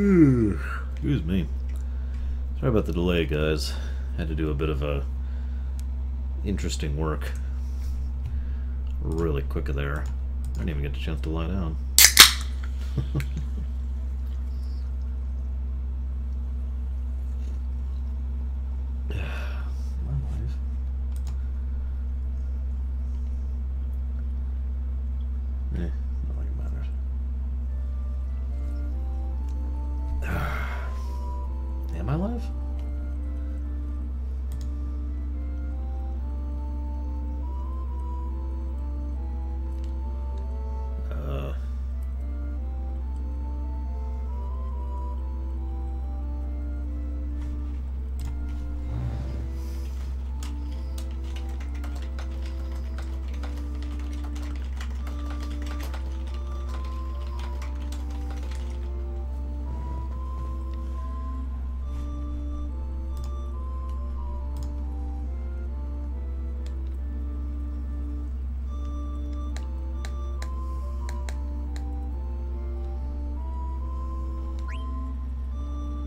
Excuse me. Sorry about the delay, guys. Had to do a bit of a interesting work. Really quick there. I didn't even get a chance to lie down. Not like it matters. Am I live?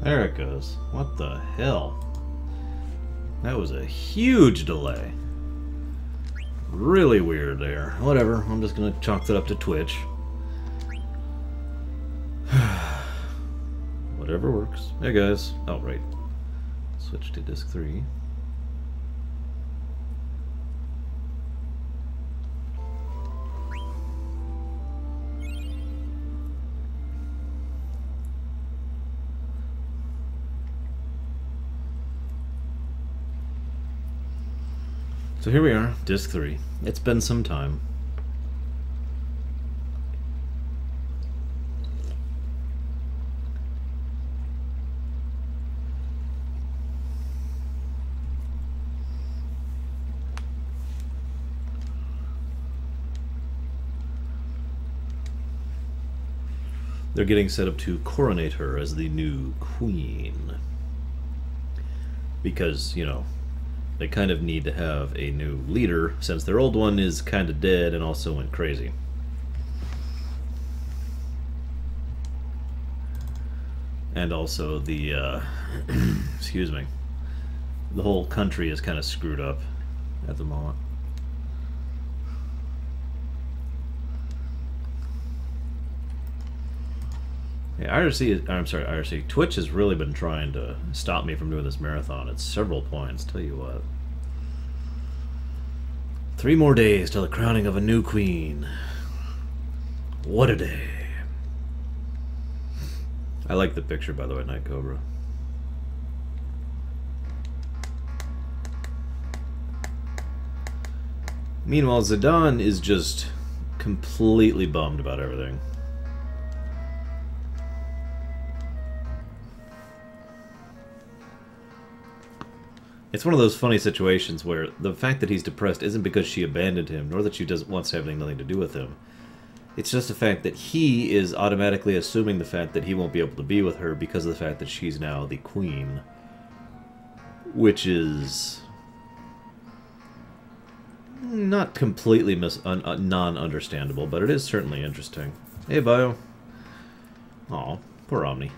There it goes. What the hell? That was a huge delay. Really weird there. Whatever, I'm just gonna chalk that up to Twitch. Whatever works. Hey guys. Oh, right. Switch to disc 3. So here we are, disc 3. It's been some time. They're getting set up to coronate her as the new queen. Because, you know, they kind of need to have a new leader, since their old one is kind of dead and also went crazy. And also the, excuse me, the whole country is kind of screwed up at the moment. Yeah, IRC, Twitch has really been trying to stop me from doing this marathon at several points, tell you what. 3 more days till the crowning of a new queen. What a day. I like the picture, by the way, Night Cobra. Meanwhile, Zidane is just completely bummed about everything. It's one of those funny situations where the fact that he's depressed isn't because she abandoned him, nor that she wants to have nothing to do with him. It's just the fact that he is automatically assuming the fact that he won't be able to be with her because of the fact that she's now the queen. Which is not completely non-understandable, but it is certainly interesting. Hey, Bio. Aw, poor Omni.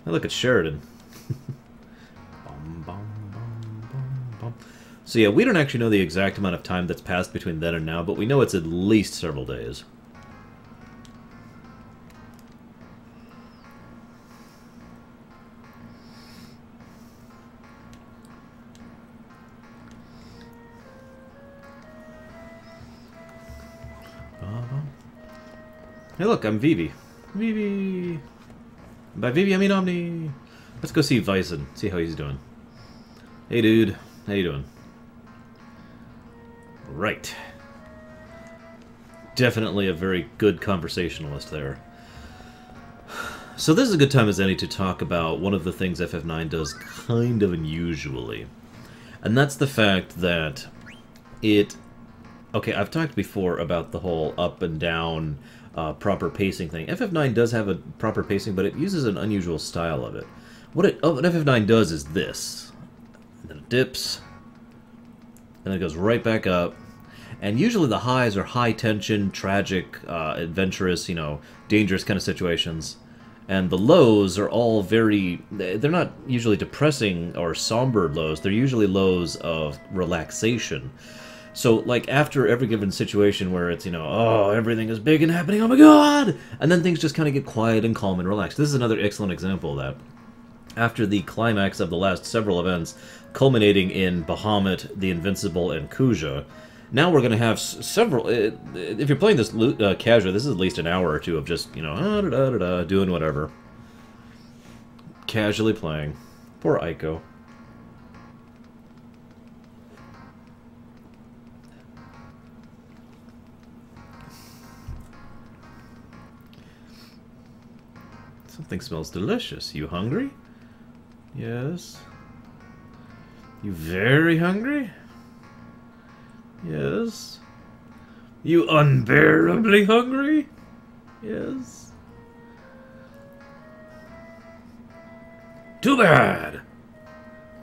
Now look at Sheridan. So yeah, we don't actually know the exact amount of time that's passed between then and now, but we know it's at least several days. Hey look, I'm Vivi. Vivi! By Vivi I mean Omni! Let's go see Vyson, see how he's doing. Hey dude, how you doing? Right. Definitely a very good conversationalist there. So this is a good time as any to talk about one of the things FF9 does kind of unusually. And that's the fact that it... Okay, I've talked before about the whole up and down proper pacing thing. FF9 does have a proper pacing, but it uses an unusual style of it. What FF9 does is this. And then it dips. And then it goes right back up. And usually the highs are high tension, tragic, adventurous, you know, dangerous kind of situations. And the lows are all very... They're not usually depressing or somber lows. They're usually lows of relaxation. So, like, after every given situation where it's, you know, oh, everything is big and happening, oh my god! And then things just kind of get quiet and calm and relaxed. This is another excellent example of that. After the climax of the last several events, culminating in Bahamut, the Invincible, and Kuja, now we're going to have several... if you're playing this casual, this is at least an hour or two of just, you know, doing whatever. Casually playing. Poor Aiko. Something smells delicious. You hungry? Yes. You very hungry? Yes. You unbearably hungry? Yes. Too bad!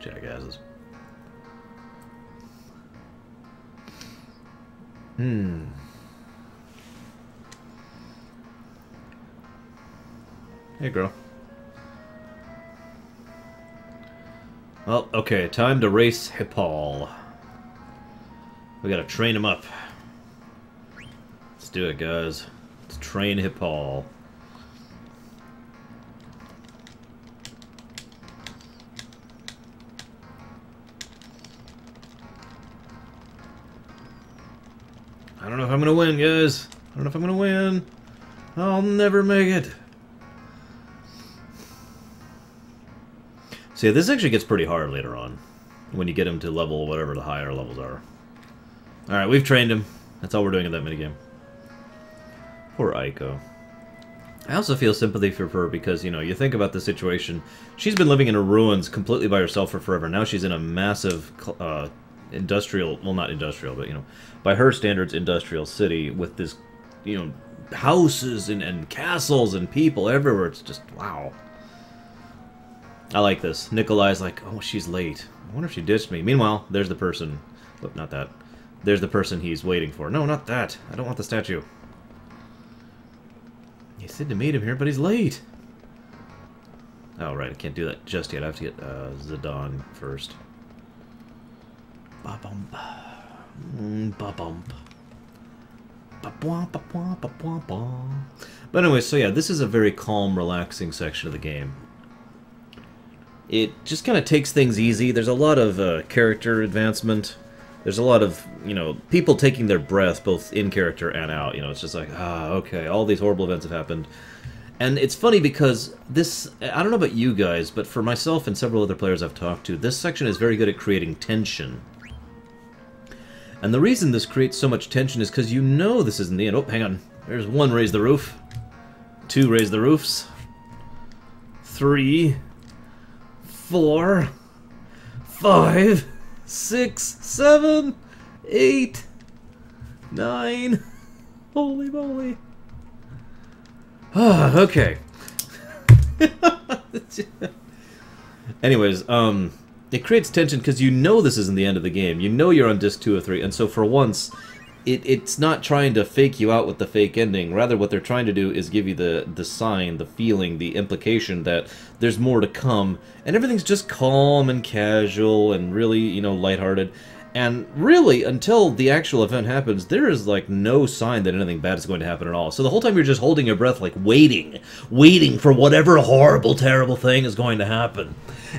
Jackasses. Hey, girl. Well, okay, time to race Hippal. We gotta train him up. Let's do it, guys. Let's train Hippal. I don't know if I'm gonna win, guys. I don't know if I'm gonna win. I'll never make it. So yeah, this actually gets pretty hard later on, when you get him to level whatever the higher levels are. Alright, we've trained him. That's all we're doing in that minigame. Poor Aiko. I also feel sympathy for her because, you know, you think about the situation. She's been living in her ruins completely by herself for forever. Now she's in a massive industrial, well, not industrial, but, you know, by her standards, industrial city with this, you know, houses and castles and people everywhere. It's just, wow. I like this. Nikolai's like, oh, she's late. I wonder if she ditched me. Meanwhile, there's the person. Oh, not that. There's the person he's waiting for. No, not that. I don't want the statue. He said to meet him here, but he's late. Oh, right. I can't do that just yet. I have to get Zidane first. Ba-bump. Ba-bump. But anyway, so yeah, this is a very calm, relaxing section of the game. It just kind of takes things easy. There's a lot of character advancement. There's a lot of, you know, people taking their breath both in character and out. You know, it's just like, okay, all these horrible events have happened. And it's funny because this, I don't know about you guys, but for myself and several other players I've talked to, this section is very good at creating tension. And the reason this creates so much tension is because you know this isn't the end. Oh, hang on. There's 1, raise the roof. 2, raise the roofs. 3... 4, 5, 6, 7, 8, 9. Holy moly. Okay. Anyways, it creates tension because you know this isn't the end of the game. You know you're on disc 2 or 3, and so for once, it's not trying to fake you out with the fake ending. Rather, what they're trying to do is give you the sign, the feeling, the implication that there's more to come, and everything's just calm and casual and really, you know, lighthearted. And really, until the actual event happens, there is, like, no sign that anything bad is going to happen at all. So the whole time you're just holding your breath, like, waiting for whatever horrible, terrible thing is going to happen.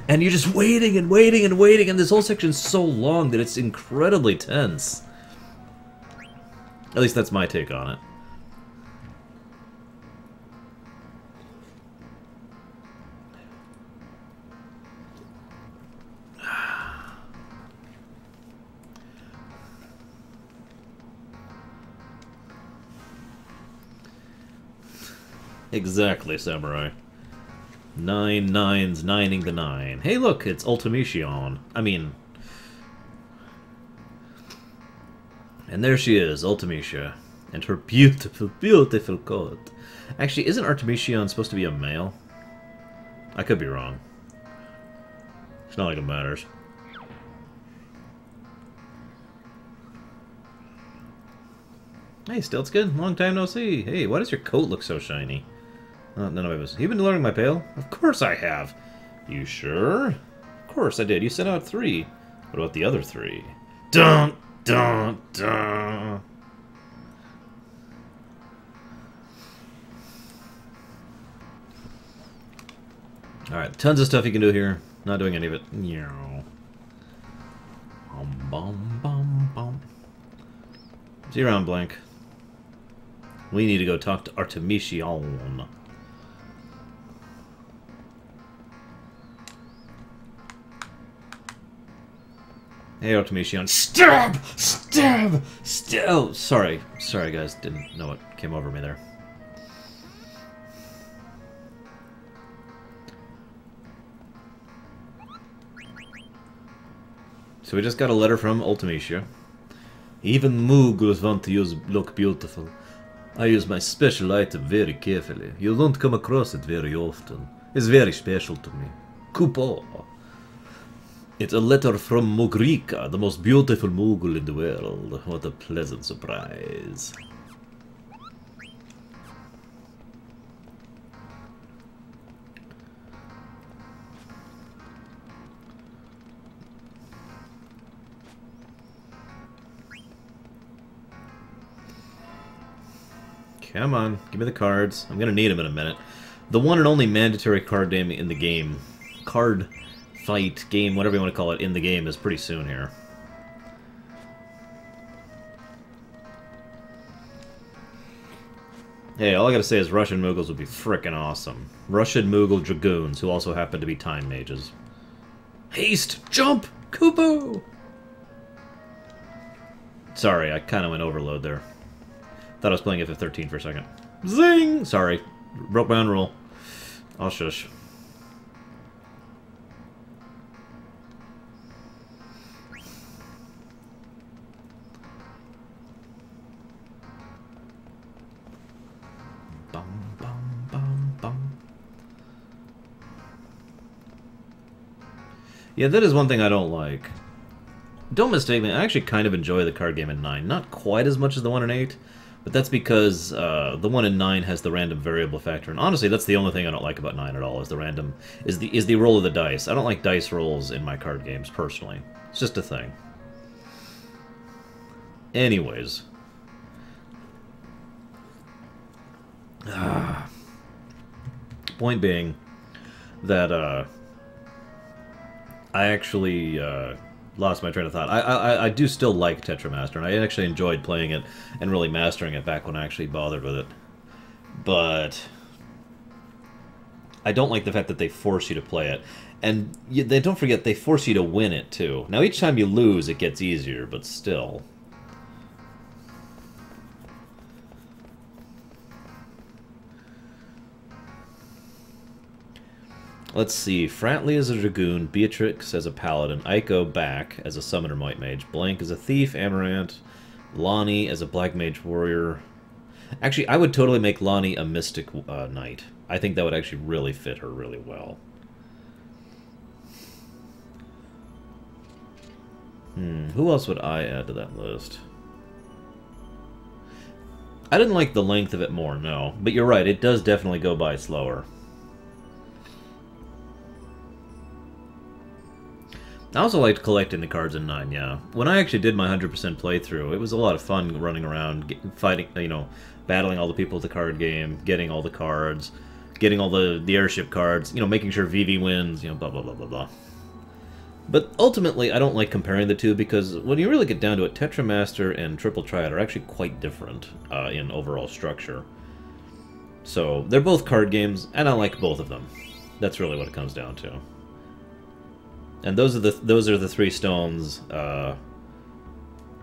And you're just waiting and waiting and waiting, and this whole section's so long that it's incredibly tense. At least that's my take on it. Exactly, Samurai. 9 nines, nining the 9. Hey, look, it's Ultimation. I mean... And there she is, Ultimecia. And her beautiful, beautiful coat. Actually, isn't Artemisian supposed to be a male? I could be wrong. It's not like it matters. Hey, Stiltskin, long time no see. Hey, why does your coat look so shiny? None of it was. You've been learning my pail? Of course I have. You sure? Of course I did. You sent out 3. What about the other 3? Dun, dun, dun. Alright, tons of stuff you can do here. Not doing any of it. See you around, Blank. We need to go talk to Artemisian. Hey, Artemisian. Stab! Stab! Stab! Oh, sorry. Sorry, guys. Didn't know what came over me there. So we just got a letter from Ultimacia. Even Moogles want to look beautiful. I use my special item very carefully. You don't come across it very often. It's very special to me. Kupo. It's a letter from Mugrika, the most beautiful Moogle in the world. What a pleasant surprise. Come on, give me the cards. I'm gonna need them in a minute. The one and only mandatory card game in the game. Card fight game, whatever you want to call it, in the game is pretty soon here. Hey, all I gotta say is Russian Moogles would be frickin' awesome. Russian Moogle Dragoons, who also happen to be Time Mages. Haste! Jump! Kupo! Sorry, I kinda went overload there. Thought I was playing FF13 for a second. Zing! Sorry. Broke my own rule. I'll shush. Bum, bum, bum, bum. Yeah, that is one thing I don't like. Don't mistake me, I actually kind of enjoy the card game in 9. Not quite as much as the one in 8. But that's because the one in 9 has the random variable factor, and honestly, that's the only thing I don't like about 9 at all. Is the random is the roll of the dice. I don't like dice rolls in my card games personally. It's just a thing. Anyways, point being that I actually lost my train of thought. I do still like Tetramaster, and I actually enjoyed playing it and really mastering it back when I actually bothered with it. But I don't like the fact that they force you to play it. And they don't forget, they force you to win it, too. Now, each time you lose, it gets easier, but still. Let's see. Fratley as a Dragoon, Beatrix as a Paladin, Aiko back as a Summoner Might Mage, Blank as a Thief, Amaranth, Lonnie as a Black Mage Warrior. Actually, I would totally make Lonnie a Mystic Knight. I think that would actually really fit her really well. Who else would I add to that list? I didn't like the length of it more, no. But you're right, it does definitely go by slower. I also liked collecting the cards in 9, yeah. When I actually did my 100% playthrough, it was a lot of fun running around, fighting, you know, battling all the people at the card game, getting all the cards, getting all the airship cards, you know, making sure Vivi wins, you know, blah, blah, blah, blah, blah. But ultimately, I don't like comparing the two because when you really get down to it, Tetramaster and Triple Triad are actually quite different in overall structure. So, they're both card games, and I like both of them. That's really what it comes down to. And those are the 3 stones,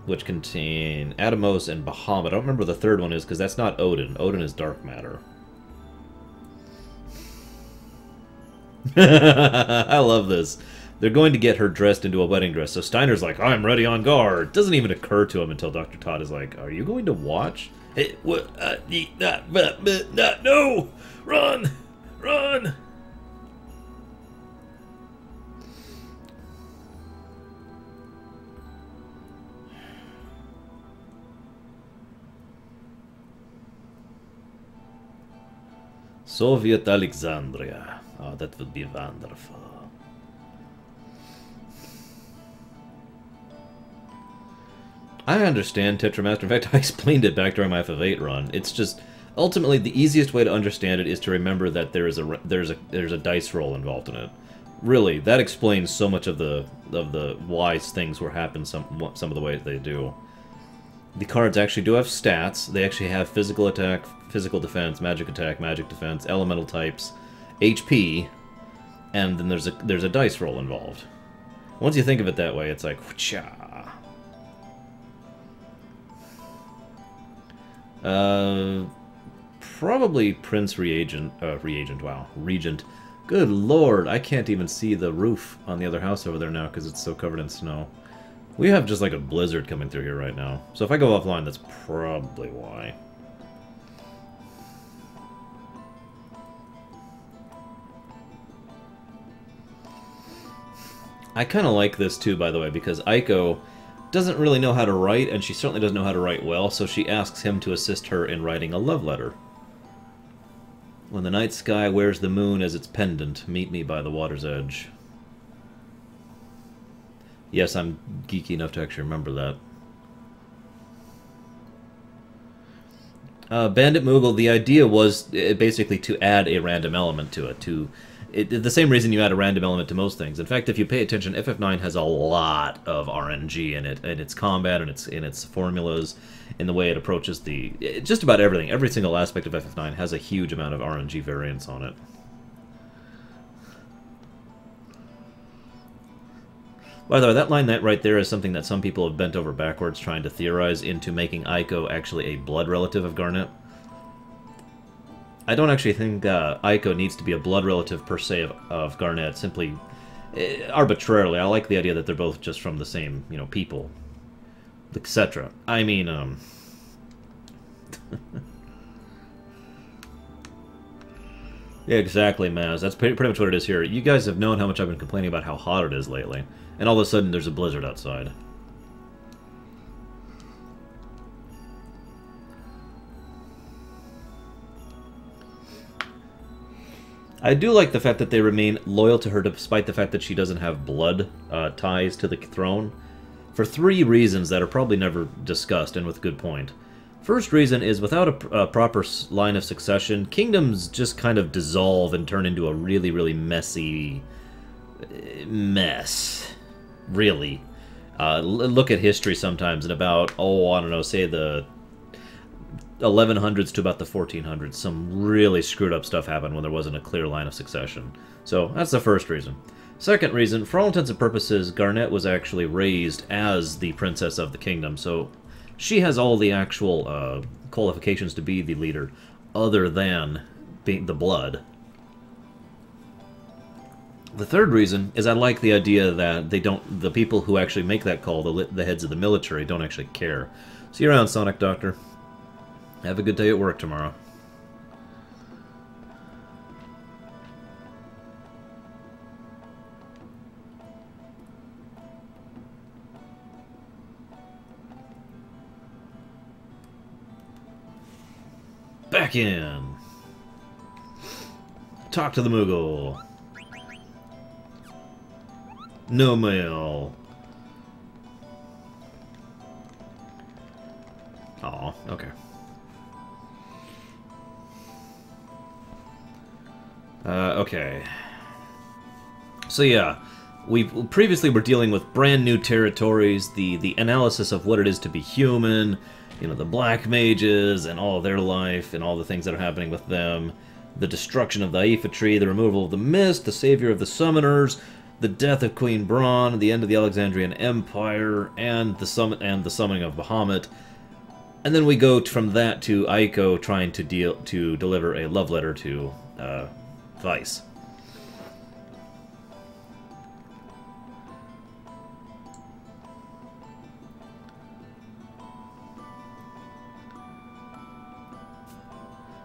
which contain Atomos and Bahamut. I don't remember what the third one is, because that's not Odin. Odin is dark matter. I love this. They're going to get her dressed into a wedding dress, so Steiner's like, I'm ready on guard. Doesn't even occur to him until Dr. Todd is like, are you going to watch? Hey, what? No! Run! Run! Soviet Alexandria. Oh, that would be wonderful. I understand Tetramaster. In fact, I explained it back during my FF8 run. It's just ultimately the easiest way to understand it is to remember that there's a dice roll involved in it. Really, that explains so much of the why things were happen some of the ways they do. The cards actually do have stats. They actually have physical attack, physical defense, magic attack, magic defense, elemental types, HP, and then there's a dice roll involved. Once you think of it that way, it's like whoocha. Probably Prince Regent. Good lord, I can't even see the roof on the other house over there now because it's so covered in snow. We have just like a blizzard coming through here right now. So if I go offline, that's probably why. I kind of like this too, by the way, because Aiko doesn't really know how to write, and she certainly doesn't know how to write well, so she asks him to assist her in writing a love letter. When the night sky wears the moon as its pendant, meet me by the water's edge. Yes, I'm geeky enough to actually remember that. Bandit Moogle, the idea was basically to add a random element to it, the same reason you add a random element to most things. In fact, if you pay attention, FF9 has a lot of RNG in it, in its combat, and in its formulas, in the way it approaches just about everything. Every single aspect of FF9 has a huge amount of RNG variance on it. By the way, that line right there is something that some people have bent over backwards trying to theorize into making Aiko actually a blood relative of Garnet. I don't actually think Aiko needs to be a blood relative per se of Garnet, simply arbitrarily. I like the idea that they're both just from the same, people, etc. I mean, yeah, exactly, Maz. That's pretty much what it is here. You guys have known how much I've been complaining about how hot it is lately, and all of a sudden there's a blizzard outside. I do like the fact that they remain loyal to her despite the fact that she doesn't have blood ties to the throne, for 3 reasons that are probably never discussed, and with good point. First reason is, without a proper line of succession, kingdoms just kind of dissolve and turn into a really, really messy mess. Really. Look at history sometimes, and about, I don't know, say the 1100s to about the 1400s, some really screwed up stuff happened when there wasn't a clear line of succession. So that's the first reason. Second reason, for all intents and purposes, Garnet was actually raised as the princess of the kingdom, so she has all the actual qualifications to be the leader, other than being the blood. The third reason is I like the idea that the people who actually make that call, the heads of the military, don't actually care. See you around, Sonic Doctor. Have a good day at work tomorrow. Back in. Talk to the Moogle. No mail. Aw, okay. Okay. So yeah, we previously were dealing with brand new territories, the analysis of what it is to be human, the black mages and all their life and all the things that are happening with them, the destruction of the Aifa tree, the removal of the mist, the savior of the summoners, the death of Queen Braun, the end of the Alexandrian Empire, and the summoning of Bahamut. And then we go from that to Aiko trying to deliver a love letter to Vice.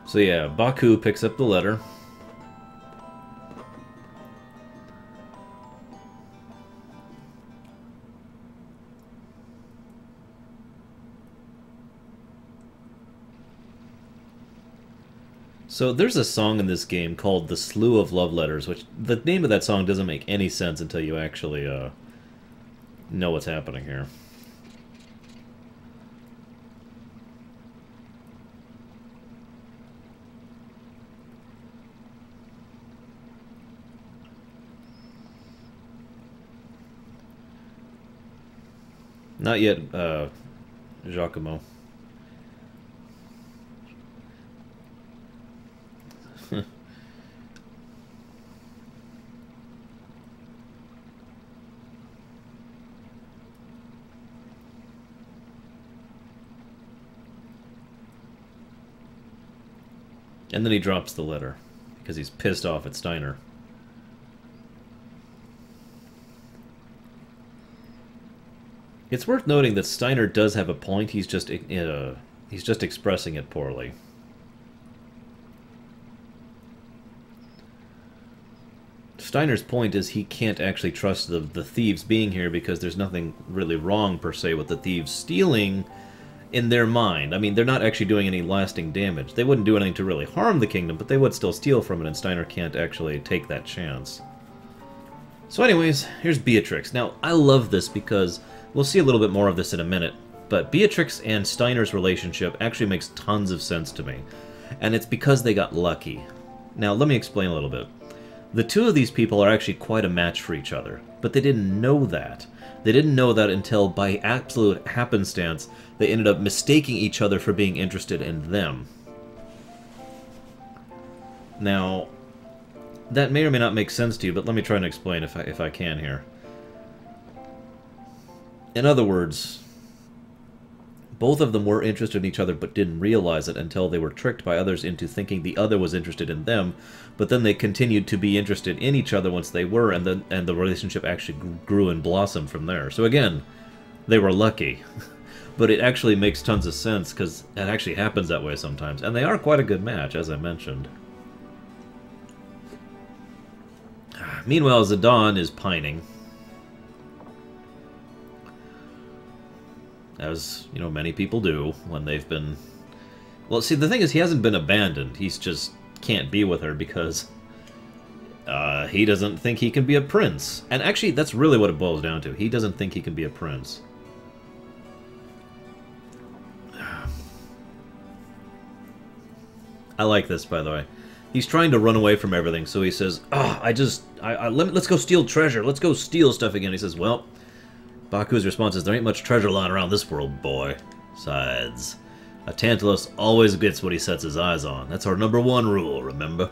So yeah, Baku picks up the letter. So there's a song in this game called "The Slew of Love Letters," which the name of that song doesn't make any sense until you actually know what's happening here. Not yet, Giacomo. And then he drops the letter, because he's pissed off at Steiner. It's worth noting that Steiner does have a point, he's just expressing it poorly. Steiner's point is he can't actually trust the thieves being here because there's nothing really wrong, per se, with the thieves stealing in their mind. I mean, they're not actually doing any lasting damage. They wouldn't do anything to really harm the kingdom, but they would still steal from it, and Steiner can't actually take that chance. So anyways, here's Beatrix. Now, I love this because we'll see a little bit more of this in a minute, but Beatrix and Steiner's relationship actually makes tons of sense to me, and it's because they got lucky. Now, let me explain a little bit. The two of these people are actually quite a match for each other, but they didn't know that. They didn't know that until, by absolute happenstance, they ended up mistaking each other for being interested in them. Now, that may or may not make sense to you, but let me try and explain if I can here. In other words, both of them were interested in each other but didn't realize it until they were tricked by others into thinking the other was interested in them, but then they continued to be interested in each other once they were, and the relationship actually grew and blossomed from there. So again, they were lucky. But it actually makes tons of sense because it actually happens that way sometimes. And they are quite a good match, as I mentioned. Meanwhile, Zidane is pining. As, you know, many people do when they've been... Well, see, the thing is, he hasn't been abandoned. He's just can't be with her because he doesn't think he can be a prince. And actually, that's really what it boils down to. He doesn't think he can be a prince. I like this, by the way. He's trying to run away from everything, so he says, let's go steal treasure. Let's go steal stuff again. He says, well, Baku's response is, there ain't much treasure lying around this world, boy. Besides, a Tantalus always gets what he sets his eyes on. That's our #1 rule, remember?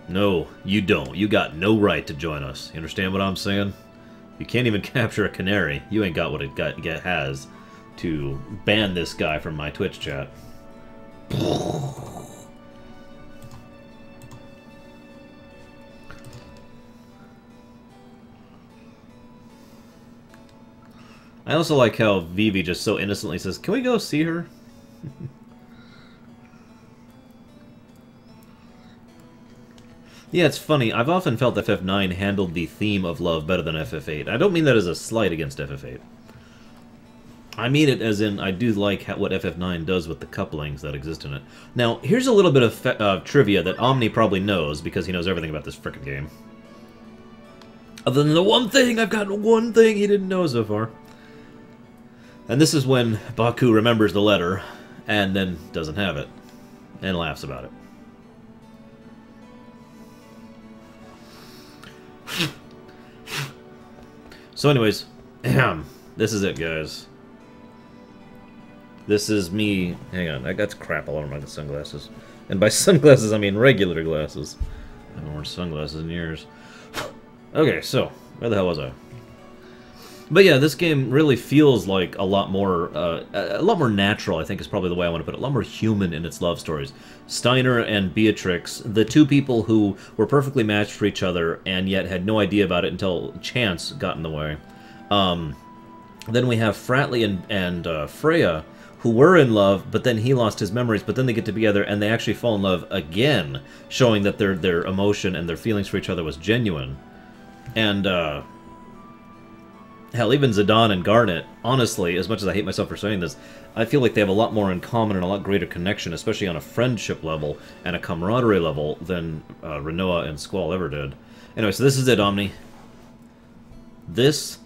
No, you don't. You got no right to join us. You understand what I'm saying? You can't even capture a canary. You ain't got what it has to ban this guy from my Twitch chat. I also like how Vivi just so innocently says, can we go see her? Yeah, it's funny. I've often felt FF9 handled the theme of love better than FF8. I don't mean that as a slight against FF8. I mean it as in, I do like what FF9 does with the couplings that exist in it. Now, here's a little bit of trivia that Omni probably knows, because he knows everything about this frickin' game. Other than the one thing, I've got one thing he didn't know so far. And this is when Baku remembers the letter, and then doesn't have it, and laughs about it. So anyways, this is it, guys. This is me. Hang on, I got crap all over my sunglasses. And by sunglasses, I mean regular glasses. I haven't worn sunglasses in years. Okay, so, where the hell was I? But yeah, this game really feels like a lot more natural, I think is probably the way I want to put it. A lot more human in its love stories. Steiner and Beatrix, the two people who were perfectly matched for each other and yet had no idea about it until chance got in the way. Then we have Fratley and Freya, who were in love, but then he lost his memories, but then they get together and they actually fall in love again, showing that their emotion and their feelings for each other was genuine. And Hell, even Zidane and Garnet, honestly, as much as I hate myself for saying this, I feel like they have a lot more in common and a lot greater connection, especially on a friendship level and a camaraderie level, than Rinoa and Squall ever did. Anyway, so this is it, Omni. This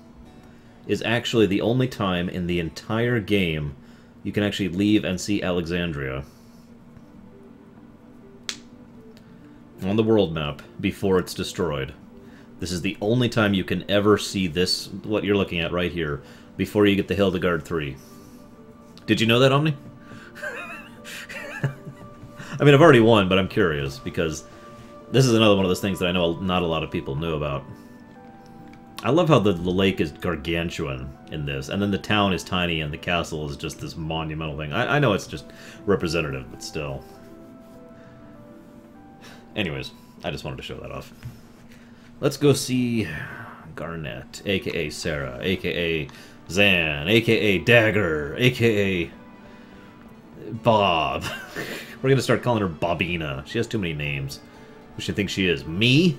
is actually the only time in the entire game you can actually leave and see Alexandria on the world map before it's destroyed. This is the only time you can ever see this, what you're looking at right here, before you get the Hildegard 3. Did you know that, Omni? I mean, I've already won, but I'm curious, because this is another one of those things that I know not a lot of people knew about. I love how the lake is gargantuan in this, and then the town is tiny, and the castle is just this monumental thing. I know it's just representative, but still. Anyways, I just wanted to show that off. Let's go see Garnet, a.k.a. Sarah, a.k.a. Zan, a.k.a. Dagger, a.k.a. Bob. We're gonna start calling her Bobina. She has too many names. Who she thinks she is? Me?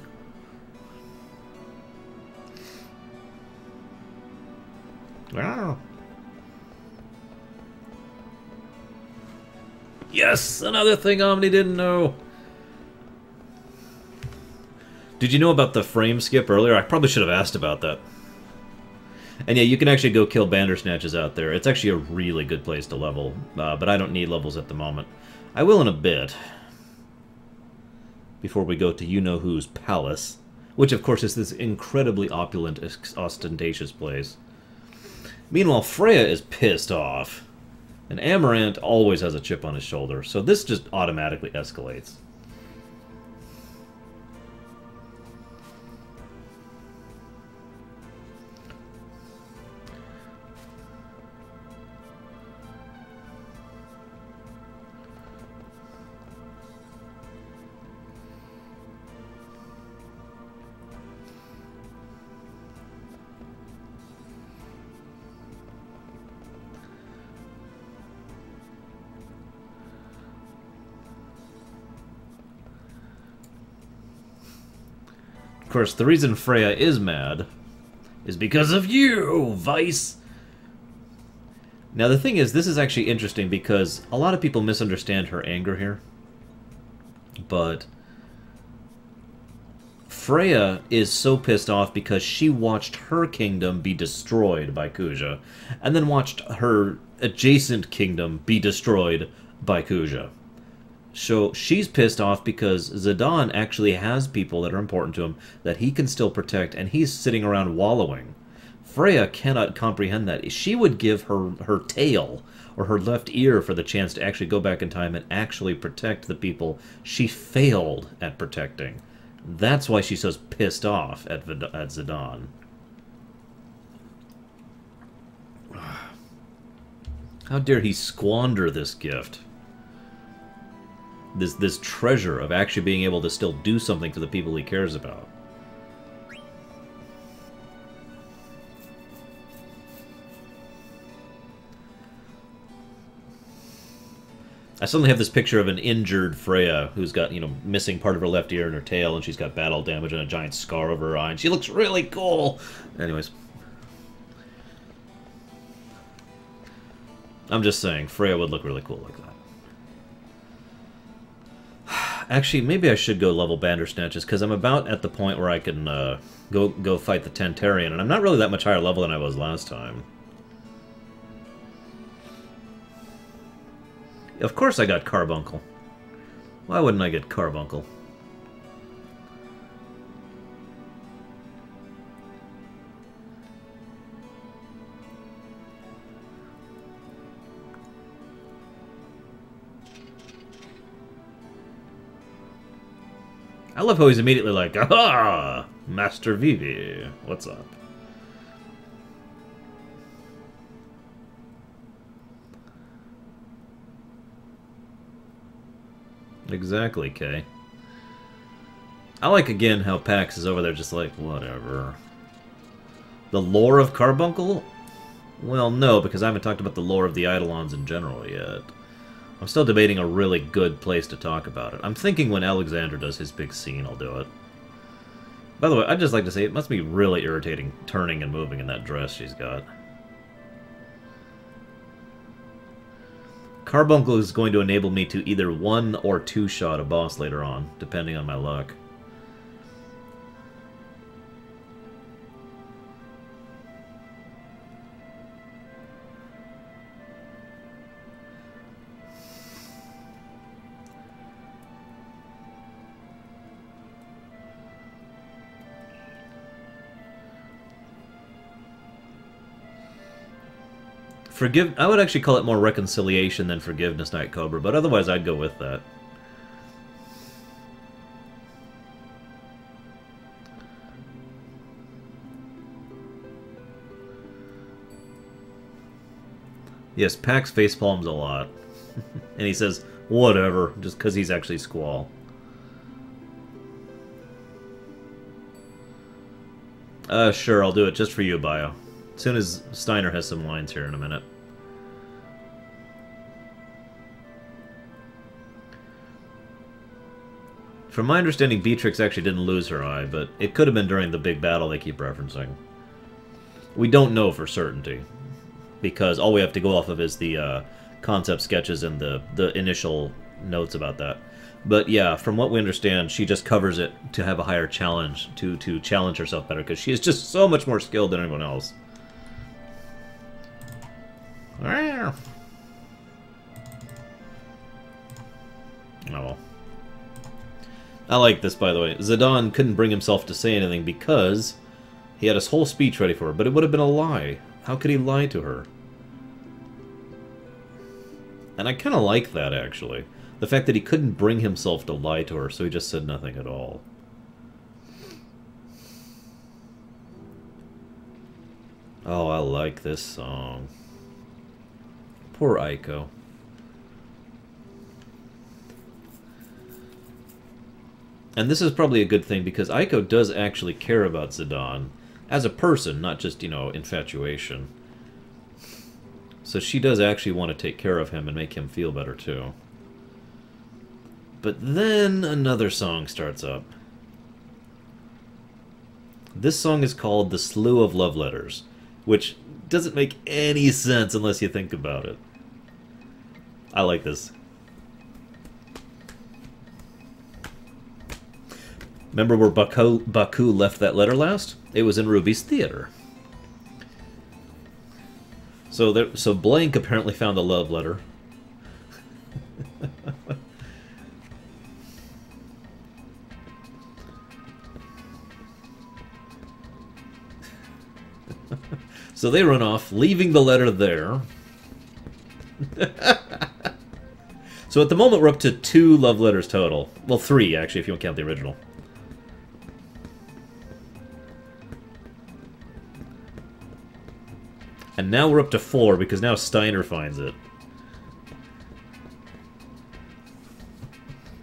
Wow. Yes! Another thing Omni didn't know! Did you know about the frame skip earlier? I probably should have asked about that. And yeah, you can actually go kill Bandersnatches out there. It's actually a really good place to level, but I don't need levels at the moment. I will in a bit. Before we go to you-know-who's palace, which of course is this incredibly opulent, ostentatious place. Meanwhile, Freya is pissed off, and Amaranth always has a chip on his shoulder, so this just automatically escalates. Of course, the reason Freya is mad is because of you, Vice! Now, the thing is, this is actually interesting because a lot of people misunderstand her anger here. But Freya is so pissed off because she watched her kingdom be destroyed by Kuja, and then watched her adjacent kingdom be destroyed by Kuja. So she's pissed off because Zidane actually has people that are important to him that he can still protect, and he's sitting around wallowing. Freya cannot comprehend that. She would give her tail or her left ear for the chance to actually go back in time and actually protect the people she failed at protecting. That's why she's so pissed off at Zidane. How dare he squander this gift? This treasure of actually being able to still do something to the people he cares about. I suddenly have this picture of an injured Freya who's got, you know, missing part of her left ear and her tail, and she's got battle damage and a giant scar over her eye, and she looks really cool! Anyways. I'm just saying, Freya would look really cool like that. Actually, maybe I should go level Bandersnatches, because I'm about at the point where I can go fight the Tantarian, and I'm not really that much higher level than I was last time. Of course I got Carbuncle. Why wouldn't I get Carbuncle? I love how he's immediately like, aha! Master Vivi, what's up? Exactly, Kay. I like, again, how Pax is over there just like, whatever. The lore of Carbuncle? Well, no, because I haven't talked about the lore of the Eidolons in general yet. I'm still debating a really good place to talk about it. I'm thinking when Alexander does his big scene, I'll do it. By the way, I'd just like to say it must be really irritating turning and moving in that dress she's got. Carbuncle is going to enable me to either one or two shot a boss later on, depending on my luck. I would actually call it more reconciliation than forgiveness, Night Cobra, but otherwise I'd go with that. Yes, Pax facepalms a lot. And he says, whatever, just because he's actually Squall. Sure, I'll do it just for you, Bio. As soon as Steiner has some lines here in a minute. From my understanding, Beatrix actually didn't lose her eye, but it could have been during the big battle they keep referencing. We don't know for certainty, because all we have to go off of is the concept sketches and the initial notes about that. But yeah, from what we understand, she just covers it to have a higher challenge, to challenge herself better, because she is just so much more skilled than anyone else. Oh well. I like this, by the way. Zidane couldn't bring himself to say anything because he had his whole speech ready for her, but it would have been a lie. How could he lie to her? And I kind of like that, actually. The fact that he couldn't bring himself to lie to her, so he just said nothing at all. Oh, I like this song. Poor Aiko. And this is probably a good thing, because Aiko does actually care about Zidane as a person, not just, you know, infatuation. So she does actually want to take care of him and make him feel better, too. But then another song starts up. This song is called The Slew of Love Letters, which doesn't make any sense unless you think about it. I like this. Remember where Baku left that letter last? It was in Ruby's theater. So Blank apparently found a love letter. So they run off, leaving the letter there. So at the moment we're up to 2 love letters total. Well, 3 actually, if you don't count the original. And now we're up to 4 because now Steiner finds it.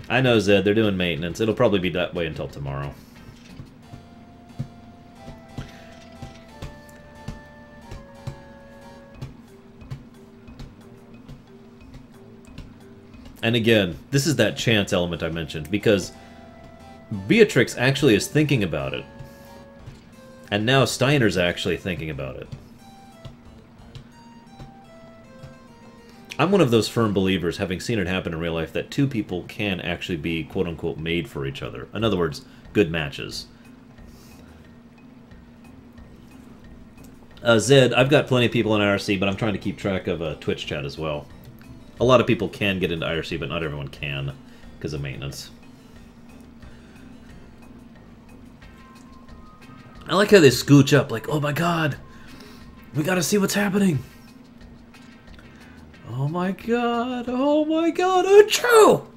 I know, Zed, they're doing maintenance. It'll probably be that way until tomorrow. And again, this is that chance element I mentioned, because Beatrix actually is thinking about it. And now Steiner's actually thinking about it. I'm one of those firm believers, having seen it happen in real life, that 2 people can actually be quote-unquote made for each other. In other words, good matches. Zed, I've got plenty of people in IRC, but I'm trying to keep track of Twitch chat as well. A lot of people can get into IRC, but not everyone can because of maintenance. I like how they scooch up, like, oh my god, we gotta see what's happening. Oh my god, achoo!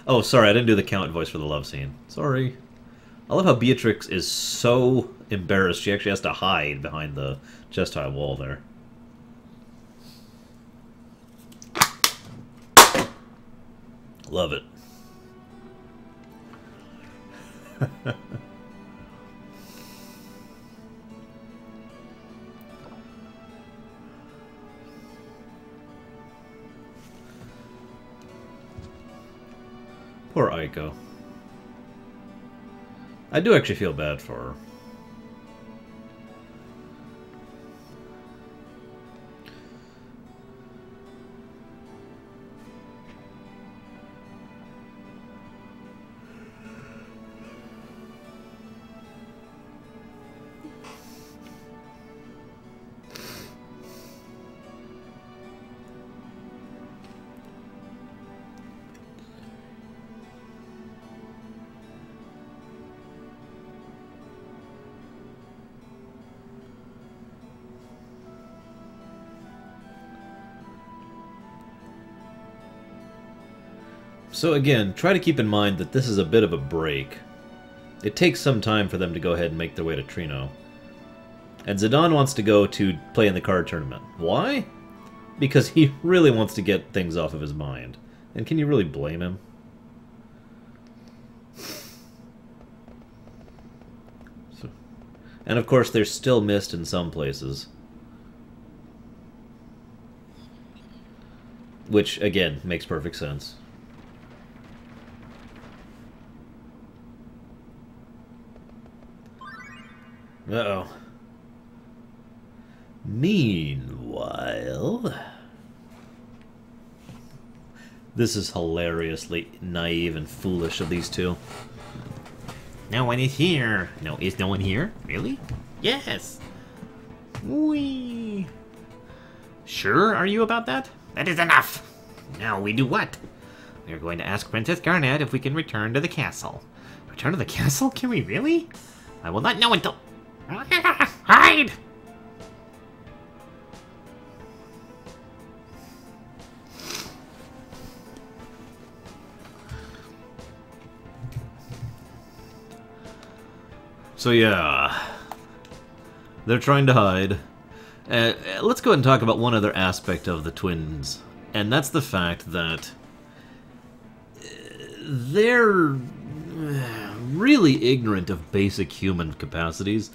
Oh, sorry, I didn't do the count voice for the love scene. Sorry. I love how Beatrix is so embarrassed she actually has to hide behind the chest-high wall there. Love it. Poor Aiko. I do actually feel bad for her. So again, try to keep in mind that this is a bit of a break. It takes some time for them to go ahead and make their way to Trino. And Zidane wants to go to play in the card tournament. Why? Because he really wants to get things off of his mind. And can you really blame him? And of course, there's still mist in some places. Which, again, makes perfect sense. Uh-oh. Meanwhile... This is hilariously naive and foolish of these two. No one is here. No, is no one here? Really? Yes. Whee. Sure are you about that? That is enough. Now we do what? We are going to ask Princess Garnet if we can return to the castle. Return to the castle? Can we really? I will not know until... Hide! So yeah, they're trying to hide. Let's go ahead and talk about one other aspect of the twins, and that's the fact that they're really ignorant of basic human capacities.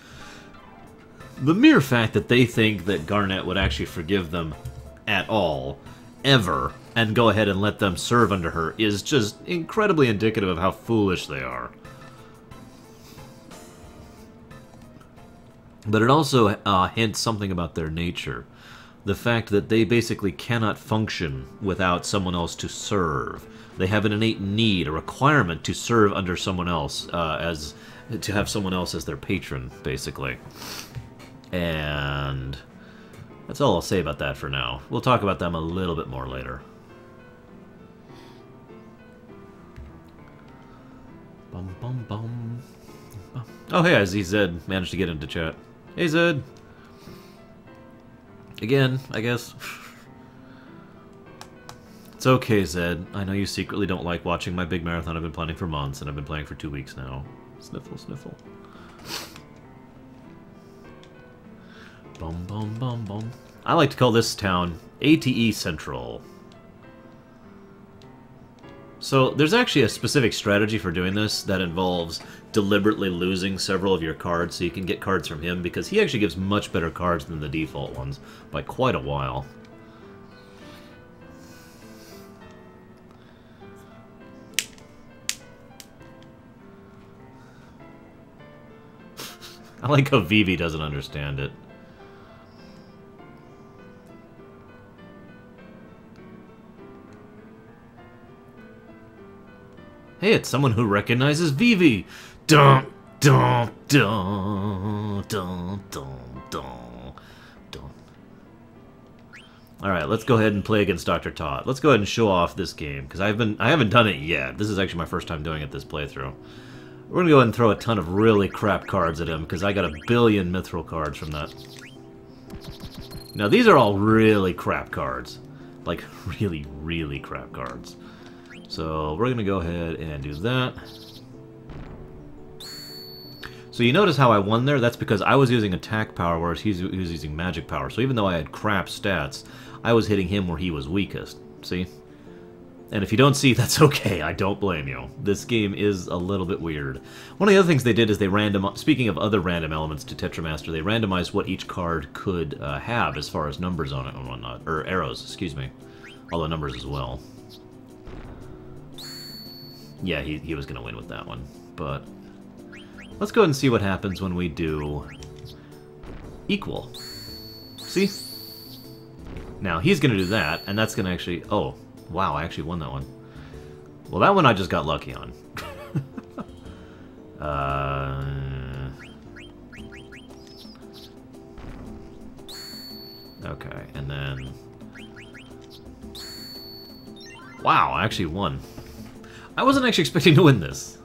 The mere fact that they think that Garnet would actually forgive them at all, ever, and go ahead and let them serve under her is just incredibly indicative of how foolish they are. But it also hints something about their nature. The fact that they basically cannot function without someone else to serve. They have an innate need, a requirement to serve under someone else, to have someone else as their patron, basically. And that's all I'll say about that for now. We'll talk about them a little bit more later. Bum, bum, bum. Oh, hey, I see Zed managed to get into chat. Hey, Zed. Again, I guess. It's okay, Zed. I know you secretly don't like watching my big marathon I've been planning for months, and I've been playing for 2 weeks now. Sniffle, sniffle. Bum, bum, bum, bum. I like to call this town ATE Central. So, there's actually a specific strategy for doing this that involves deliberately losing several of your cards so you can get cards from him, because he actually gives much better cards than the default ones by quite a while. I like how Vivi doesn't understand it. Hey, it's someone who recognizes Vivi! Dun, dun, dun, dun, dun, dun, dun. Alright, let's go ahead and play against Dr. Todd. Let's go ahead and show off this game, because I haven't done it yet. This is actually my first time doing it this playthrough. We're gonna go ahead and throw a ton of really crap cards at him, because I got a billion mithril cards from that. Now, these are all really crap cards. Like, really, really crap cards. So, we're gonna go ahead and do that. So you notice how I won there? That's because I was using attack power, whereas he was using magic power. So even though I had crap stats, I was hitting him where he was weakest. See? And if you don't see, that's okay. I don't blame you. This game is a little bit weird. One of the other things they did is they speaking of other random elements to Tetramaster, they randomized what each card could have as far as numbers on it and whatnot. Or arrows, excuse me. Although numbers as well. Yeah, he was going to win with that one. But Let's go ahead and see what happens when we do equal. See? Now, he's going to do that, and that's going to actually... Oh, wow, I actually won that one. Well, that one I just got lucky on. Okay, and then... Wow, I actually won. I wasn't actually expecting to win this.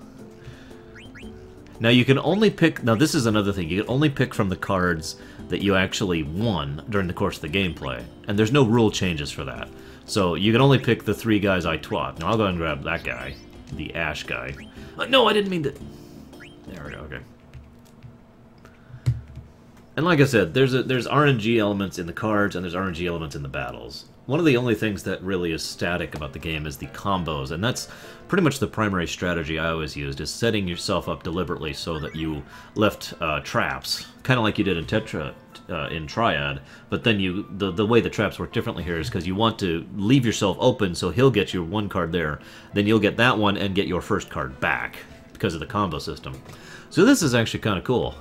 Now, you can only pick... Now, this is another thing. You can only pick from the cards that you actually won during the course of the gameplay. And there's no rule changes for that. So, you can only pick the 3 guys I twat. Now, I'll go ahead and grab that guy. The Ash guy. No, I didn't mean to... There we go, okay. And like I said, there's RNG elements in the cards, and there's RNG elements in the battles. One of the only things that really is static about the game is the combos, and that's pretty much the primary strategy I always used, is setting yourself up deliberately so that you left traps, kind of like you did in Triad, but then the way the traps work differently here is because you want to leave yourself open so he'll get your 1 card there, then you'll get that one and get your first card back because of the combo system. So this is actually kind of cool.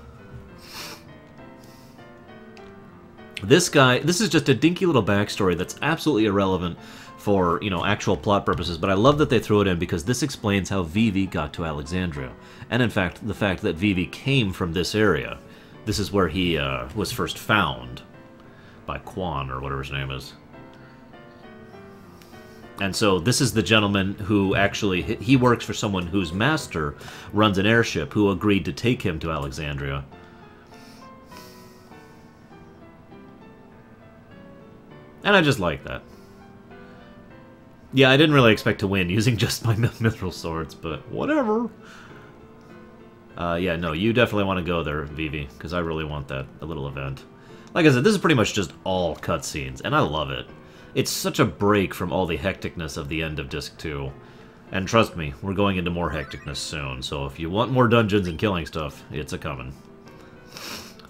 This guy, this is just a dinky little backstory that's absolutely irrelevant for, you know, actual plot purposes, but I love that they throw it in because this explains how Vivi got to Alexandria. And in fact, the fact that Vivi came from this area. This is where he was first found by Quan, or whatever his name is. And so this is the gentleman who actually, he works for someone whose master runs an airship who agreed to take him to Alexandria. And I just like that. Yeah, I didn't really expect to win using just my mithril swords, but whatever. Yeah, no, you definitely want to go there, Vivi, because I really want that little event. Like I said, this is pretty much just all cutscenes, and I love it. It's such a break from all the hecticness of the end of Disc 2. And trust me, we're going into more hecticness soon, so if you want more dungeons and killing stuff, it's a-coming.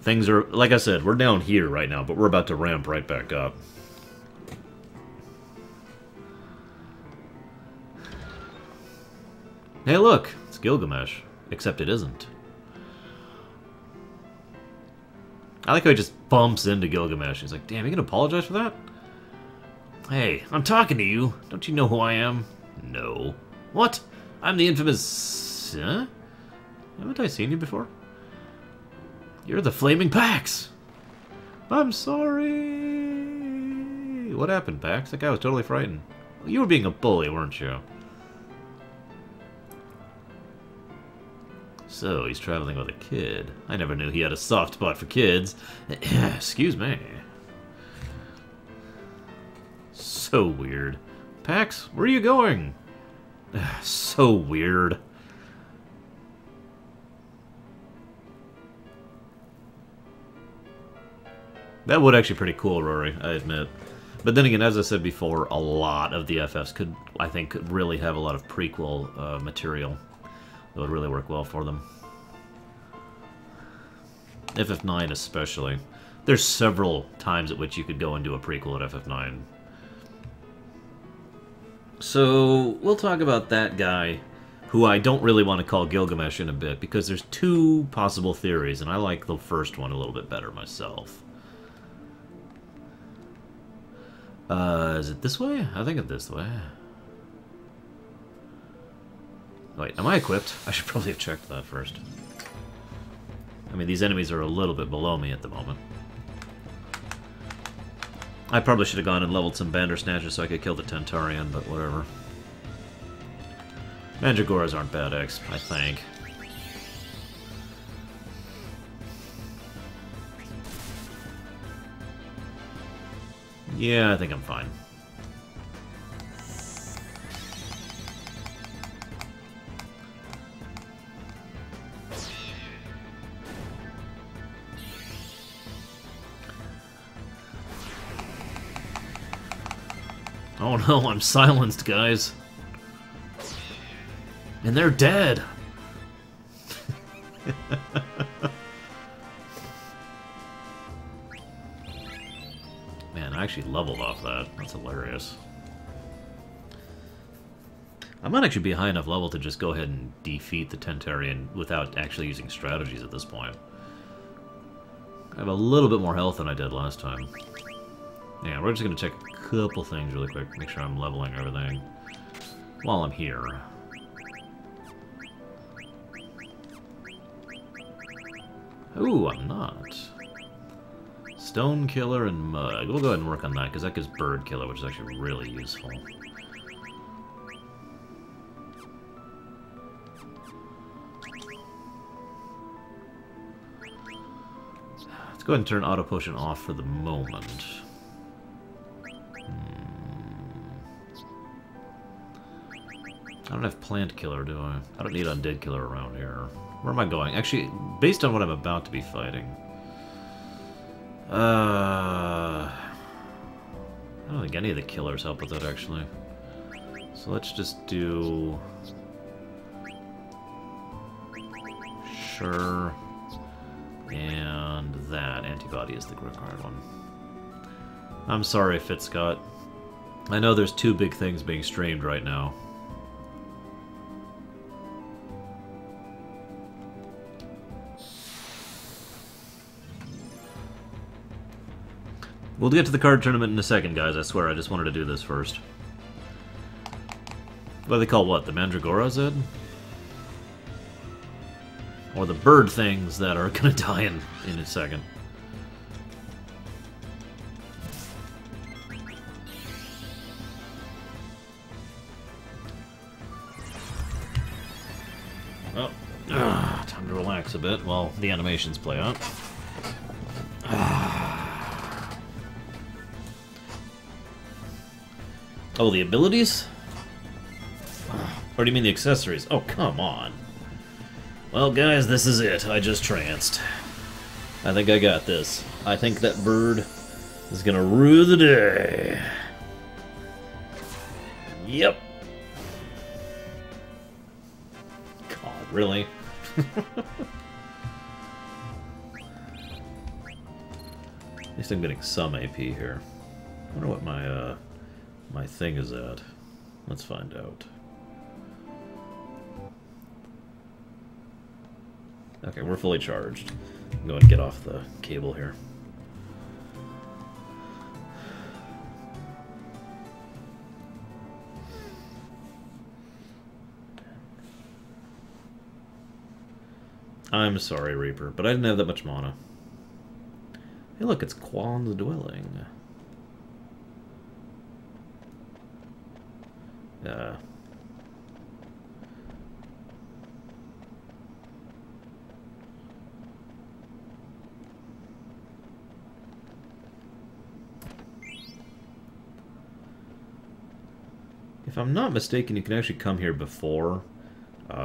Things are, like I said, we're down here right now, but we're about to ramp right back up. Hey look, it's Gilgamesh. Except it isn't. I like how he just bumps into Gilgamesh. He's like, damn, you gonna apologize for that? Hey, I'm talking to you. Don't you know who I am? No. What? I'm the infamous... Huh? Haven't I seen you before? You're the Flaming Pax! I'm sorry! What happened, Pax? That guy was totally frightened. You were being a bully, weren't you? So, he's traveling with a kid. I never knew he had a soft spot for kids. Excuse me. So weird. Pax, where are you going? So weird. That would actually be pretty cool, Rory, I admit. But then again, as I said before, a lot of the FFs could, I think, could really have a lot of prequel material that would really work well for them. FF9 especially. There's several times at which you could go and do a prequel at FF9. So, we'll talk about that guy, who I don't really want to call Gilgamesh in a bit, because there's 2 possible theories, and I like the first one a little bit better myself. Is it this way? I think it's this way. Wait, am I equipped? I should probably have checked that first. I mean, these enemies are a little bit below me at the moment. I probably should have gone and leveled some Bandersnatchers so I could kill the Tentarian, but whatever. Mandragoras aren't bad X, I think. Yeah, I think I'm fine. Oh no, I'm silenced, guys. And they're dead. Man, I actually leveled off that. That's hilarious. I might actually be high enough level to just go ahead and defeat the Tentarian without actually using strategies at this point. I have a little bit more health than I did last time. Yeah, we're just going to check a couple things really quick. Make sure I'm leveling everything while I'm here. Ooh, I'm not. Stone Killer and Mug. We'll go ahead and work on that, because that gives Bird Killer, which is actually really useful. Let's go ahead and turn Auto Potion off for the moment. I don't have Plant Killer, do I? I don't need Undead Killer around here. Where am I going? Actually, based on what I'm about to be fighting... I don't think any of the killers help with that, actually. So let's just do... Sure. And that. Antibody is the required one. I'm sorry, Fitzcott. I know there's two big things being streamed right now. We'll get to the card tournament in a second, guys. I swear, I just wanted to do this first. What do they call what? The Mandragora, Zed? Or the bird things that are gonna die in a second. Oh, time to relax a bit while the animations play out. Oh, the abilities? Or do you mean the accessories? Oh, come on. Well, guys, this is it. I just tranced. I think I got this. I think that bird is gonna rue the day. Yep. God, really? At least I'm getting some AP here. I wonder what my thing is at. Let's find out. Okay, we're fully charged. I'm going to get off the cable here. I'm sorry, Reaper, but I didn't have that much mana. Hey, look, it's Quan's Dwelling. If I'm not mistaken, you can actually come here before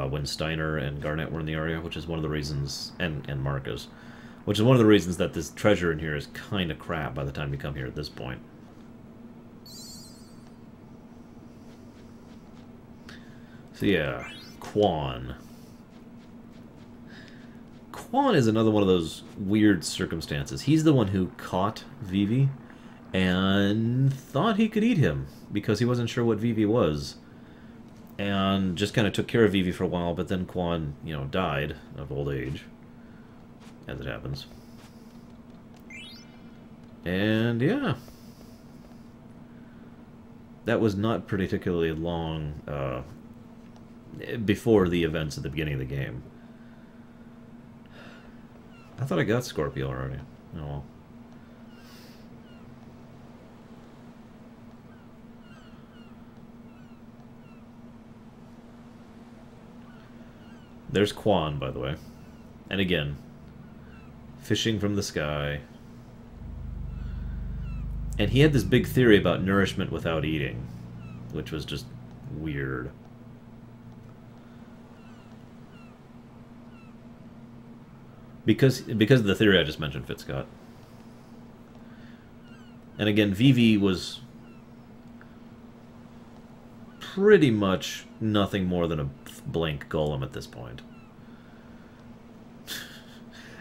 when Steiner and Garnet were in the area, which is one of the reasons, and Marcus, which is one of the reasons that this treasure in here is kind of crap by the time you come here at this point. So yeah, Quan. Quan is another one of those weird circumstances. He's the one who caught Vivi and thought he could eat him because he wasn't sure what Vivi was. And just kind of took care of Vivi for a while, but then Quan, you know, died of old age, as it happens. And yeah. That was not particularly long before the events at the beginning of the game. I thought I got Scorpio already. Oh well. There's Quan, by the way. And again, fishing from the sky. And he had this big theory about nourishment without eating, which was just weird. Because of the theory I just mentioned, Fitzcott. And again, Vivi was pretty much nothing more than a blank golem at this point.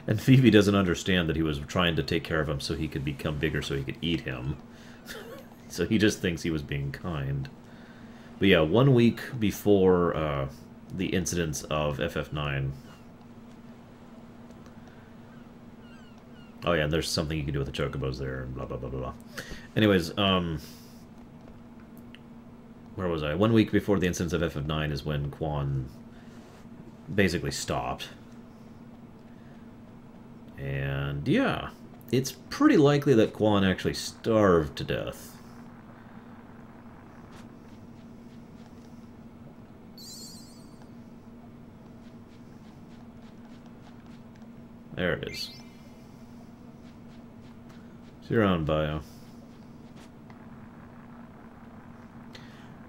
And Vivi doesn't understand that he was trying to take care of him so he could become bigger so he could eat him. So he just thinks he was being kind. But yeah, 1 week before the incidents of FF9. Oh yeah, there's something you can do with the chocobos there, and blah blah blah blah blah. Anyways, where was I? 1 week before the incidents of FF9 is when Quan basically stopped. And yeah, it's pretty likely that Quan actually starved to death. There it is. See you around, Bio.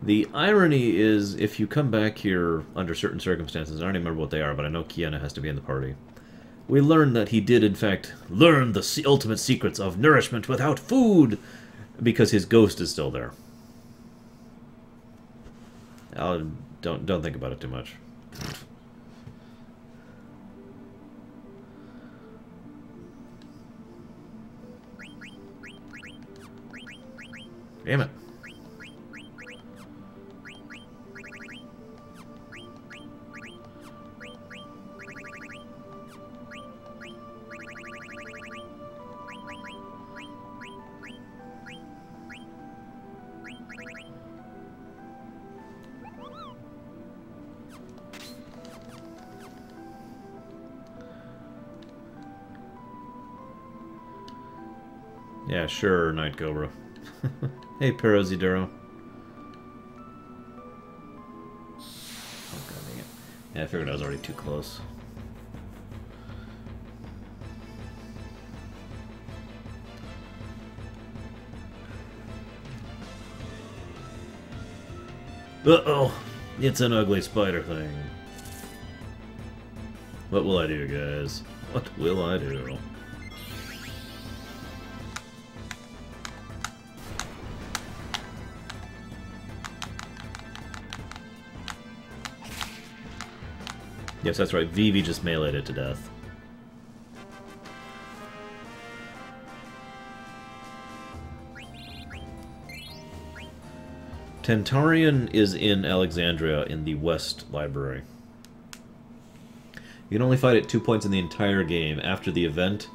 The irony is, if you come back here under certain circumstances, I don't even remember what they are, but I know Kiana has to be in the party. We learn that he did, in fact, learn the ultimate secrets of nourishment without food, because his ghost is still there. Don't think about it too much. Damn it. Yeah, sure, Night Cobra. Hey, Peroziduro. Oh, God dang it. Yeah, I figured I was already too close. Uh-oh! It's an ugly spider thing. What will I do, guys? What will I do? Yes, that's right. Vivi just meleeed it to death. Tentarian is in Alexandria in the West Library. You can only fight it 2 points in the entire game. After the event,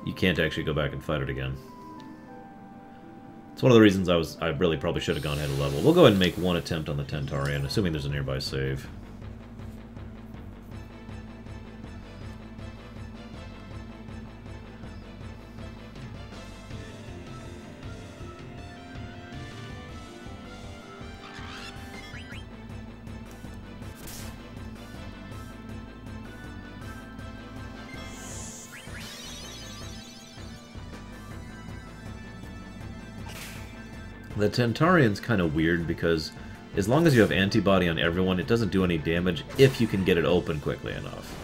you can't actually go back and fight it again. It's one of the reasons I really probably should have gone ahead of level. We'll go ahead and make one attempt on the Tentarian, assuming there's a nearby save. The Tentarian's kind of weird because as long as you have antibody on everyone, it doesn't do any damage if you can get it open quickly enough.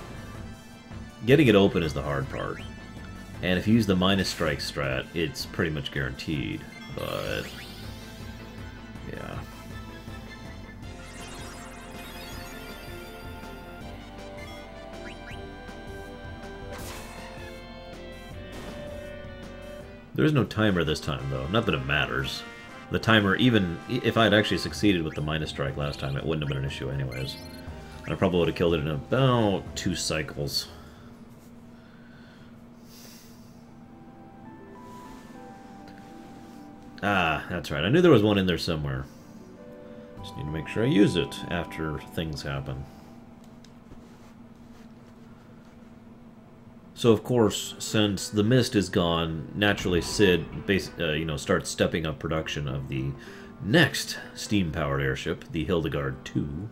Getting it open is the hard part. And if you use the minus strike strat, it's pretty much guaranteed. But yeah. There is no timer this time, though. Not that it matters. The timer, even if I had actually succeeded with the minus strike last time, it wouldn't have been an issue anyways. And I probably would have killed it in about 2 cycles. Ah, that's right. I knew there was one in there somewhere. Just need to make sure I use it after things happen. So of course, since the mist is gone, naturally Sid, starts stepping up production of the next steam-powered airship, the Hildegard 2.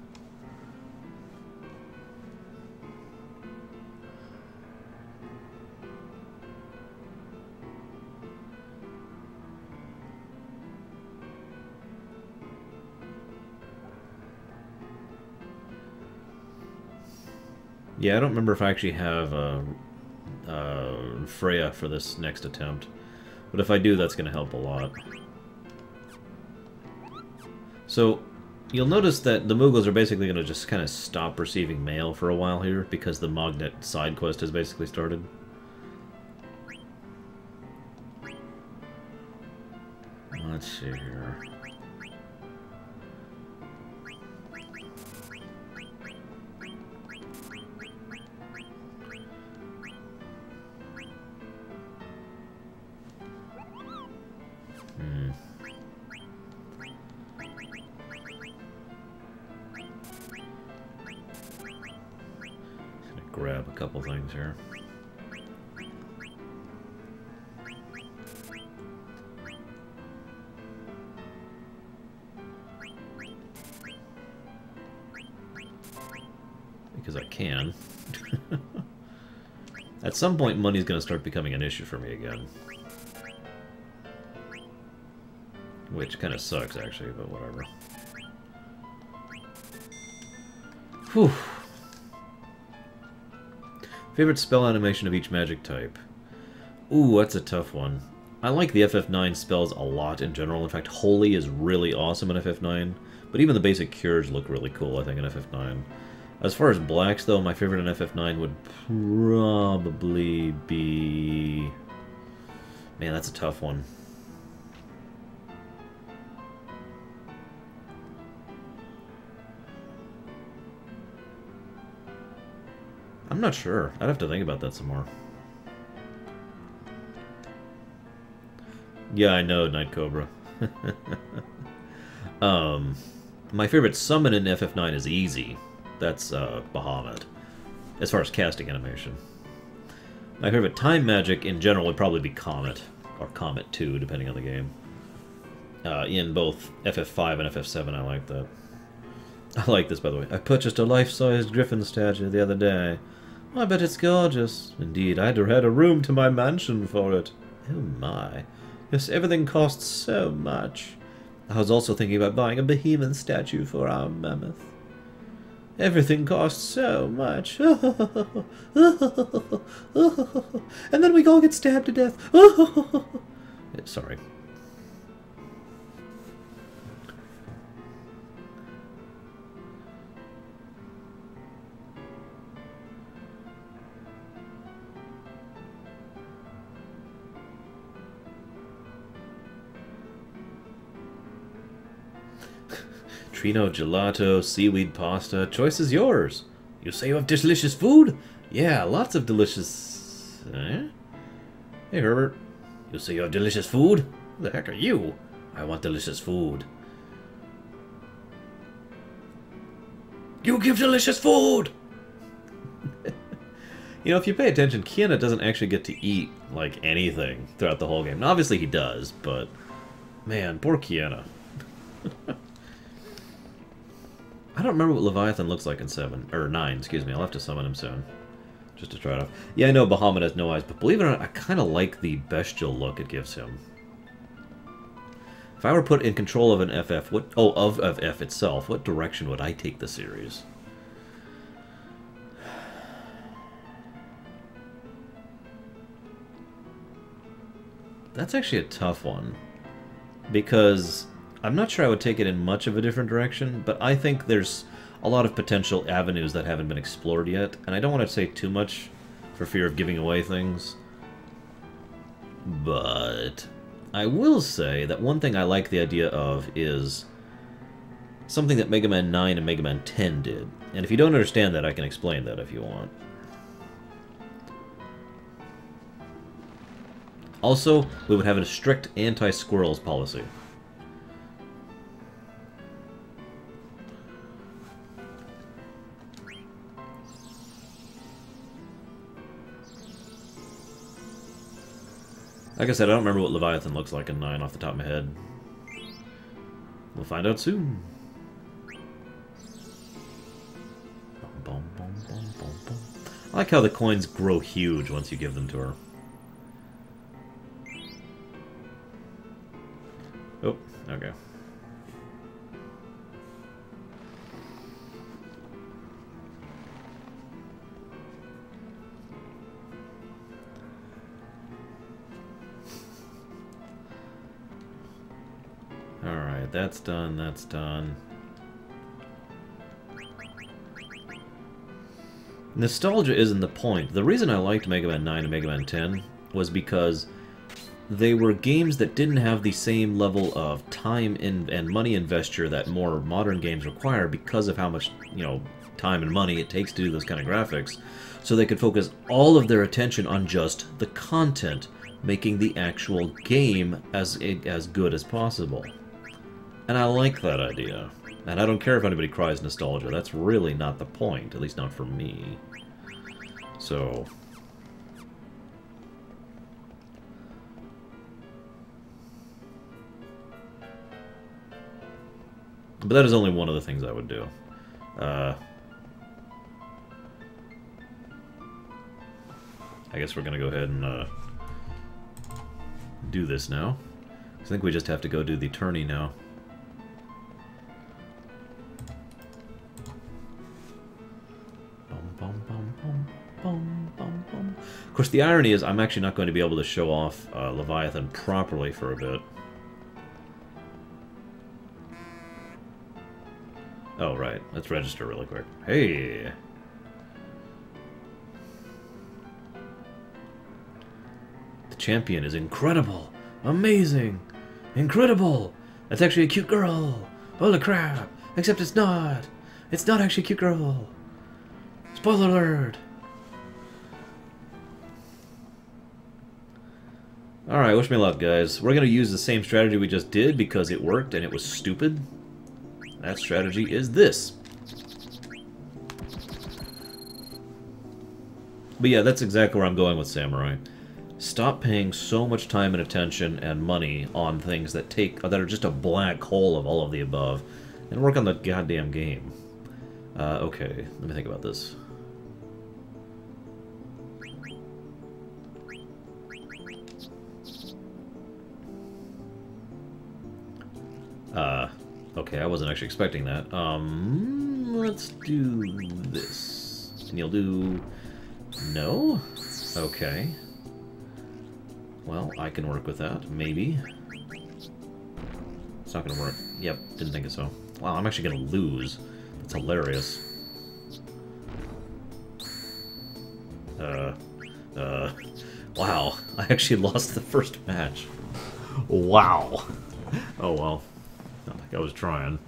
Yeah, I don't remember if I actually have Freya for this next attempt. But if I do, that's going to help a lot. So, you'll notice that the Mughals are basically going to just kind of stop receiving mail for a while here, because the Magnet side quest has basically started. Let's see here. grab a couple things here. Because I can. At some point, money's going to start becoming an issue for me again. Which kind of sucks, actually, but whatever. Whew. Favorite spell animation of each magic type? Ooh, that's a tough one. I like the FF9 spells a lot in general. In fact, Holy is really awesome in FF9. But even the basic cures look really cool, I think, in FF9. As far as blacks, though, my favorite in FF9 would probably be... Man, that's a tough one. I'm not sure. I'd have to think about that some more. Yeah, I know, Night Cobra. My favorite summon in FF9 is Easy. That's Bahamut, as far as casting animation. My favorite time magic in general would probably be Comet, or Comet 2, depending on the game. In both FF5 and FF7, I like that. I like this, by the way. I purchased a life-sized griffin statue the other day. I bet it's gorgeous. Indeed, I'd have had a room to my mansion for it. Oh my. Yes, everything costs so much. I was also thinking about buying a behemoth statue for our mammoth. Everything costs so much. And then we all get stabbed to death. Sorry. Trino gelato, seaweed pasta. Choice is yours. You say you have delicious food? Yeah, lots of delicious... Eh? Hey, Herbert. You say you have delicious food? Who the heck are you? I want delicious food. You give delicious food! You know, if you pay attention, Kiana doesn't actually get to eat, like, anything throughout the whole game. Now, obviously he does, but... Man, poor Kiana. I don't remember what Leviathan looks like in 7, or 9, excuse me. I'll have to summon him soon, just to try it out. Yeah, I know Bahamut has no eyes, but believe it or not, I kind of like the bestial look it gives him. If I were put in control of an FF, of FF itself, what direction would I take the series? That's actually a tough one, because... I'm not sure I would take it in much of a different direction, but I think there's a lot of potential avenues that haven't been explored yet, and I don't want to say too much for fear of giving away things. But I will say that one thing I like the idea of is something that Mega Man 9 and Mega Man 10 did. And if you don't understand that, I can explain that if you want. Also, we would have a strict anti-squirrels policy. Like I said, I don't remember what Leviathan looks like in 9 off the top of my head. We'll find out soon. I like how the coins grow huge once you give them to her. Oh, okay. Alright, that's done, that's done. Nostalgia isn't the point. The reason I liked Mega Man 9 and Mega Man 10 was because they were games that didn't have the same level of time and money investure that more modern games require because of how much, you know, time and money it takes to do those kind of graphics. So they could focus all of their attention on just the content, making the actual game as good as possible. And I like that idea. And I don't care if anybody cries nostalgia. That's really not the point, at least not for me. So... But that is only one of the things I would do. I guess we're gonna go ahead and do this now. I think we just have to go do the tourney now. Of course, the irony is I'm actually not going to be able to show off Leviathan properly for a bit. Oh, right. Let's register really quick. Hey! The champion is incredible! Amazing! Incredible! That's actually a cute girl! Holy crap! Except it's not! It's not actually a cute girl! Spoiler alert! Alright, wish me luck, guys. We're gonna use the same strategy we just did because it worked and it was stupid. That strategy is this. But yeah, that's exactly where I'm going with Samurai. Stop paying so much time and attention and money on things that are just a black hole of all of the above, and work on the goddamn game. Okay, let me think about this. Okay, I wasn't actually expecting that. Let's do this. And you'll do... No? Okay. Well, I can work with that, maybe. It's not gonna work. Yep, didn't think so. Wow, I'm actually gonna lose. That's hilarious. Wow, I actually lost the first match. Wow. Oh well. Not like I was trying.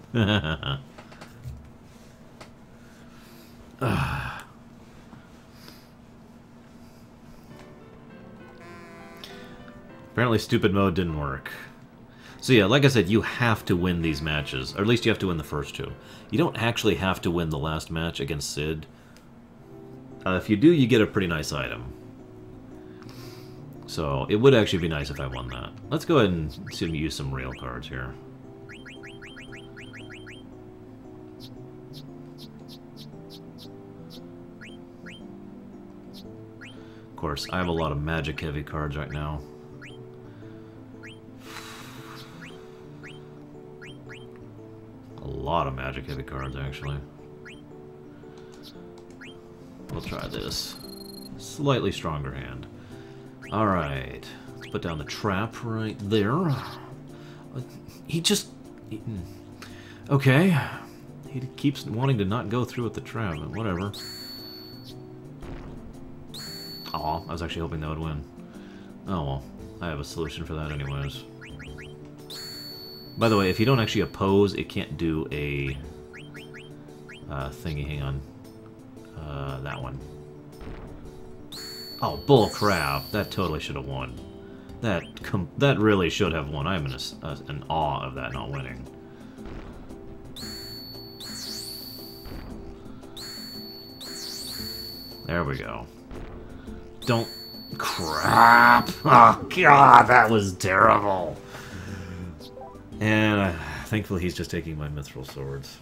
Apparently stupid mode didn't work. So yeah, like I said, you have to win these matches. Or at least you have to win the first two. You don't actually have to win the last match against Sid. If you do, you get a pretty nice item. So it would actually be nice if I won that. Let's go ahead and see me use some real cards here. Of course, I have a lot of magic-heavy cards right now. A lot of magic-heavy cards, actually. We'll try this. Slightly stronger hand. Alright. Let's put down the trap right there. Okay. He keeps wanting to not go through with the trap, but whatever. Aw, I was actually hoping that would win. Oh well, I have a solution for that anyways. By the way, if you don't actually oppose, it can't do a thingy. Hang on. That one. Oh, bull crap. That totally should have won. That really should have won. I'm in awe of that not winning. There we go. Don't... Crap! Oh, God, that was terrible! And thankfully he's just taking my mithril swords.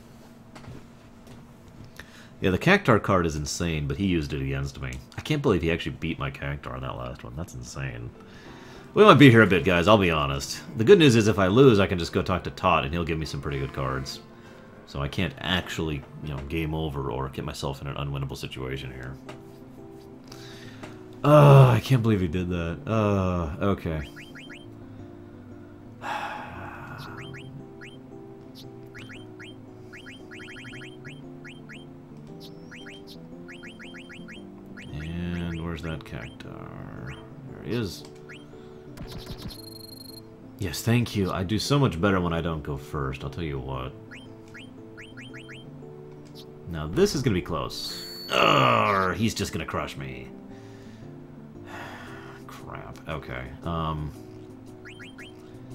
Yeah, the Cactar card is insane, but he used it against me. I can't believe he actually beat my Cactar on that last one. That's insane. We might be here a bit, guys, I'll be honest. The good news is if I lose, I can just go talk to Todd, and he'll give me some pretty good cards. So I can't actually, you know, game over or get myself in an unwinnable situation here. I can't believe he did that. Okay. And where's that Cactar? There he is. Yes, thank you. I do so much better when I don't go first, I'll tell you what. Now this is gonna be close. Urgh, he's just gonna crush me. Crap. Okay.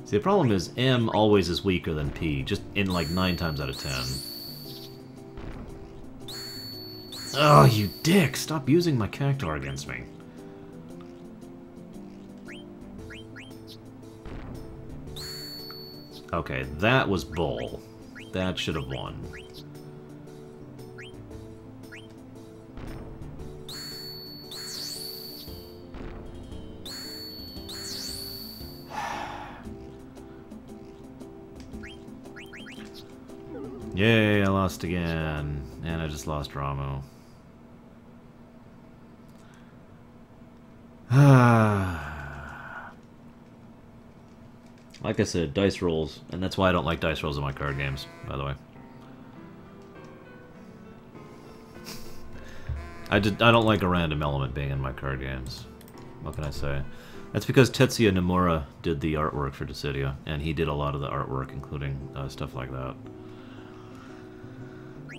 See, the problem is M always is weaker than P, just in like 9 times out of 10. Oh, you dick! Stop using my cactuar against me. Okay, that was bull. That should have won. Yay, I lost again. And I just lost Ramu. Like I said, dice rolls, and that's why I don't like dice rolls in my card games, by the way. I don't like a random element being in my card games. What can I say? That's because Tetsuya Nomura did the artwork for Dissidia, and he did a lot of the artwork, including stuff like that.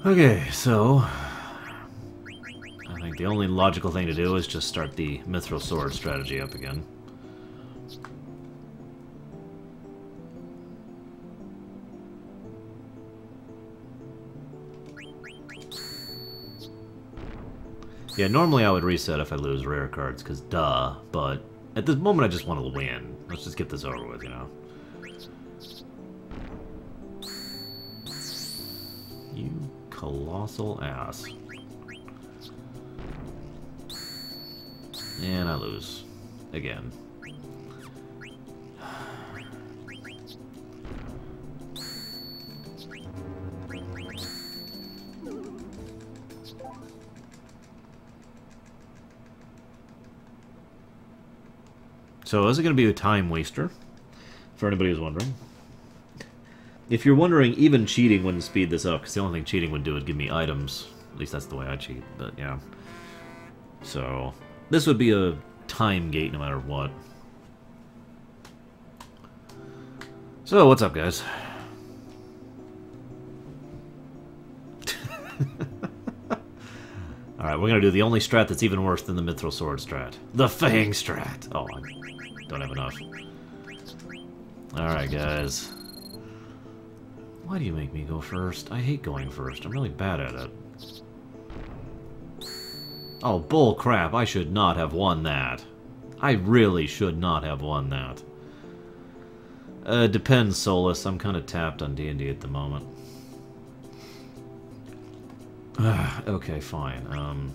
Okay, so I think the only logical thing to do is just start the Mithril Sword strategy up again. Yeah, normally I would reset if I lose rare cards, because duh, but at this moment I just want to win. Let's just get this over with, you know. You colossal ass. And I lose. Again. So is it going to be a time waster? For anybody who's wondering. If you're wondering, even cheating wouldn't speed this up, because the only thing cheating would do would give me items. At least that's the way I cheat, but yeah. So, this would be a time gate no matter what. So, what's up, guys? Alright, we're going to do the only strat that's even worse than the Mithril Sword strat. The Fang strat! Oh, I don't have enough. Alright, guys. Why do you make me go first? I hate going first. I'm really bad at it. Oh, bull crap. I should not have won that. I really should not have won that. Depends, Solus. I'm kind of tapped on D&D at the moment. Okay, fine.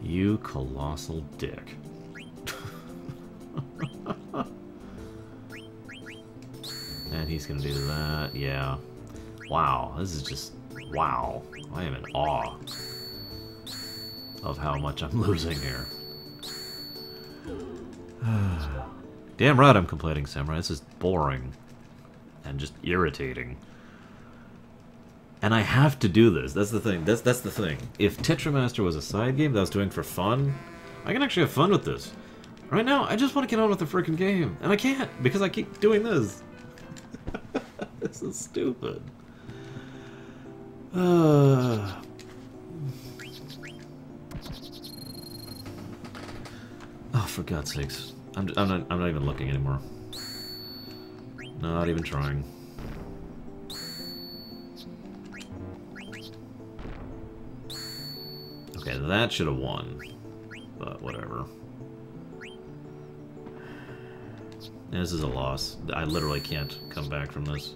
You colossal dick. And he's gonna do that, yeah. Wow, this is just... wow. I am in awe of how much I'm losing here. Damn right I'm completing Samurai. This is boring. And just irritating. And I have to do this. That's the thing. That's the thing. If Tetramaster was a side game that I was doing for fun, I can actually have fun with this. Right now, I just want to get on with the freaking game. And I can't, because I keep doing this. This is stupid. Oh, for God's sakes. I'm not even looking anymore. Not even trying. Okay, that should have won. But whatever. This is a loss. I literally can't come back from this.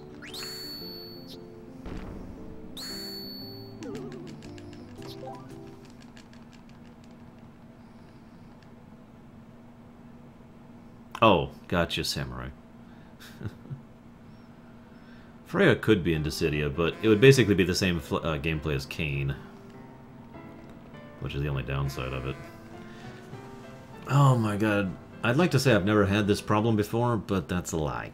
Oh, gotcha, Samurai. Freya could be in Dissidia, but it would basically be the same gameplay as Kain. Which is the only downside of it. Oh my god. I'd like to say I've never had this problem before, but that's a lie.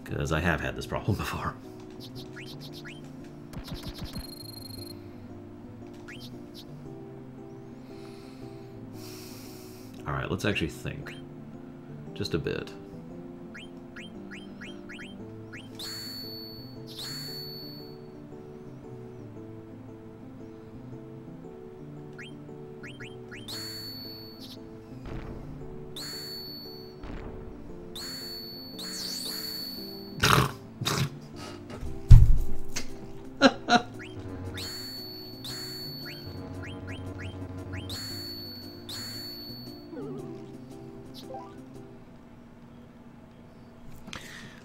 Because I have had this problem before. Alright, let's actually think. Just a bit.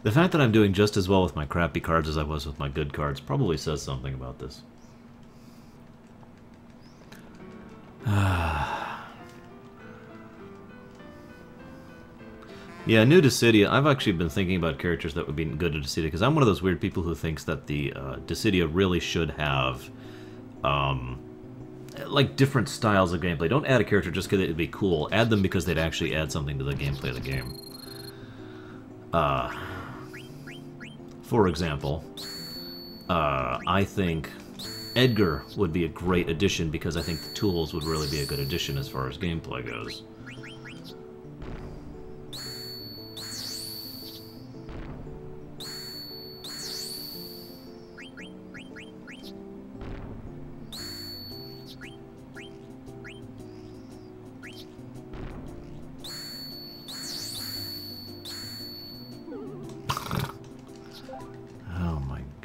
The fact that I'm doing just as well with my crappy cards as I was with my good cards probably says something about this. Yeah, new Dissidia. I've actually been thinking about characters that would be good in Dissidia, because I'm one of those weird people who thinks that the Dissidia really should have, like, different styles of gameplay. Don't add a character just because it'd be cool. Add them because they'd actually add something to the gameplay of the game. For example, I think Edgar would be a great addition because I think the tools would really be a good addition as far as gameplay goes.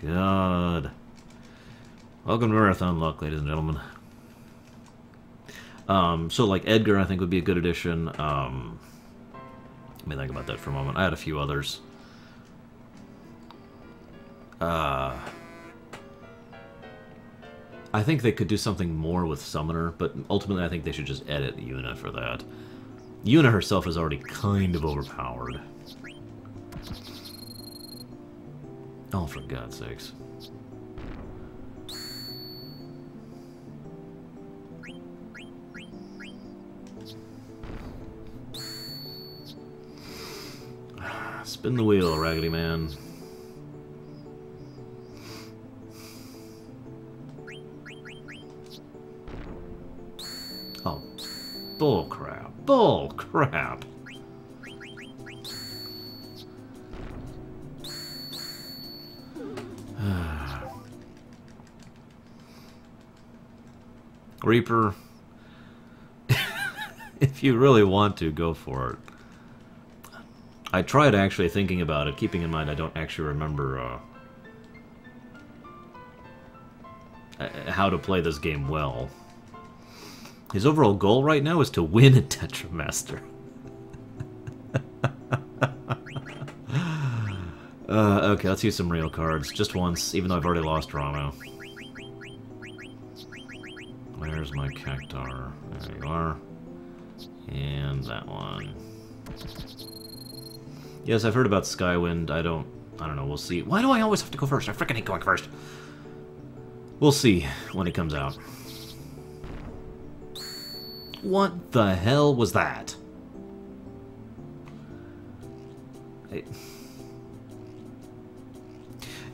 God. Welcome to Marathon Luck, ladies and gentlemen. So, like, Edgar, I think, would be a good addition. Let me think about that for a moment. I had a few others. I think they could do something more with Summoner, but ultimately I think they should just edit Yuna for that. Yuna herself is already kind of overpowered. Oh, for God's sakes. Spin the wheel, Raggedy Man. Oh, bull crap. Bull crap. Reaper, if you really want to, go for it. I tried actually thinking about it, keeping in mind I don't actually remember how to play this game well. His overall goal right now is to win at Tetramaster. Okay, let's use some real cards. Just once, even though I've already lost Ramo. Where's my Cactar? There you are. And that one. Yes, I've heard about Skywind. I don't know, we'll see. Why do I always have to go first? I freaking hate going first. We'll see when it comes out. What the hell was that?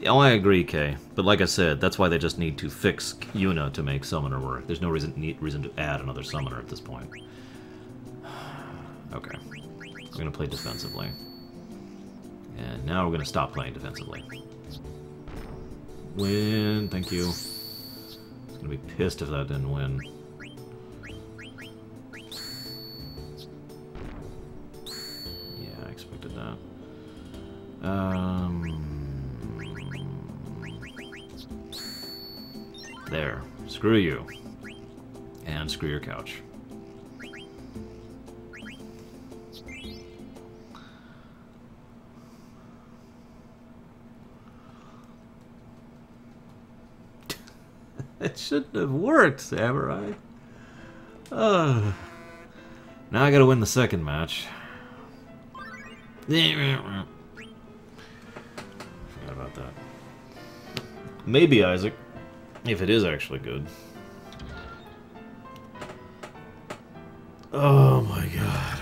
Oh, I agree, Kay. But like I said, that's why they just need to fix Yuna to make Summoner work. There's no reason to add another Summoner at this point. Okay. We're going to play defensively. And now we're going to stop playing defensively. Win. Thank you. I'm going to be pissed if that didn't win. Yeah, I expected that. There. Screw you. And screw your couch. It shouldn't have worked, Samurai. Now I gotta win the second match. Forgot about that. Maybe Isaac. If it is actually good. Oh my god.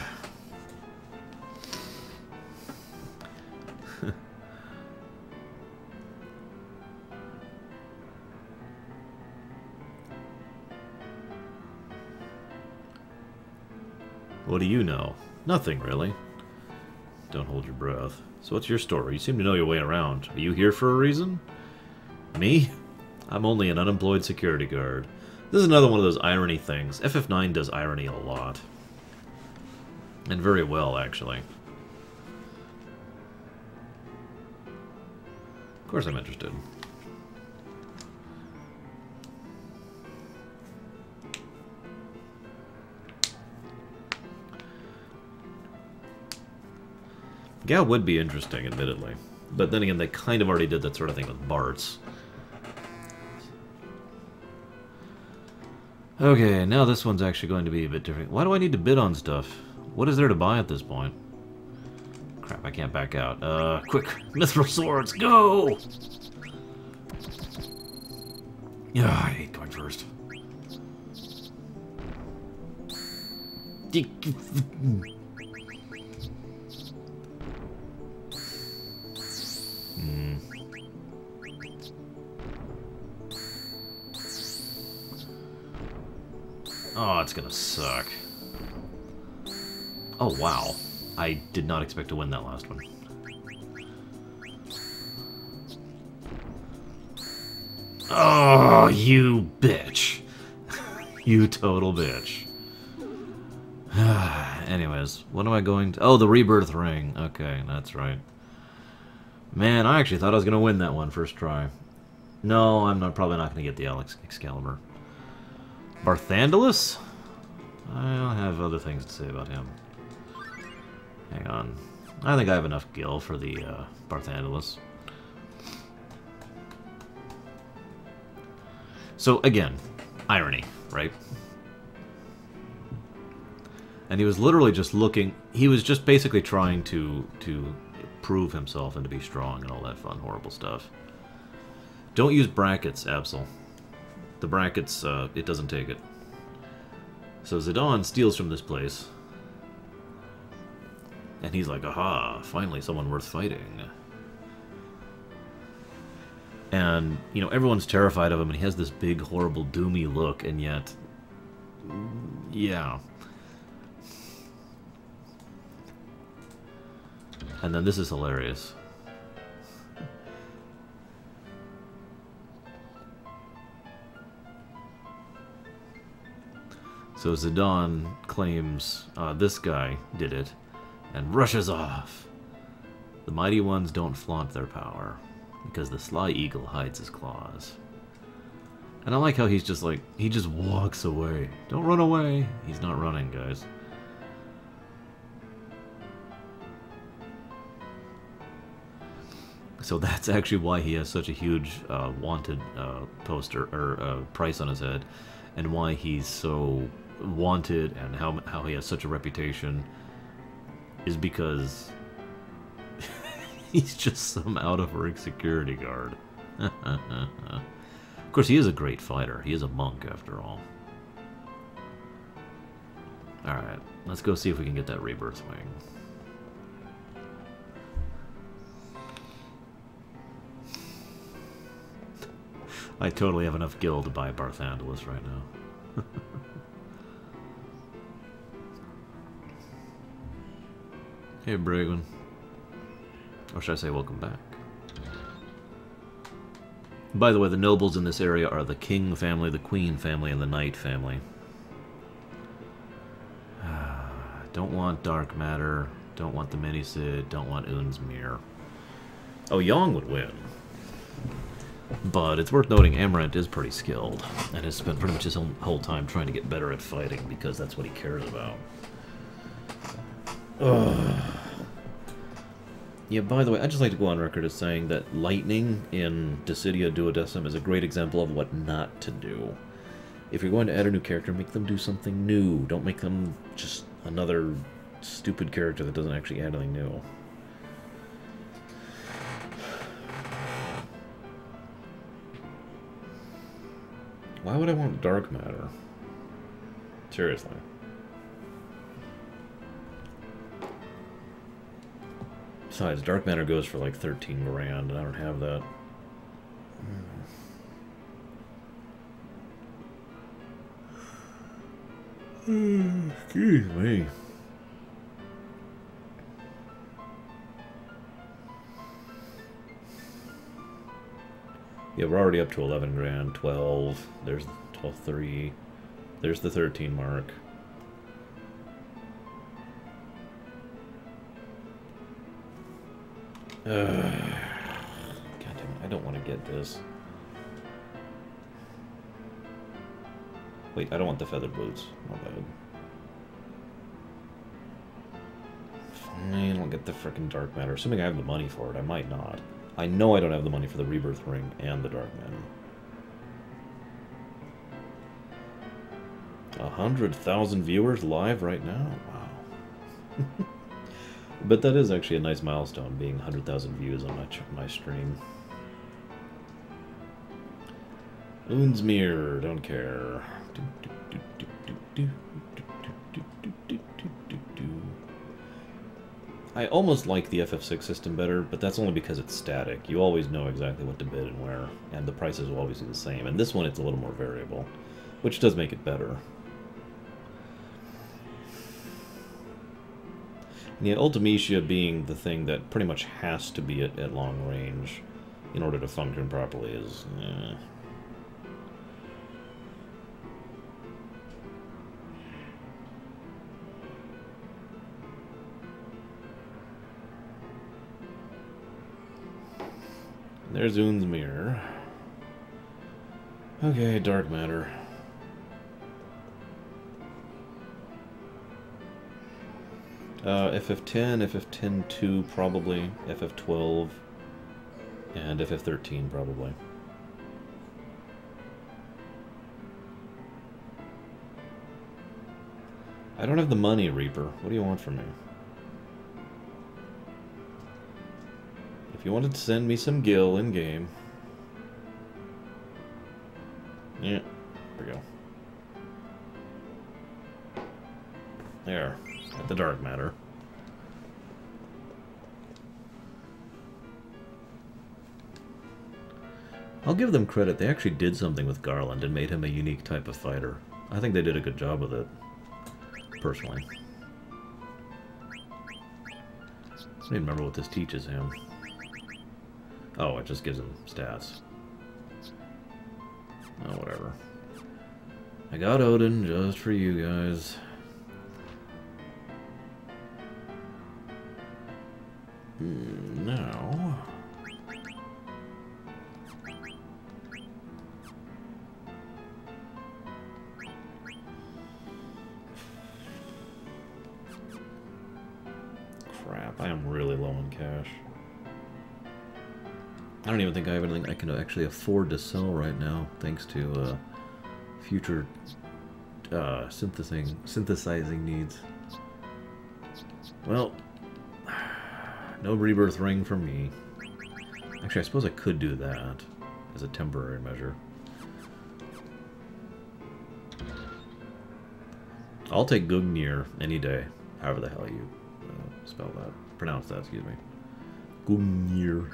What do you know? Nothing, really. Don't hold your breath. So what's your story? You seem to know your way around. Are you here for a reason? Me? I'm only an unemployed security guard. This is another one of those irony things. FF9 does irony a lot. And very well, actually. Of course I'm interested. Yeah, it would be interesting, admittedly. But then again, they kind of already did that sort of thing with Bart's. Okay, now this one's actually going to be a bit different. Why do I need to bid on stuff? What is there to buy at this point? Crap, I can't back out. Quick! Mithril swords, go! Yeah, I hate going first. Oh, it's gonna suck. Oh, wow. I did not expect to win that last one. Oh, you bitch. You total bitch. Anyways, what am I going to... Oh, the rebirth ring. Okay, that's right. Man, I actually thought I was going to win that one first try. No, probably not going to get the Excalibur. Barthandalus? I'll have other things to say about him. Hang on. I think I have enough gil for the Barthandalus. So, again, irony, right? And he was literally just looking... He was just basically trying to prove himself and to be strong and all that fun, horrible stuff. Don't use brackets, Absol. The brackets, it doesn't take it. So Zidane steals from this place. And he's like, aha, finally someone worth fighting. And, you know, everyone's terrified of him, and he has this big, horrible, doomy look, and yet... Yeah. And then this is hilarious. So Zidane claims this guy did it, and rushes off. The mighty ones don't flaunt their power, because the sly eagle hides his claws. And I like how he's just like, he just walks away. Don't run away. He's not running, guys. So that's actually why he has such a huge wanted poster, or price on his head, and why he's so wanted, and how he has such a reputation, is because he's just some out-of-rank security guard. Of course, he is a great fighter. He is a monk, after all. Alright, let's go see if we can get that rebirth wing. I totally have enough gil to buy Barthandalus right now. Hey, Bragwin. Or should I say welcome back? By the way, the nobles in this area are the King family, the Queen family, and the Knight family. Don't want Dark Matter. Don't want the Mini-Cid. Don't want Unsmere. Oh, Yong would win. But it's worth noting Amarant is pretty skilled, and has spent pretty much his whole time trying to get better at fighting, because that's what he cares about. Ugh. Yeah, by the way, I'd just like to go on record as saying that lightning in Dissidia Duodecim is a great example of what not to do. If you're going to add a new character, make them do something new. Don't make them just another stupid character that doesn't actually add anything new. Why would I want Dark Matter? Seriously. Besides, Dark Matter goes for like 13 grand, and I don't have that. Excuse me. Yeah, we're already up to 11 grand, 12. There's 12.3. There's the 13 mark. God damn it, I don't want to get this. Wait, I don't want the feather boots. My bad. Fine, don't get the frickin' dark matter. Assuming I have the money for it, I might not. I know I don't have the money for the rebirth ring and the dark matter. 100,000 viewers live right now? Wow. But that is actually a nice milestone, being 100,000 views on my stream. Oonsmere, don't care. I almost like the FF6 system better, but that's only because it's static. You always know exactly what to bid and where, and the prices will always be the same. And this one, it's a little more variable, which does make it better. And yet, Ultimecia being the thing that pretty much has to be at long range in order to function properly is... There's Oonsmere. Okay, dark matter. FF10, FF10-2 probably, FF12, and FF13 probably. I don't have the money, Reaper. What do you want from me? If you wanted to send me some gil in-game... Yeah, there we go. There. Got the dark matter. I'll give them credit. They actually did something with Garland and made him a unique type of fighter. I think they did a good job with it, personally. I don't even remember what this teaches him. Oh, it just gives him stats. Oh, whatever. I got Odin just for you guys. Now... Crap, I am really low on cash. I don't even think I have anything I can actually afford to sell right now, thanks to future synthesizing needs. Well, no rebirth ring for me. Actually, I suppose I could do that as a temporary measure. I'll take Gungnir any day, however the hell you spell that. Pronounce that, excuse me. Gungnir.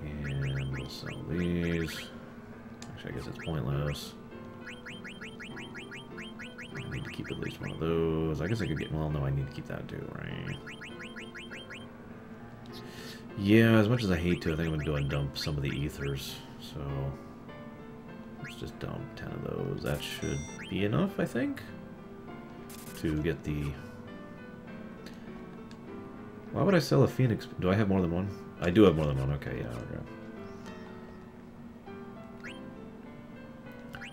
And we'll sell these. Actually, I guess it's pointless. I need to keep at least one of those. I guess I could get... Well, no, I need to keep that too, right? Yeah, as much as I hate to, I think I'm going to go and dump some of the ethers. So, let's just dump 10 of those. That should be enough, I think, to get the... Why would I sell a Phoenix? Do I have more than one? I do have more than one. Okay, yeah, okay.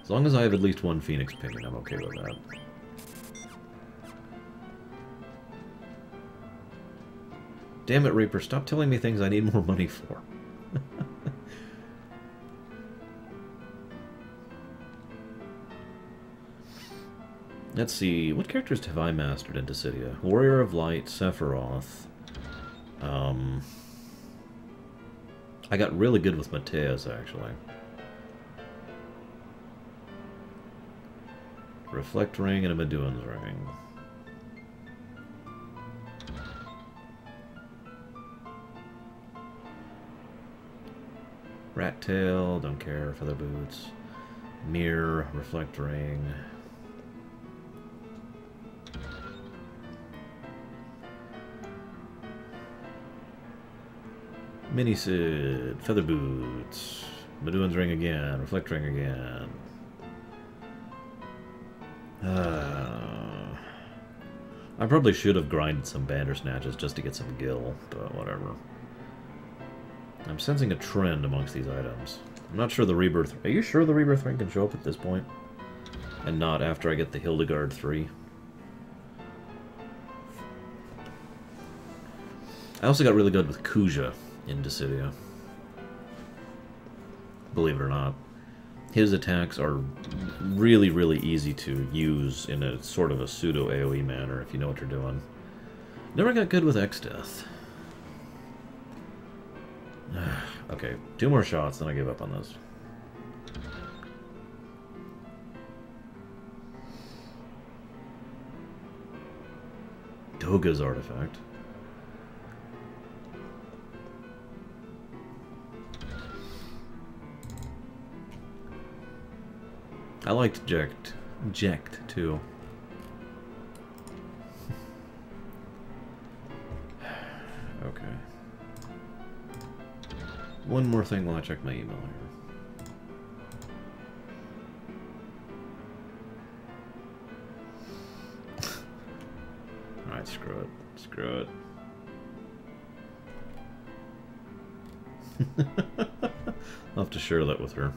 As long as I have at least one Phoenix Pinion, I'm okay with that. Damn it, Reaper, stop telling me things I need more money for. Let's see, what characters have I mastered in Dissidia? Warrior of Light, Sephiroth. I got really good with Mateus, actually. Reflect Ring and a Meduan's Ring. Rat Tail, don't care. Feather Boots. Mirror, Reflect Ring. Mini Sid, Feather Boots, Meduan's Ring again, Reflect Ring again. I probably should have grinded some Bandersnatches just to get some gil, but whatever. I'm sensing a trend amongst these items. I'm not sure the Rebirth... Are you sure the Rebirth ring can show up at this point? And not after I get the Hildegard 3? I also got really good with Kuja in Dissidia. Believe it or not. His attacks are really, really easy to use in a sort of a pseudo AoE manner if you know what you're doing. Never got good with X-Death. Okay, 2 more shots, then I give up on this. Doga's artifact. I liked Jekt too. Okay. One more thing while I check my email here. Alright, screw it. Screw it. I'll have to share that with her.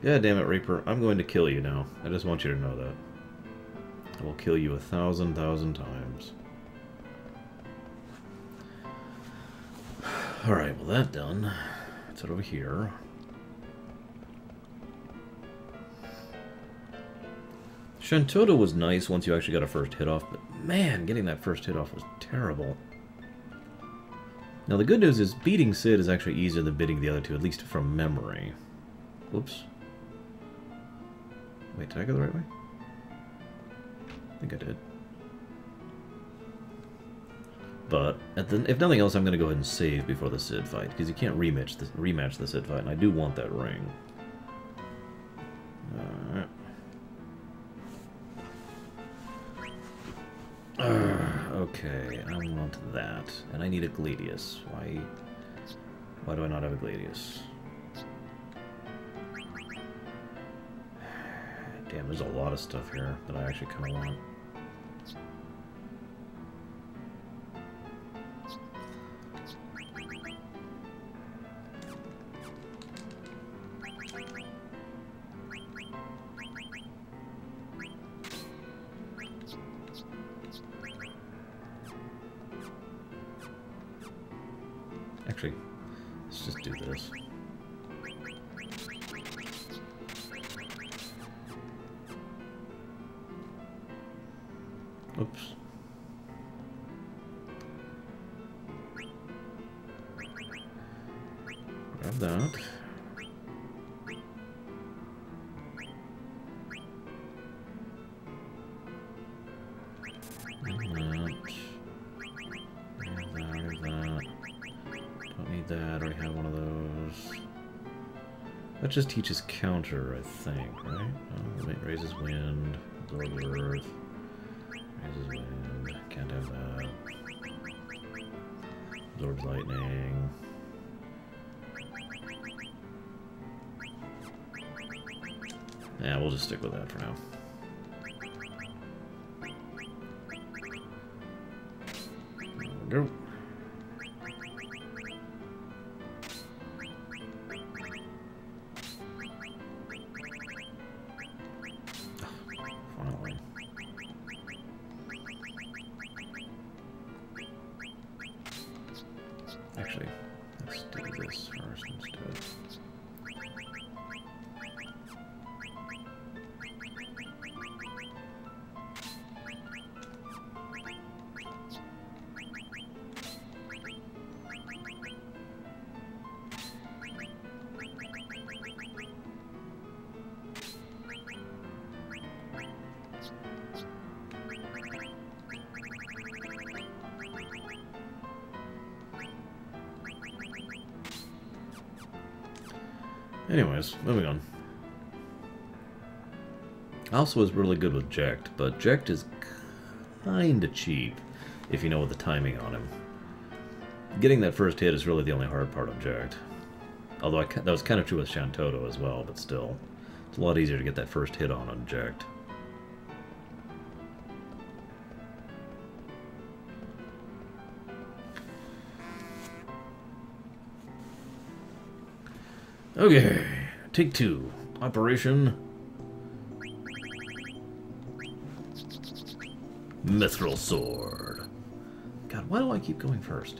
Yeah, damn it, Reaper. I'm going to kill you now. I just want you to know that. I will kill you 1,000 times. Alright, well that done. Let's head over here. Shantota was nice once you actually got a first hit off, but man, getting that first hit off was terrible. Now the good news is beating Sid is actually easier than beating the other two, at least from memory. Whoops. Wait, did I go the right way? I think I did. But if nothing else, I'm going to go ahead and save before the Sid fight, because you can't rematch the Sid fight, and I do want that ring. Alright. Okay, I want that. And I need a Gladius. Why do I not have a Gladius? Damn, there's a lot of stuff here that I actually kind of want. Actually, let's just do this. Oops. Grab that. That, I already have one of those. That just teaches counter, I think, right? Oh, raises wind, absorbs earth, raises wind, can't have that. Absorbs lightning. Yeah, we'll just stick with that for now. There we go. Actually, let's do this first instead. Anyways, moving on. Also is really good with Jekt, but Jekt is kinda cheap if you know the timing on him. Getting that first hit is really the only hard part of Jekt. Although that was kind of true with Shantota as well, but still. It's a lot easier to get that first hit on Jekt. Okay, take two. Operation Mithril Sword. God, why do I keep going first?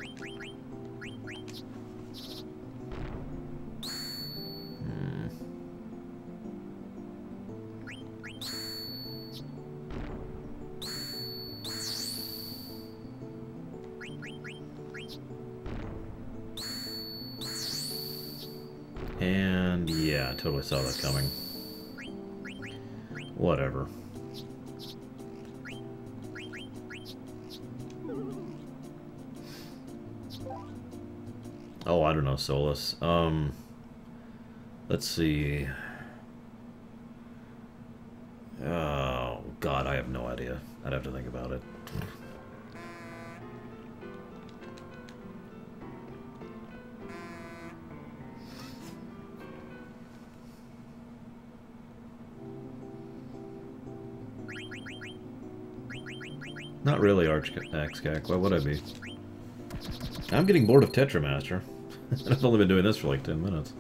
And yeah, I totally saw that coming. Whatever. Oh, I don't know, Solus. Let's see. Oh, God, I have no idea. I'd have to think about it. Not really, Archcac. Why would I be? I'm getting bored of Tetramaster. I've only been doing this for like 10 minutes.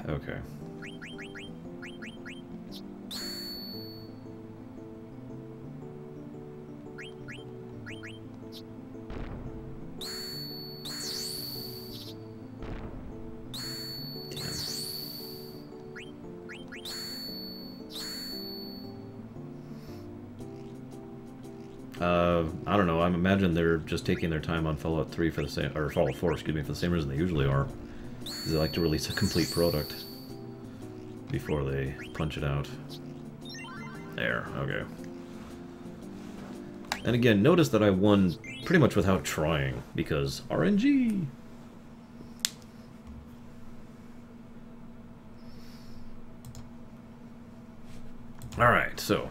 Okay. I don't know. I imagine they're just taking their time on Fallout 3 for the same, or Fallout 4, excuse me, for the same reason they usually are. Because they like to release a complete product before they punch it out. There, okay. And again, notice that I won pretty much without trying, because RNG! Alright, so.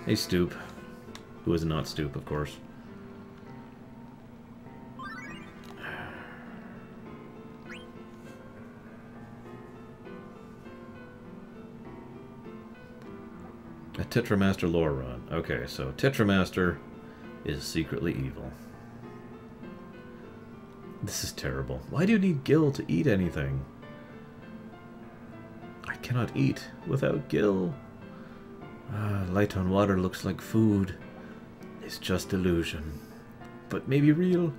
Hey, Stoop. Who is not Stoop, of course. A Tetramaster lore run. Okay, so Tetramaster is secretly evil. This is terrible. Why do you need Gil to eat anything? I cannot eat without Gil. Light on water looks like food. It's just illusion. But maybe real.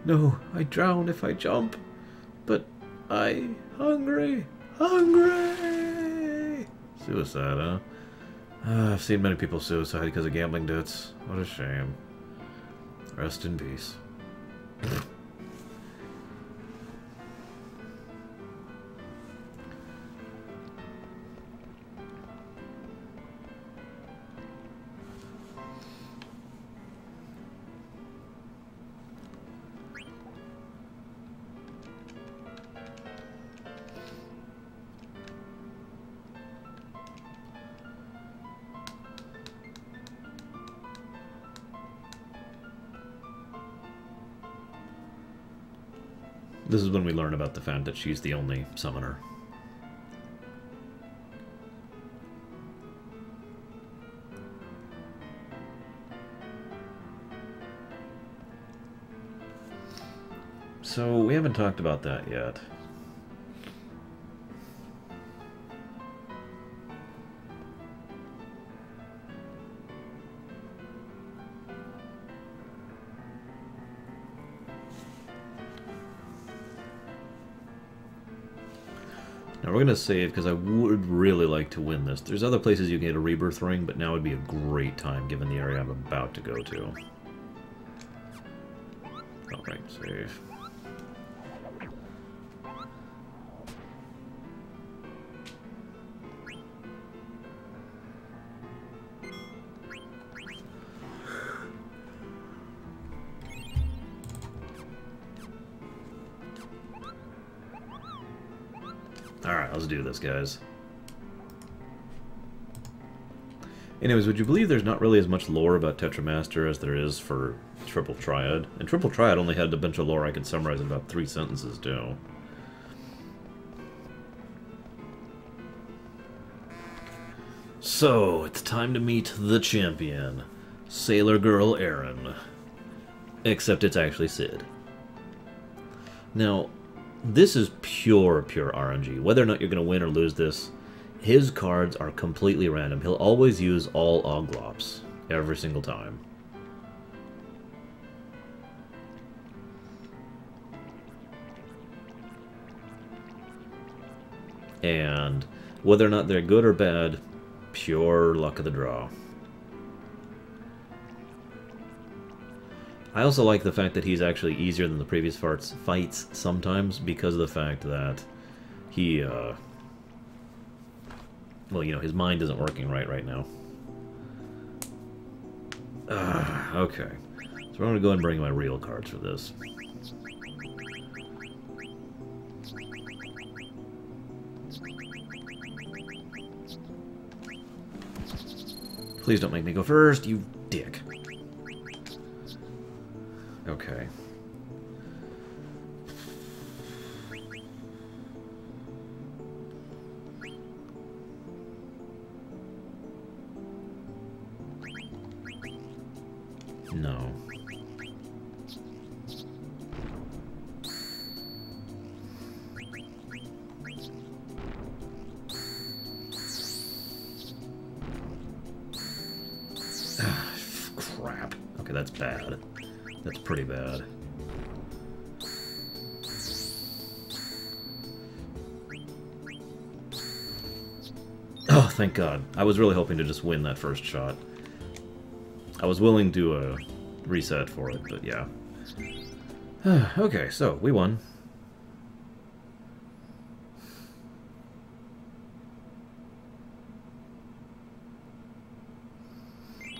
No, I drown if I jump. But I... hungry. Hungry! Suicide, huh? I've seen many people suicide because of gambling debts. What a shame. Rest in peace. This is when we learn about the fact that she's the only summoner. So, we haven't talked about that yet. Now we're going to save, because I would really like to win this. There's other places you can get a rebirth ring, but now would be a great time given the area I'm about to go to. Alright, save. Alright, let's do this, guys. Anyways, would you believe there's not really as much lore about Tetramaster as there is for Triple Triad? And Triple Triad only had a bunch of lore I could summarize in about 3 sentences, too. So, it's time to meet the champion, Sailor Girl Aaron. Except it's actually Sid. Now, This is pure RNG. Whether or not you're going to win or lose this, his cards are completely random. He'll always use all Oglops every single time. And whether or not they're good or bad, pure luck of the draw. I also like the fact that he's actually easier than the previous fights sometimes because of the fact that he, well, you know, his mind isn't working right now. Okay. So we're going to go and bring my real cards for this. Please don't make me go first, you dick. Okay. No. Crap. Okay, that's bad. That's pretty bad. Oh, thank God. I was really hoping to just win that first shot. I was willing to reset for it, but yeah. Okay, so we won.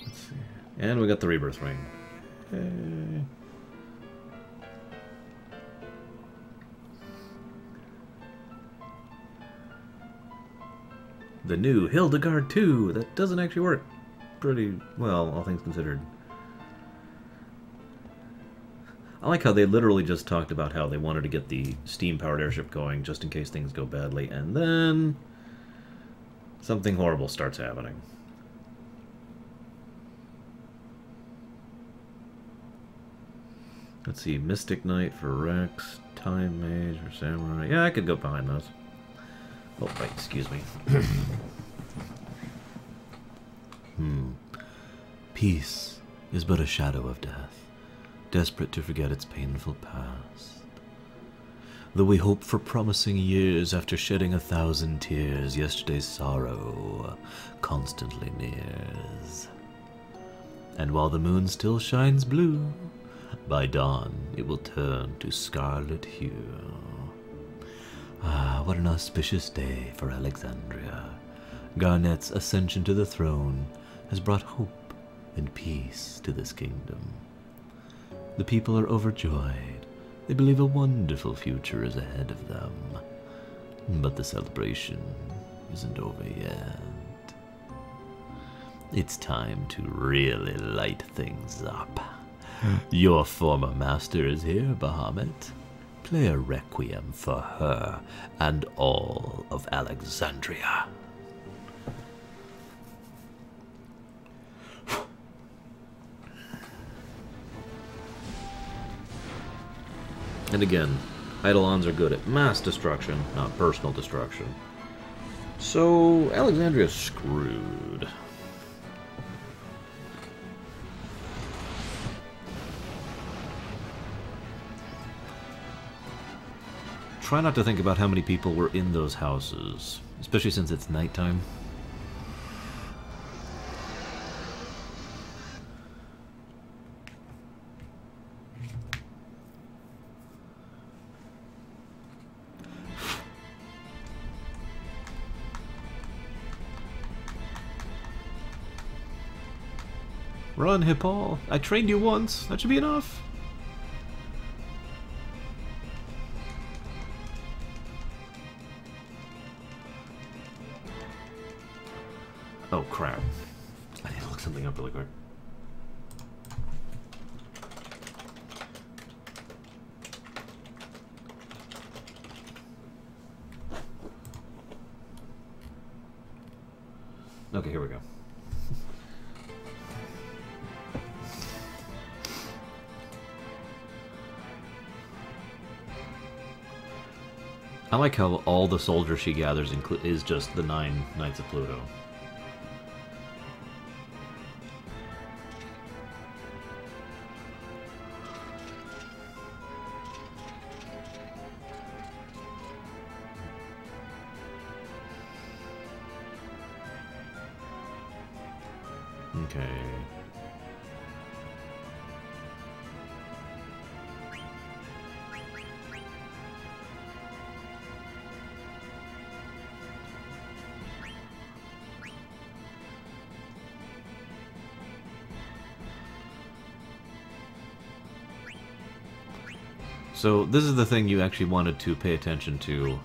Let's see. And we got the rebirth ring. Hey. The new Hildegard 2. That doesn't actually work pretty well, all things considered. I like how they literally just talked about how they wanted to get the steam-powered airship going just in case things go badly, and then something horrible starts happening. Let's see, Mystic Knight for Rex, Time Mage for Samurai. Yeah, I could go behind those. Oh, right, excuse me. Peace is but a shadow of death, desperate to forget its painful past. Though we hope for promising years after shedding 1,000 tears, yesterday's sorrow constantly nears. And while the moon still shines blue, by dawn it will turn to scarlet hue. Ah, what an auspicious day for Alexandria. Garnet's ascension to the throne has brought hope and peace to this kingdom. The people are overjoyed. They believe a wonderful future is ahead of them. But the celebration isn't over yet. It's time to really light things up. Your former master is here, Bahamut. Play a requiem for her and all of Alexandria. And again, Eidolons are good at mass destruction, not personal destruction. So, Alexandria's screwed. Try not to think about how many people were in those houses, especially since it's nighttime. Run, Hippol. I trained you once. That should be enough. Oh, crap. I need to look something up really quick. Okay, here we go. I like how all the soldiers she gathers is just the 9 Knights of Pluto. Okay. So this is the thing you actually wanted to pay attention to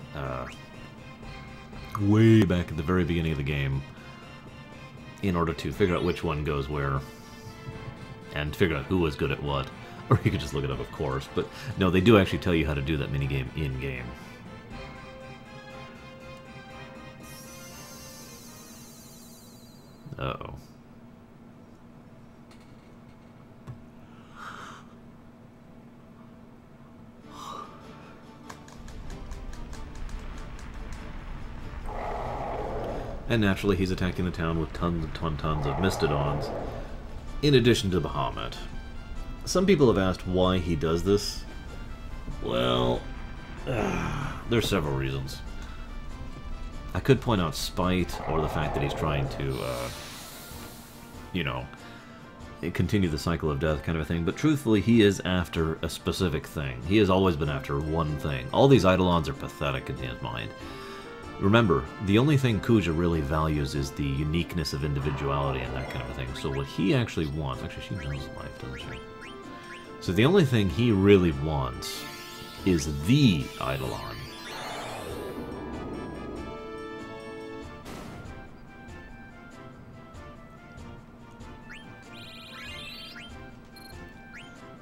way back at the very beginning of the game in order to figure out which one goes where and figure out who was good at what. Or you could just look it up, of course. But no, they do actually tell you how to do that minigame in-game. Uh-oh. And naturally, he's attacking the town with tons of Mistodons, in addition to Bahamut. Some people have asked why he does this. Well, there's several reasons. I could point out spite, or the fact that he's trying to, you know, continue the cycle of death kind of a thing, but truthfully, he is after a specific thing. He has always been after one thing. All these Eidolons are pathetic in his mind. Remember, the only thing Kuja really values is the uniqueness of individuality and that kind of a thing. So what he actually wants... Actually, she knows life, doesn't she? So the only thing he really wants is the Eidolon.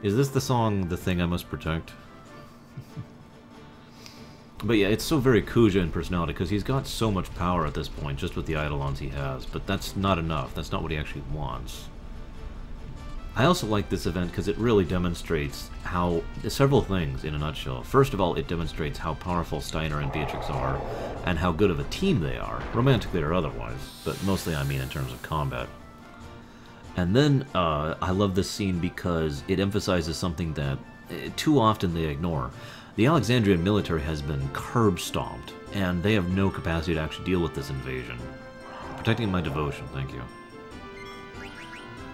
Is this the song, The Thing I Must Protect? But yeah, it's so very Kuja in personality, because he's got so much power at this point, just with the Eidolons he has, but that's not enough. That's not what he actually wants. I also like this event because it really demonstrates how... several things, in a nutshell. First of all, it demonstrates how powerful Steiner and Beatrix are, and how good of a team they are, romantically or otherwise, but mostly I mean in terms of combat. And then, I love this scene because it emphasizes something that too often they ignore. The Alexandrian military has been curb-stomped, and they have no capacity to actually deal with this invasion. Protecting my devotion, thank you.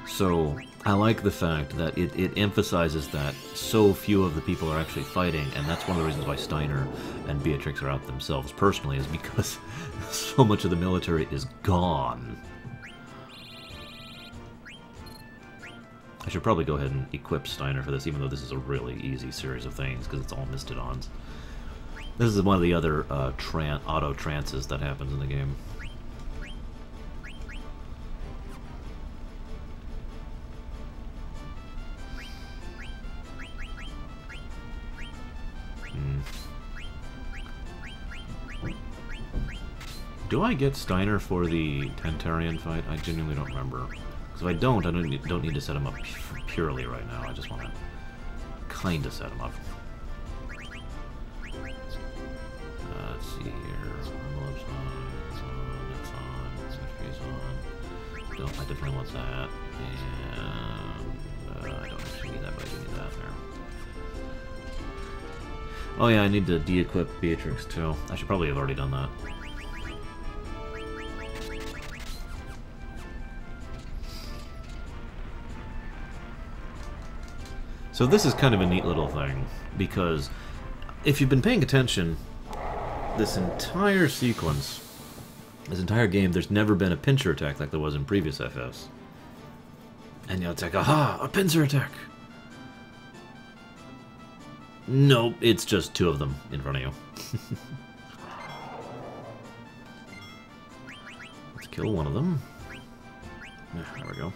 So, I like the fact that it emphasizes that so few of the people are actually fighting, and that's one of the reasons why Steiner and Beatrix are out themselves personally, is because so much of the military is gone. I should probably go ahead and equip Steiner for this, even though this is a really easy series of things, because it's all Mistodons. This is one of the other auto-trances that happens in the game. Do I get Steiner for the Tantarian fight? I genuinely don't remember. Because if I don't need to set him up purely right now. I just want to kind of set him up. Let's see here. Envelopes on, that's on, HP's on. Don't, I definitely want that. And I don't actually need that, but I do need that there. Oh yeah, I need to de-equip Beatrix too. I should probably have already done that. So this is kind of a neat little thing, because if you've been paying attention, this entire sequence, this entire game, there's never been a pincer attack like there was in previous FS. And you know, it's like, aha, a pincer attack! Nope, it's just two of them in front of you. Let's kill one of them. There we go.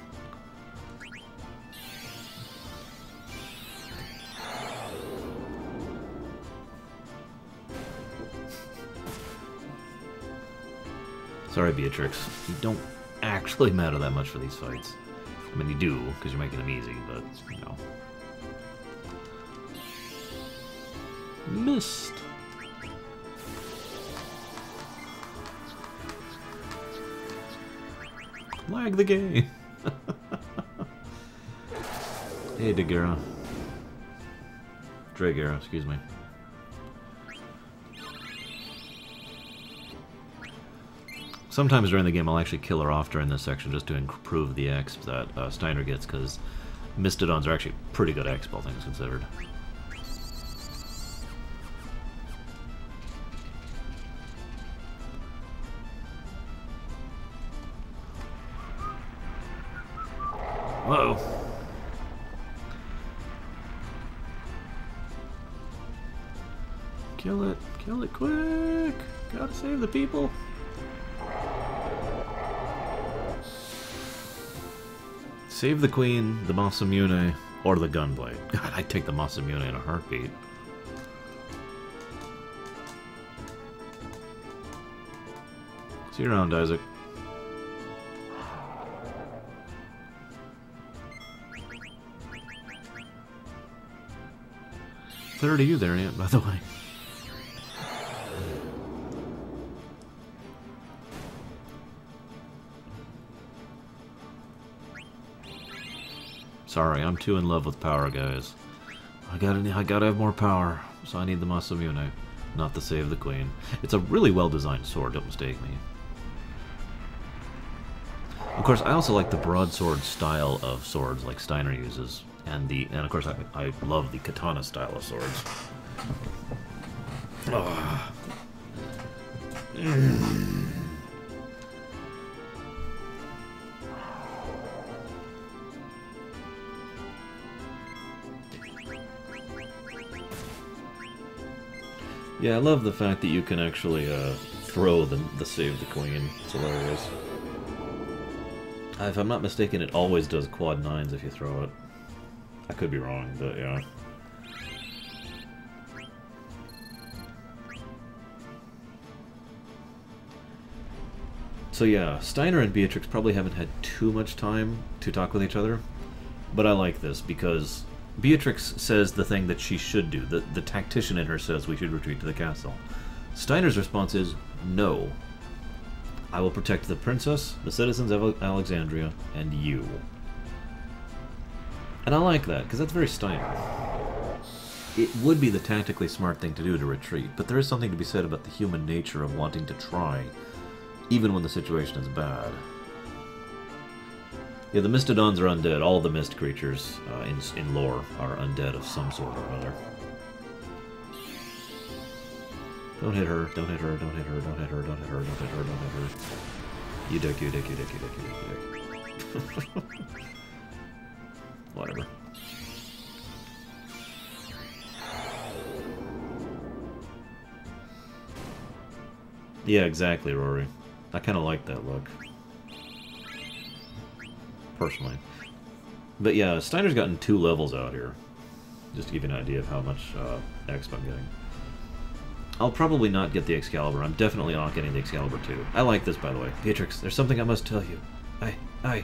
Sorry, Beatrix. You don't actually matter that much for these fights. I mean, you do, because you're making them easy, but, you know. Missed. Lag the game. Hey, Dagera. Dragera, excuse me. Sometimes during the game I'll actually kill her off during this section just to improve the exp that Steiner gets, because Mistodons are actually pretty good exp, all things considered. Whoa. Kill it quick! Gotta save the people! Save the Queen, the Masamune, or the Gunblade. God, I'd take the Masamune in a heartbeat. See you around, Isaac. Clear to you there, Aunt, by the way. Sorry, I'm too in love with power, guys. I gotta have more power, so I need the Masamune, not the Save the Queen. It's a really well-designed sword, don't mistake me. Of course, I also like the broadsword style of swords like Steiner uses, and of course I love the katana style of swords. Oh. Yeah, I love the fact that you can actually throw the Save the Queen. It's hilarious. If I'm not mistaken, it always does quad 9s if you throw it. I could be wrong, but yeah. So yeah, Steiner and Beatrix probably haven't had too much time to talk with each other, but I like this because Beatrix says the thing that she should do. The tactician in her says we should retreat to the castle. Steiner's response is, no. I will protect the princess, the citizens of Alexandria, and you. And I like that, because that's very Steiner. It would be the tactically smart thing to do to retreat, but there is something to be said about the human nature of wanting to try, even when the situation is bad. Yeah, the Mistodons are undead. All the mist creatures in lore are undead of some sort or other. Don't hit her, don't hit her, don't hit her, don't hit her, don't hit her, don't hit her, don't hit her. You dick, you dick, you dick, you dick, you dick, you dick. Whatever. Yeah, exactly, Rory. I kind of like that look. Personally. But yeah, Steiner's gotten 2 levels out here. Just to give you an idea of how much exp I'm getting. I'll probably not get the Excalibur. I'm definitely not getting the Excalibur 2. I like this, by the way. Beatrix, there's something I must tell you. I...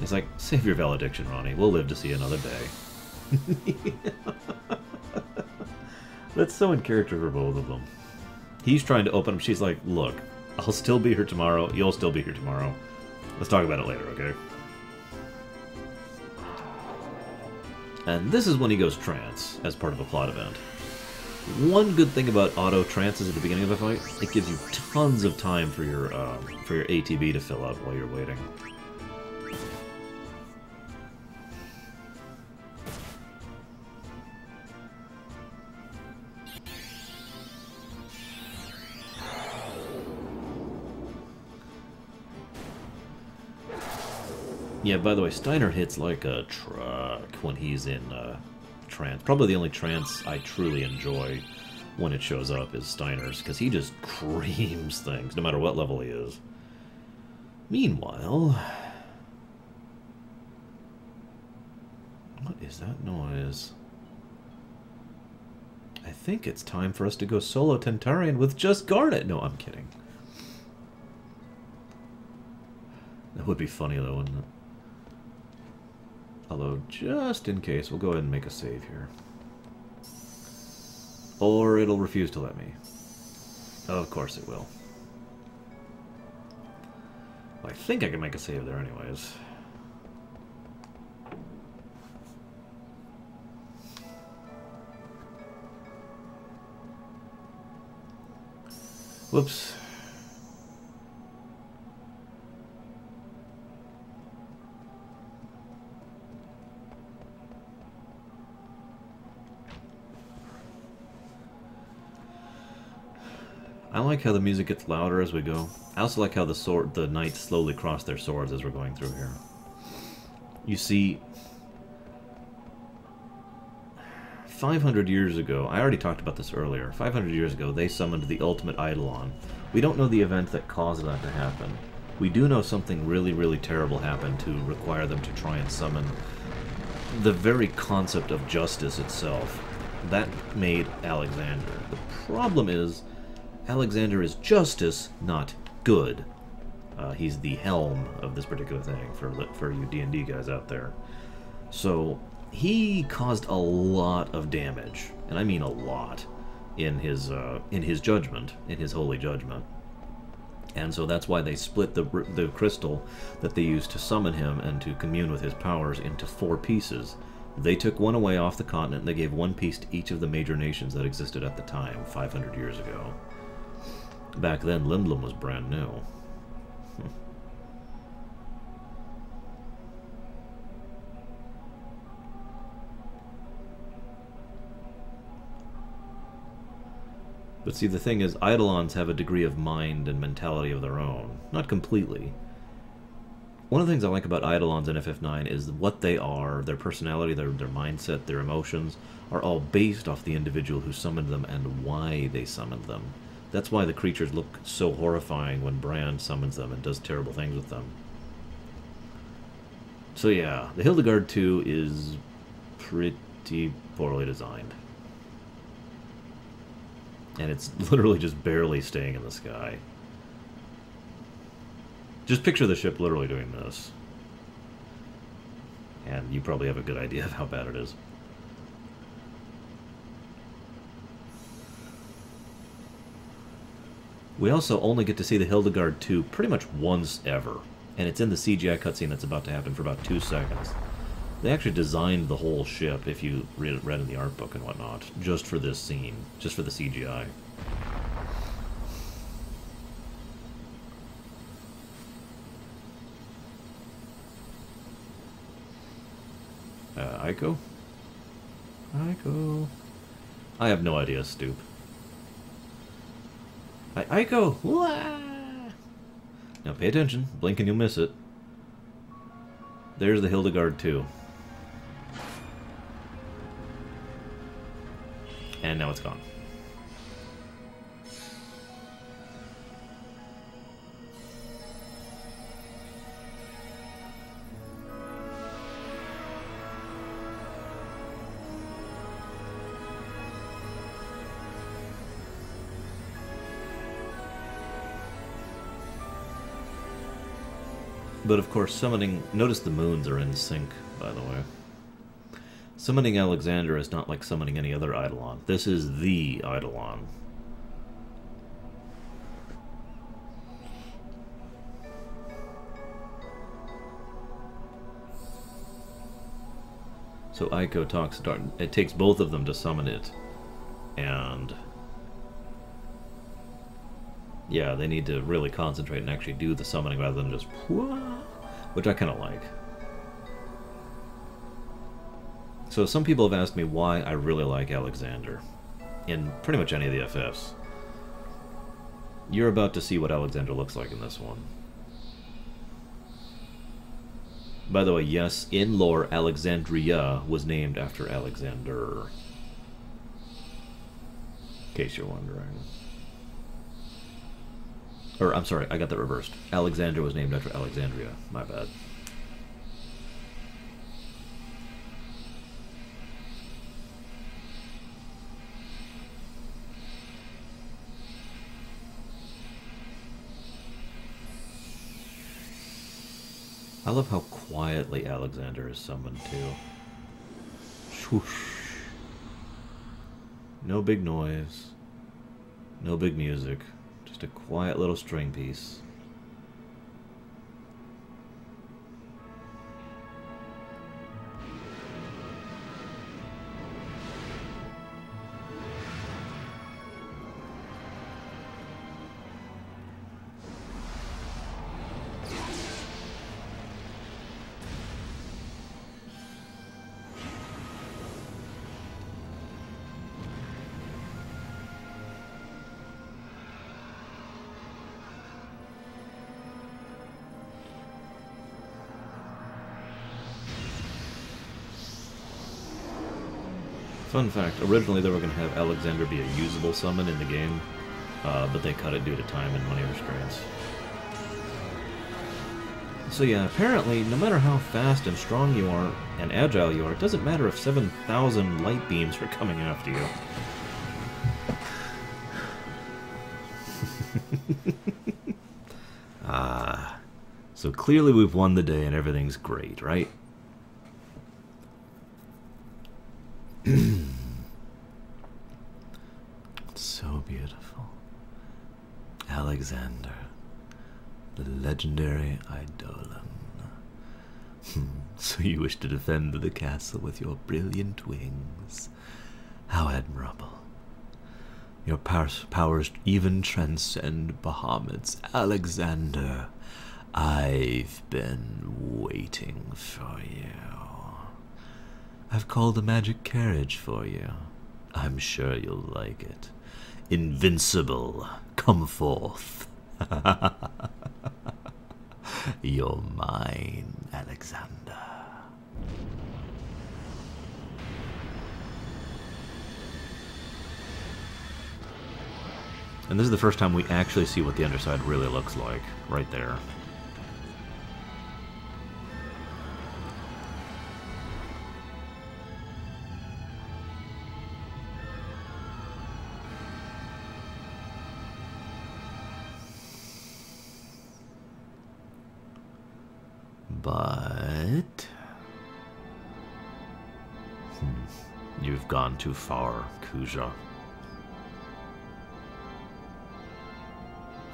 It's like, save your valediction, Ronnie. We'll live to see another day. That's so in character for both of them. He's trying to open up. She's like, look, I'll still be here tomorrow. You'll still be here tomorrow. Let's talk about it later, okay? And this is when he goes trance, as part of a plot event. One good thing about auto trances at the beginning of a fight, it gives you tons of time for your ATB to fill up while you're waiting. Yeah, by the way, Steiner hits like a truck when he's in trance. Probably the only trance I truly enjoy when it shows up is Steiner's, because he just creams things, no matter what level he is. Meanwhile... What is that noise? I think it's time for us to go solo Tentarian with just Garnet. No, I'm kidding. That would be funny, though, wouldn't it? Although, just in case, we'll go ahead and make a save here. Or it'll refuse to let me. Of course it will. I think I can make a save there anyways. Whoops. I like how the music gets louder as we go. I also like how the knights slowly cross their swords as we're going through here. You see, 500 years ago, I already talked about this earlier, 500 years ago they summoned the ultimate Eidolon. We don't know the event that caused that to happen. We do know something really, really terrible happened to require them to try and summon the very concept of justice itself. That made Alexander. The problem is, Alexander is justice, not good. He's the helm of this particular thing for you D&D guys out there. So he caused a lot of damage, and I mean a lot, in his judgment, in his holy judgment. And so that's why they split the crystal that they used to summon him and to commune with his powers into 4 pieces. They took one away off the continent, and they gave 1 piece to each of the major nations that existed at the time, 500 years ago. Back then, Limblum was brand new. But see, the thing is, Eidolons have a degree of mind and mentality of their own. Not completely. One of the things I like about Eidolons in FF9 is what they are, their personality, their mindset, their emotions, are all based off the individual who summoned them and why they summoned them. That's why the creatures look so horrifying when Brand summons them and does terrible things with them. So yeah, the Hildegard 2 is pretty poorly designed. And it's literally just barely staying in the sky. Just picture the ship literally doing this. And you probably have a good idea of how bad it is. We also only get to see the Hildegard 2 pretty much once ever, and it's in the CGI cutscene that's about to happen for about 2 seconds. They actually designed the whole ship, if you read in the art book and whatnot, just for this scene, just for the CGI. Aiko? Aiko? I have no idea, Stoop. Aiko! Wah! Now pay attention. Blink and you'll miss it. There's the Hildegard 2. And now it's gone. But of course, summoning... Notice the moons are in sync, by the way. Summoning Alexander is not like summoning any other Eidolon. This is the Eidolon. So Aiko talks... It takes both of them to summon it. And... yeah, they need to really concentrate and actually do the summoning rather than just... which I kind of like. So some people have asked me why I really like Alexander in pretty much any of the FFs. You're about to see what Alexander looks like in this one. By the way, yes, in lore, Alexandria was named after Alexander. In case you're wondering. Or, I'm sorry, I got that reversed. Alexander was named after Alexandria. My bad. I love how quietly Alexander is summoned, too. Swoosh. No big noise. No big music. Just a quiet little string piece. Fun fact, originally they were going to have Alexander be a usable summon in the game, but they cut it due to time and money restraints. So yeah, apparently, no matter how fast and strong you are, and agile you are, it doesn't matter if 7,000 light beams are coming after you. So clearly we've won the day and everything's great, right? So beautiful. Alexander, the legendary Eidolon. So you wish to defend the castle with your brilliant wings. How admirable. Your powers even transcend Bahamut's. Alexander, I've been waiting for you. I've called a magic carriage for you. I'm sure you'll like it. Invincible, come forth. You're mine, Alexander. And this is the first time we actually see what the underside really looks like, right there. But you've gone too far, Kuja.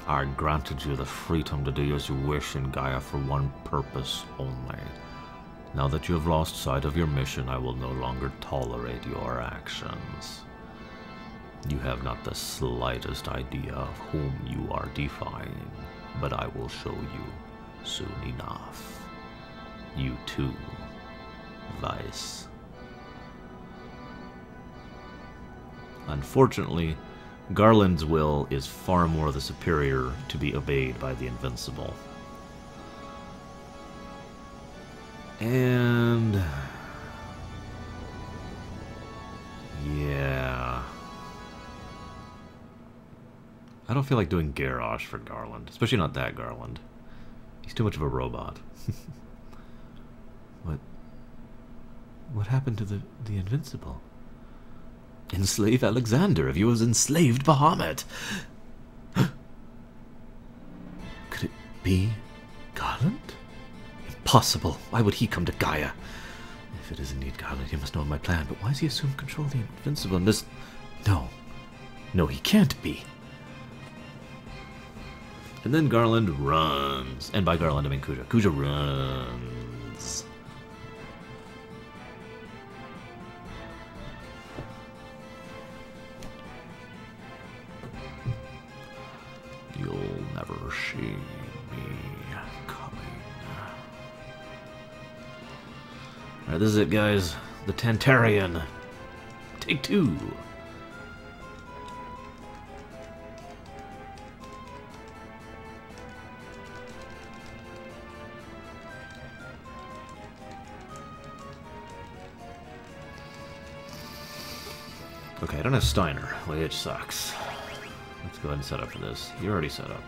I granted you the freedom to do as you wish in Gaia for one purpose only. Now that you have lost sight of your mission, I will no longer tolerate your actions. You have not the slightest idea of whom you are defying, but I will show you soon enough. You too, Vice. Unfortunately, Garland's will is far more the superior to be obeyed by the Invincible. And yeah, I don't feel like doing Garrosh for Garland, especially not that Garland. He's too much of a robot. What happened to the Invincible? Enslave Alexander if you have enslaved Bahamut. Could it be Garland? Impossible. Why would he come to Gaia? If it is indeed Garland, he must know my plan. But why does he assume control of the Invincible in this? No. No, he can't be. And then Garland runs. And by Garland, I mean Kuja. Kuja runs. You'll never see me coming. Alright, this is it, guys. The Tantarian. Take two. Okay, I don't have Steiner, which sucks. Let's go ahead and set up for this. You're already set up.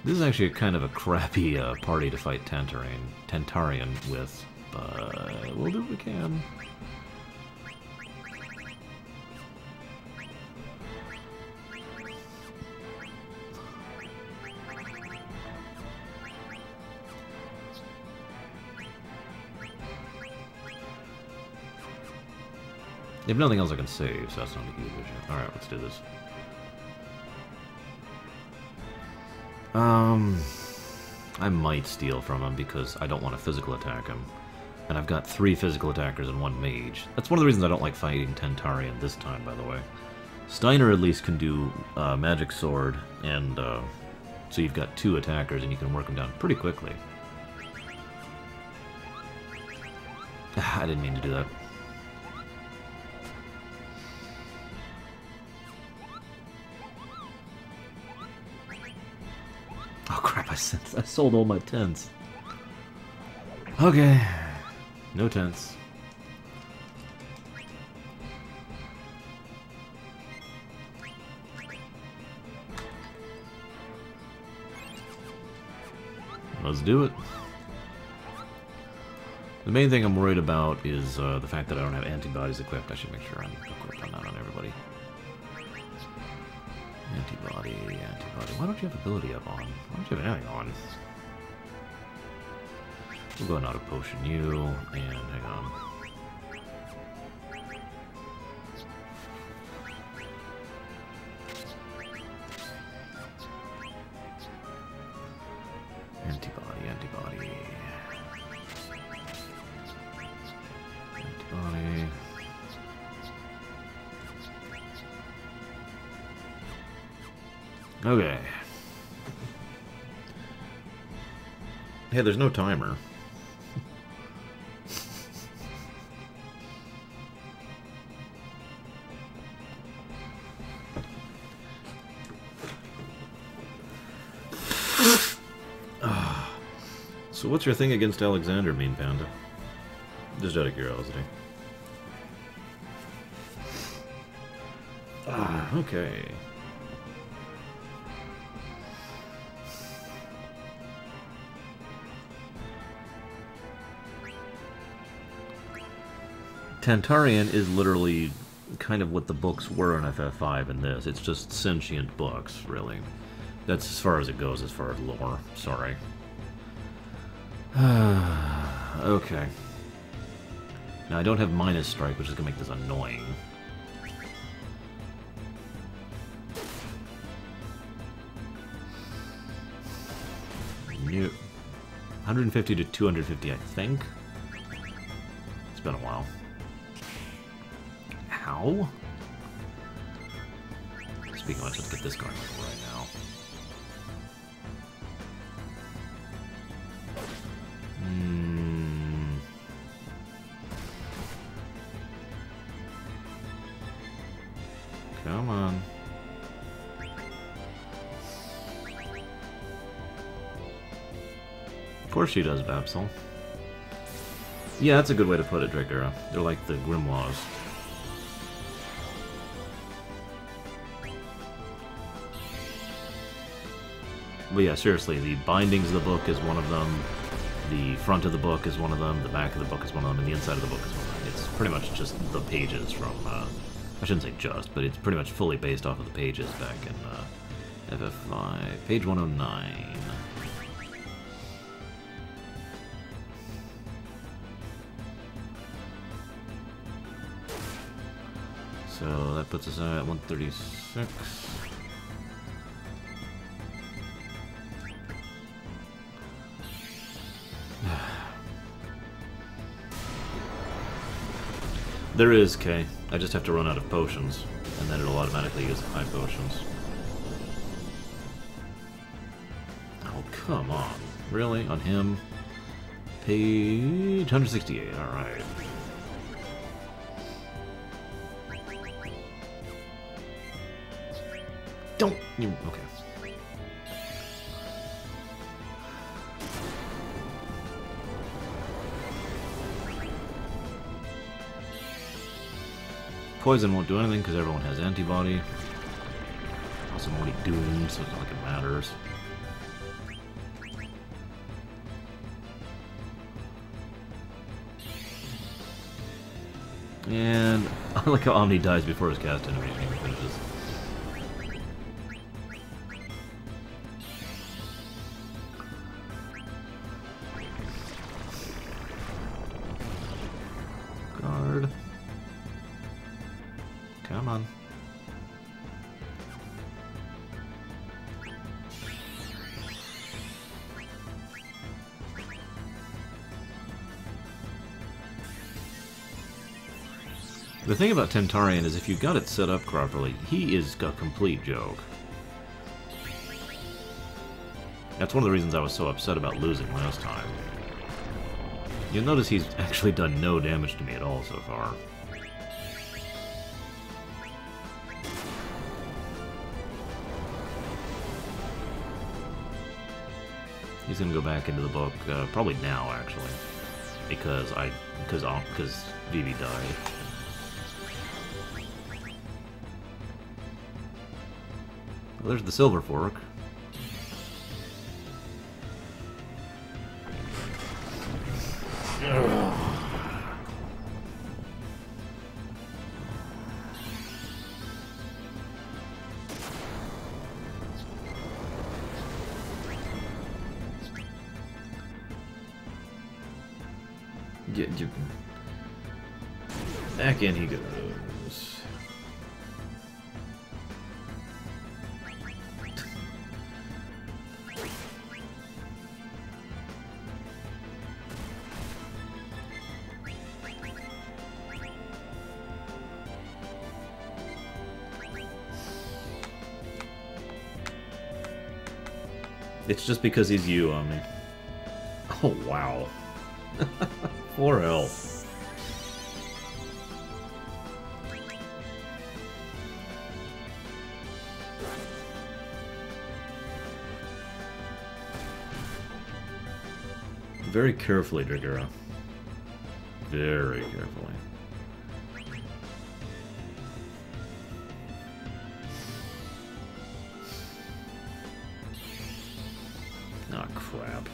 This is actually kind of a crappy party to fight Tantarian with, but we'll do what we can. They have nothing else I can save, so that's not a huge issue. Alright, let's do this. I might steal from him because I don't want to physical attack him. And I've got 3 physical attackers and 1 mage. That's one of the reasons I don't like fighting Tantarian this time, by the way. Steiner at least can do Magic Sword, and so you've got 2 attackers and you can work them down pretty quickly. I didn't mean to do that. I sold all my tents. Okay. No tents. Let's do it. The main thing I'm worried about is the fact that I don't have antibodies equipped. I should make sure I'm equipped on that on everybody. Antibody. Why don't you have ability up on? Why don't you have anything on? We'll go and auto potion you, and hang on. Antibody. Okay. Hey, there's no timer. So what's your thing against Alexander, Mean Panda? Just out of curiosity. Okay. Tantarian is literally kind of what the books were in FF5 in this. It's just sentient books, really. That's as far as it goes as far as lore. Sorry. Okay. Now I don't have minus strike, which is going to make this annoying. New 150 to 250, I think. It's been a while. How? Speaking of which, let's get this going right now. Come on. Of course she does, Babsel. Yeah, that's a good way to put it, Dragura. They're like the Grimoires. But yeah, seriously, the bindings of the book is one of them, the front of the book is one of them, the back of the book is one of them, and the inside of the book is one of them. It's pretty much just the pages from, I shouldn't say just, but it's pretty much fully based off of the pages back in FF5, page 109. So that puts us at 136. There is, Kay. I just have to run out of potions, and then it'll automatically use 5 potions. Oh, come on. Really? On him? Page 168, alright. Don't you... Okay. Poison won't do anything because everyone has antibody. Also, I'm already doomed, so it's not like it matters. And I like how Omni dies before his cast animation even finishes. Guard. Come on. The thing about Tantarian is if you got it set up properly, he is a complete joke. That's one of the reasons I was so upset about losing last time. You'll notice he's actually done no damage to me at all so far. He's gonna go back into the book, probably now, actually. Because Vivi died. Well, there's the silver fork. Back in he goes. It's just because he's you on me. Oh, wow. 4 health. Very carefully, Dragura. Very carefully. Ah, crap.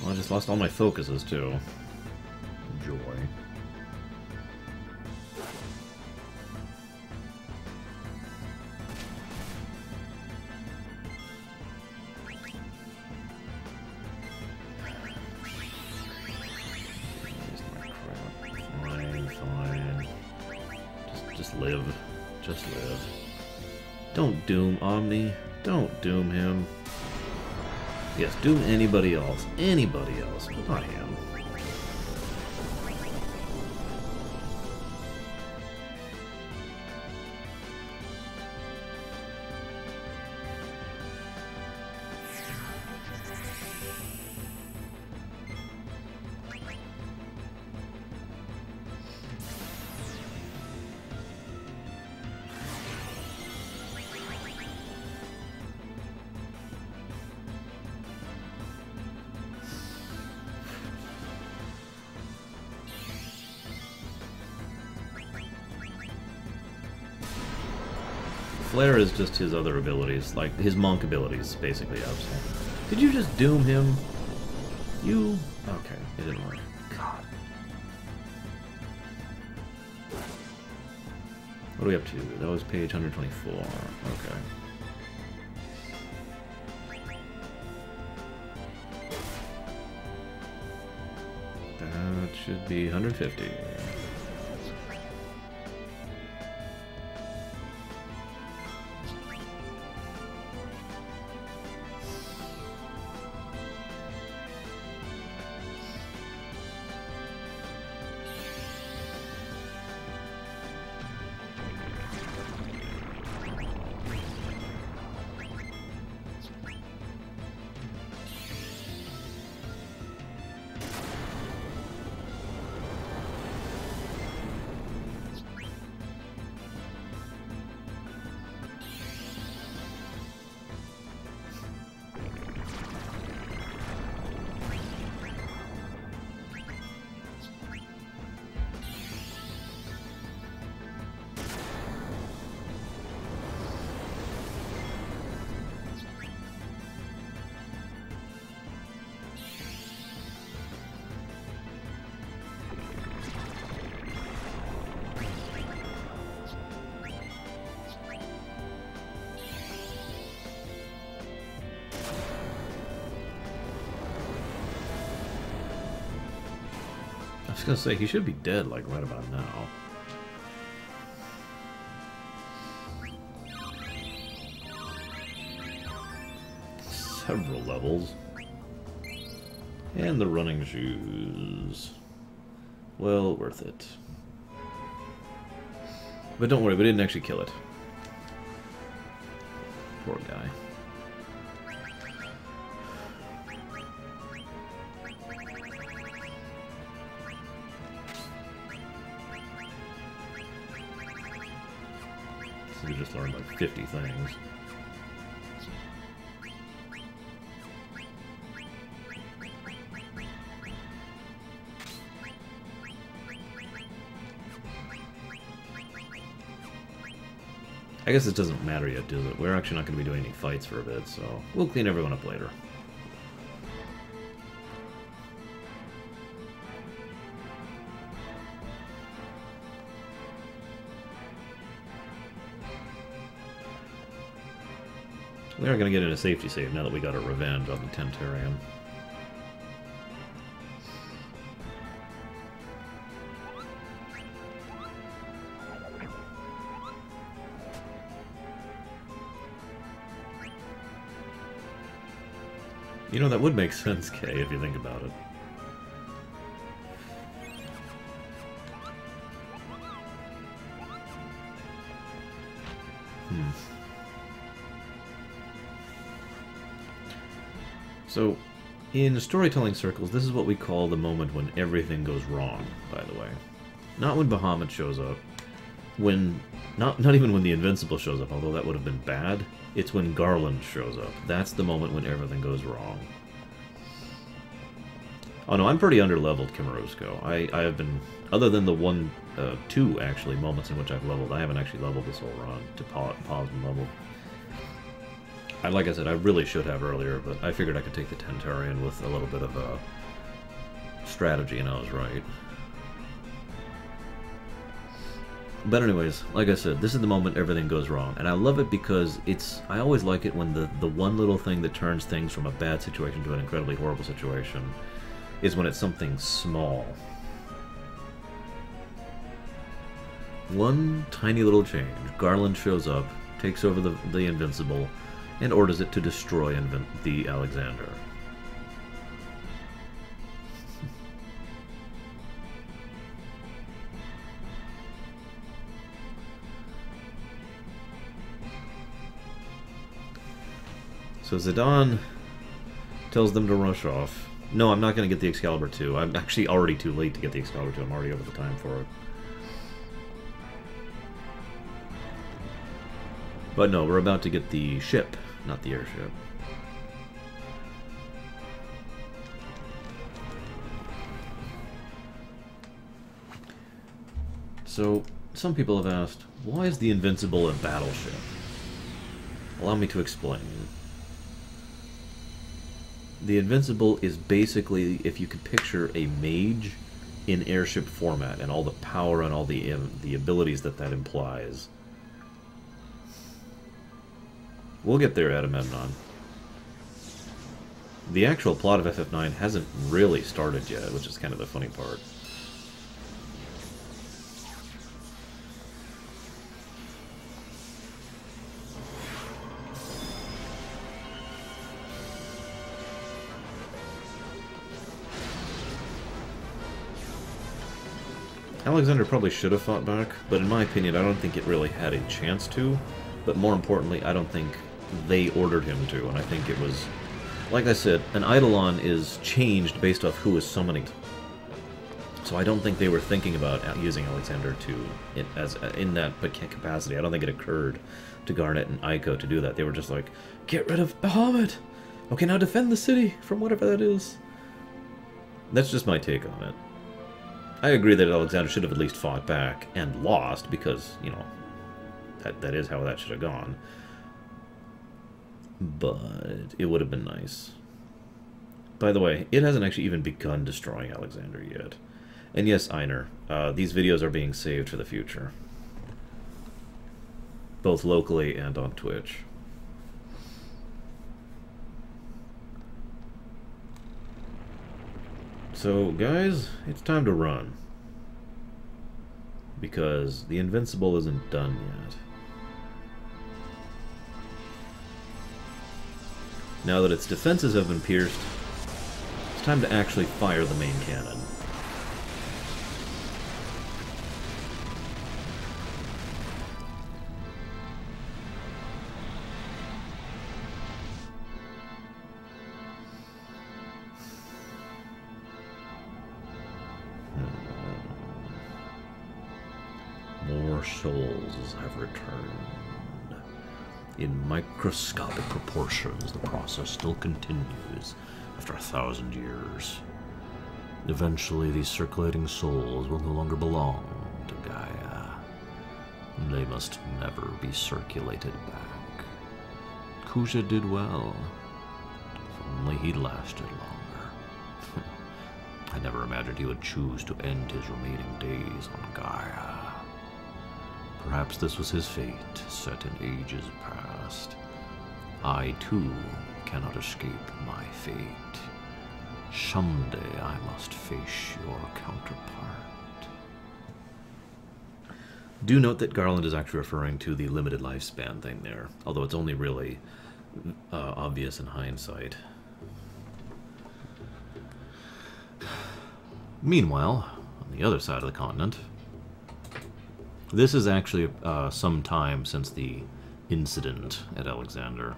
Well, I just lost all my focuses, too. Joy. Just live. Just live. Don't doom Omni. Don't doom him. Yes, doom anybody else. Anybody else, but not him. Flare is just his other abilities, like his monk abilities, basically. Did you just doom him? You... Okay, it didn't work. God. What are we up to? That was page 124. Okay. That should be 150. I was gonna say, he should be dead, like, right about now. Several levels. And the running shoes. Well, worth it. But don't worry, we didn't actually kill it. Poor guy. to just learn like 50 things. I guess it doesn't matter yet, does it? We're actually not going to be doing any fights for a bit, so we'll clean everyone up later. We are going to get in a safety save now that we got our revenge on the Tentarian. You know, that would make sense, Kay, if you think about it. So, in storytelling circles, this is what we call the moment when everything goes wrong, by the way. Not when Bahamut shows up. Not even when the Invincible shows up, although that would have been bad. It's when Garland shows up. That's the moment when everything goes wrong. Oh no, I'm pretty underleveled, Kimarusko. I have been, other than the two, actually, moments in which I've leveled, I haven't actually leveled this whole run to pause and level. Like I said, I really should have earlier, but I figured I could take the Tentarian with a little bit of a strategy, and I was right. But anyways, like I said, this is the moment everything goes wrong, and I love it because I always like it when the one little thing that turns things from a bad situation to an incredibly horrible situation is when it's something small. One tiny little change. Garland shows up, takes over the Invincible, and orders it to destroy the Alexander. So Zidane tells them to rush off. No, I'm not going to get the Excalibur 2. I'm actually already too late to get the Excalibur 2. I'm already over the time for it. But no, we're about to get the ship, not the airship. So, some people have asked, why is the Invincible a battleship? Allow me to explain. The Invincible is basically, if you could picture a mage in airship format, and all the power and all the abilities that implies. We'll get there, Agamemnon. The actual plot of FF9 hasn't really started yet, which is kind of the funny part. Alexander probably should have fought back, but in my opinion, I don't think it really had a chance to. But more importantly, I don't think they ordered him to, and I think it was... Like I said, an Eidolon is changed based off who is summoning. So I don't think they were thinking about using Alexander in that capacity. I don't think it occurred to Garnet and Aiko to do that. They were just like, get rid of Bahamut! Okay, now defend the city from whatever that is. That's just my take on it. I agree that Alexander should have at least fought back and lost, because, you know, that is how that should have gone. But it would have been nice. By the way, it hasn't actually even begun destroying Alexander yet. And yes, Einar, these videos are being saved for the future. Both locally and on Twitch. So, guys, it's time to run. Because the Invincible isn't done yet. Now that its defenses have been pierced, it's time to actually fire the main cannon. More souls have returned. In microscopic proportions, the process still continues after 1,000 years. Eventually, these circulating souls will no longer belong to Gaia. They must never be circulated back. Kuja did well. If only he'd lasted longer. I never imagined he would choose to end his remaining days on Gaia. Perhaps this was his fate, set in ages past. I, too, cannot escape my fate. Someday I must face your counterpart. Do note that Garland is actually referring to the limited lifespan thing there, although it's only really obvious in hindsight. Meanwhile, on the other side of the continent, this is actually some time since the incident at Alexander.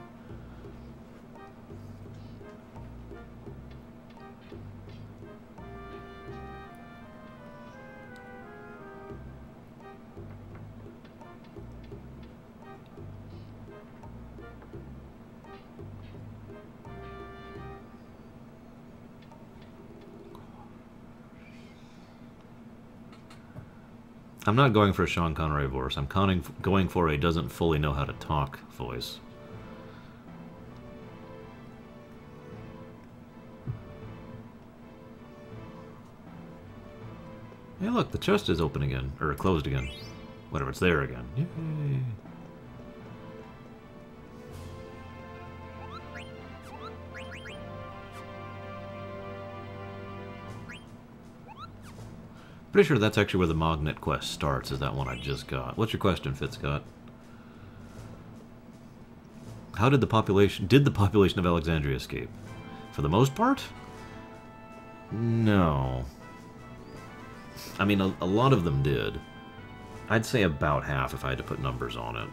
I'm not going for a Sean Connery voice. I'm going for a doesn't fully know how to talk voice. Hey, look, the chest is open again. Or closed again. Whatever, it's there again. Yay. Pretty sure that's actually where the Magnet quest starts, is that one I just got. What's your question, Fitzcott? How did the population of Alexandria escape? For the most part? No. I mean, a lot of them did. I'd say about half if I had to put numbers on it.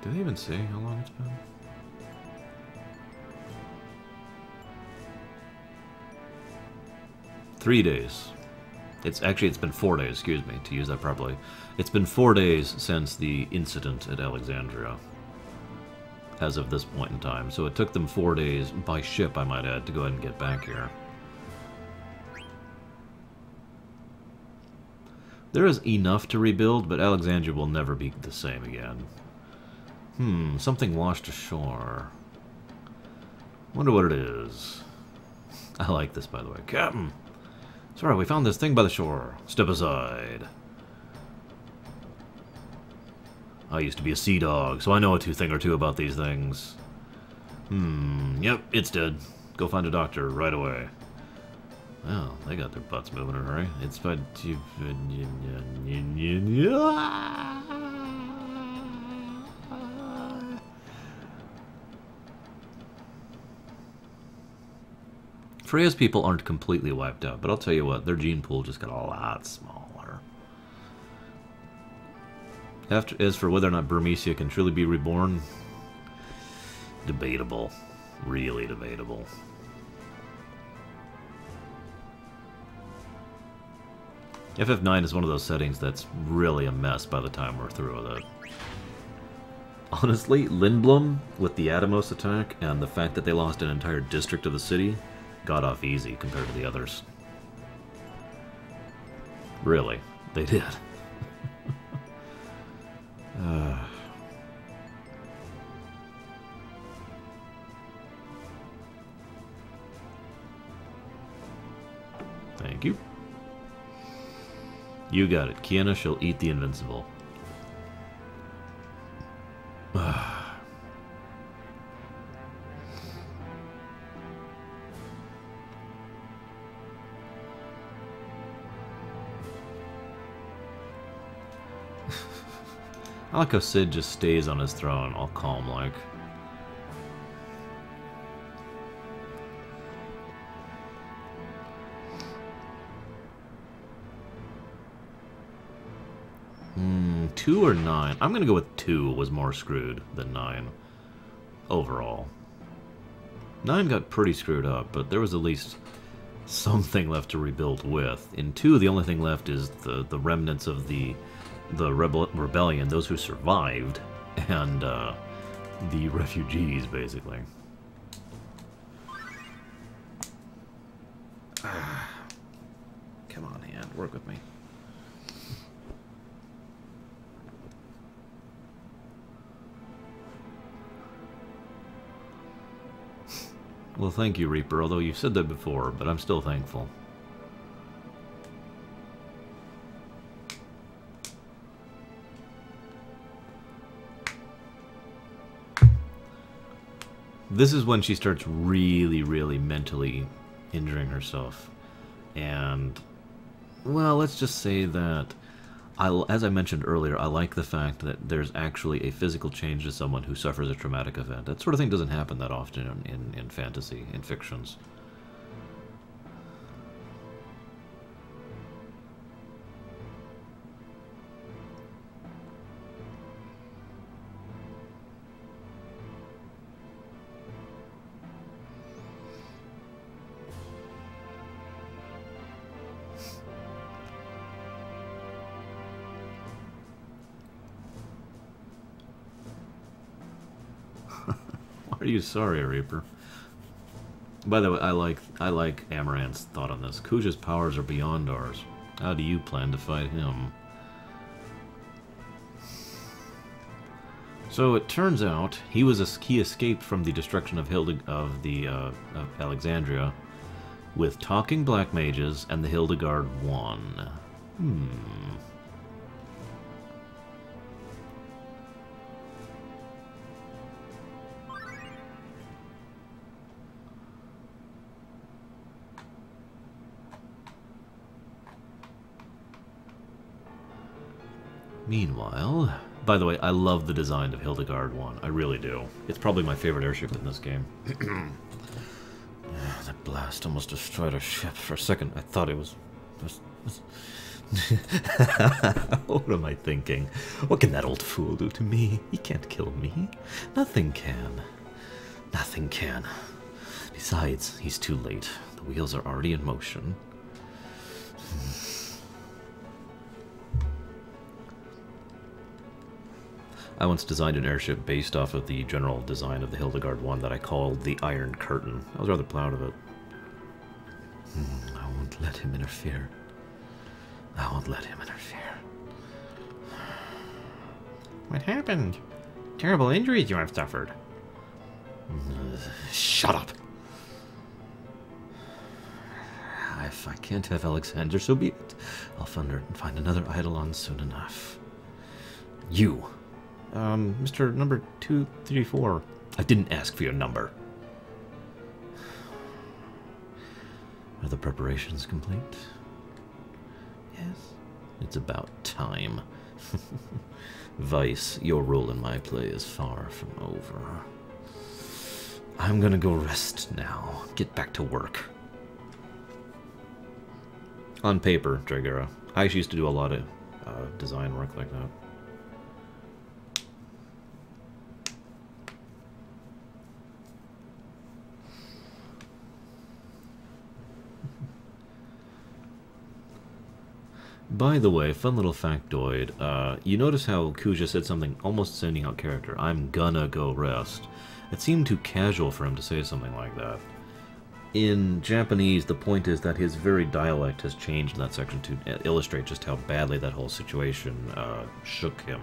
Do they even say how long it's been? Three days. It's been 4 days, excuse me, to use that properly. It's been 4 days since the incident at Alexandria, as of this point in time. So it took them 4 days, by ship I might add, to go ahead and get back here. There is enough to rebuild, but Alexandria will never be the same again. Something washed ashore. Wonder what it is. I like this, by the way. Captain! Sorry, we found this thing by the shore. Step aside. I used to be a sea dog, so I know a thing or two about these things. Yep, it's dead. Go find a doctor right away. Well, they got their butts moving in a hurry. It's but Freya's people aren't completely wiped out, but I'll tell you what, their gene pool just got a lot smaller. As for whether or not Burmecia can truly be reborn, debatable. Really debatable. FF9 is one of those settings that's really a mess by the time we're through with it. Honestly, Lindblom, with the Atomos attack and the fact that they lost an entire district of the city, got off easy compared to the others. Really, they did. Thank you. You got it. Kiana shall eat the invincible. I like how Sid just stays on his throne, all calm-like. 2 or 9? I'm gonna go with 2 was more screwed than 9. Overall. 9 got pretty screwed up, but there was at least something left to rebuild with. In 2, the only thing left is the remnants of the rebellion, those who survived, and the refugees, basically. Come on, hand, work with me. Well, thank you, Reaper, although you've said that before, but I'm still thankful. This is when she starts really, really mentally injuring herself. And, well, let's just say that, as I mentioned earlier, I like the fact that there's actually a physical change to someone who suffers a traumatic event. That sort of thing doesn't happen that often in fantasy, in fictions. Are you sorry, Reaper? By the way, I like Amaranth's thought on this. Kuja's powers are beyond ours. How do you plan to fight him? So it turns out he escaped from the destruction of Alexandria with talking black mages, and the Hildegard won. Meanwhile, by the way, I love the design of Hildegard 1. I really do. It's probably my favorite airship in this game. That blast almost destroyed our ship. For a second, I thought it was... What am I thinking? What can that old fool do to me? He can't kill me. Nothing can. Nothing can. Besides, he's too late. The wheels are already in motion. I once designed an airship based off of the general design of the Hildegard 1 that I called the Iron Curtain. I was rather proud of it. I won't let him interfere. I won't let him interfere. What happened? Terrible injuries you have suffered. Shut up! If I can't have Alexander, so be it. I'll find another Eidolon soon enough. You! Mr. Number 234. I didn't ask for your number. Are the preparations complete? Yes. It's about time. Vice, your role in my play is far from over. I'm gonna go rest now. Get back to work. On paper, Dragera. I used to do a lot of design work like that. By the way, fun little factoid, you notice how Kuja said something almost sending out character, I'm gonna go rest. It seemed too casual for him to say something like that. In Japanese, the point is that his very dialect has changed in that section to illustrate just how badly that whole situation shook him.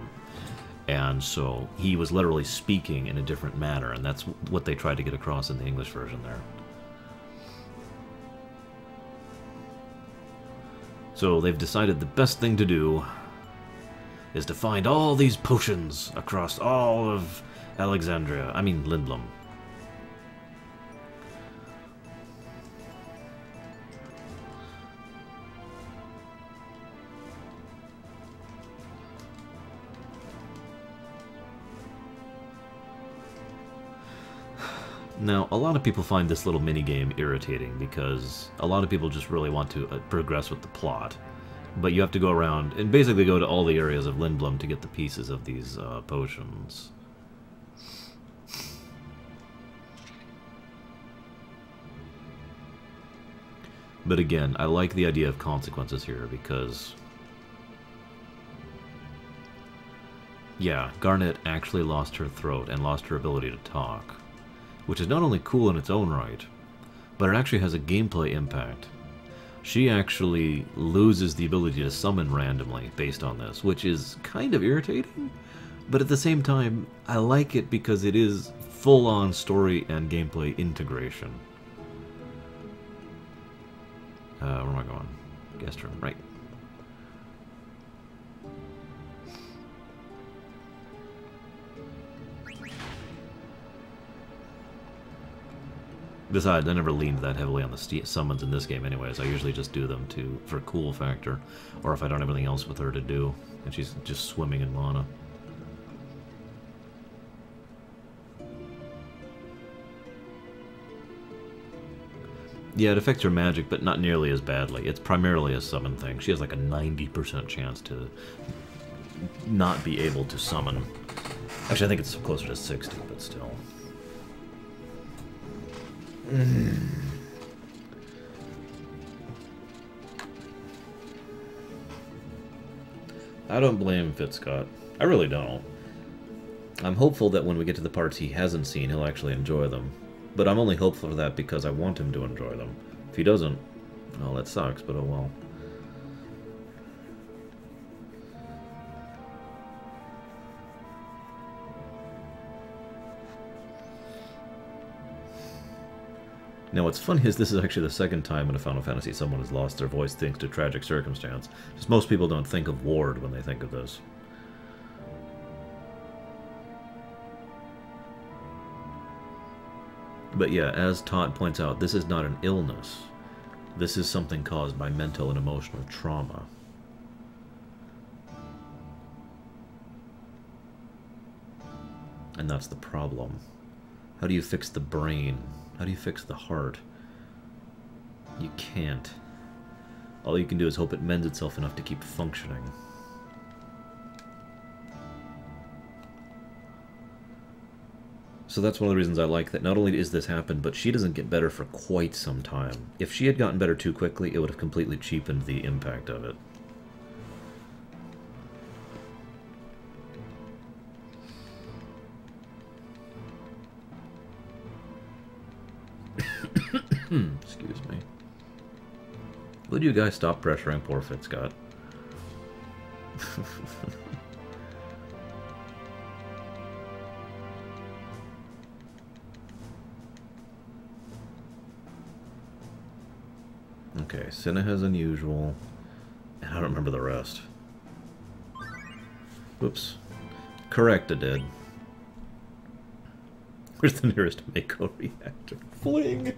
And so he was literally speaking in a different manner, and that's what they tried to get across in the English version there. So they've decided the best thing to do is to find all these potions across all of Alexandria. I mean, Lindblom. Now, a lot of people find this little minigame irritating because a lot of people just really want to progress with the plot. But you have to go around and basically go to all the areas of Lindblum to get the pieces of these potions. But again, I like the idea of consequences here because... yeah, Garnet actually lost her throat and lost her ability to talk. Which is not only cool in its own right, but it actually has a gameplay impact. She actually loses the ability to summon randomly based on this, which is kind of irritating, but at the same time, I like it because it is full-on story and gameplay integration. Where am I going? Guest room, right. Besides, I never leaned that heavily on the summons in this game anyways. I usually just do them for cool factor, or if I don't have anything else with her to do, and she's just swimming in mana. Yeah, it affects her magic, but not nearly as badly. It's primarily a summon thing. She has like a 90% chance to not be able to summon. Actually, I think it's closer to 60, but still. I don't blame Fitzcott. I really don't. I'm hopeful that when we get to the parts he hasn't seen, he'll actually enjoy them. But I'm only hopeful for that because I want him to enjoy them. If he doesn't, well, that sucks, but oh well. Now, what's funny is this is actually the second time in a Final Fantasy someone has lost their voice thanks to tragic circumstance. Because most people don't think of Ward when they think of this. But yeah, as Todd points out, this is not an illness. This is something caused by mental and emotional trauma. And that's the problem. How do you fix the brain? How do you fix the heart? You can't. All you can do is hope it mends itself enough to keep functioning. So that's one of the reasons I like that not only does this happen, but she doesn't get better for quite some time. If she had gotten better too quickly, it would have completely cheapened the impact of it. Excuse me. Would you guys stop pressuring poor Fitzcott? Okay, Cinna has unusual, and I don't remember the rest. Whoops. Correct, I did. Where's the nearest Mako reactor? Fling!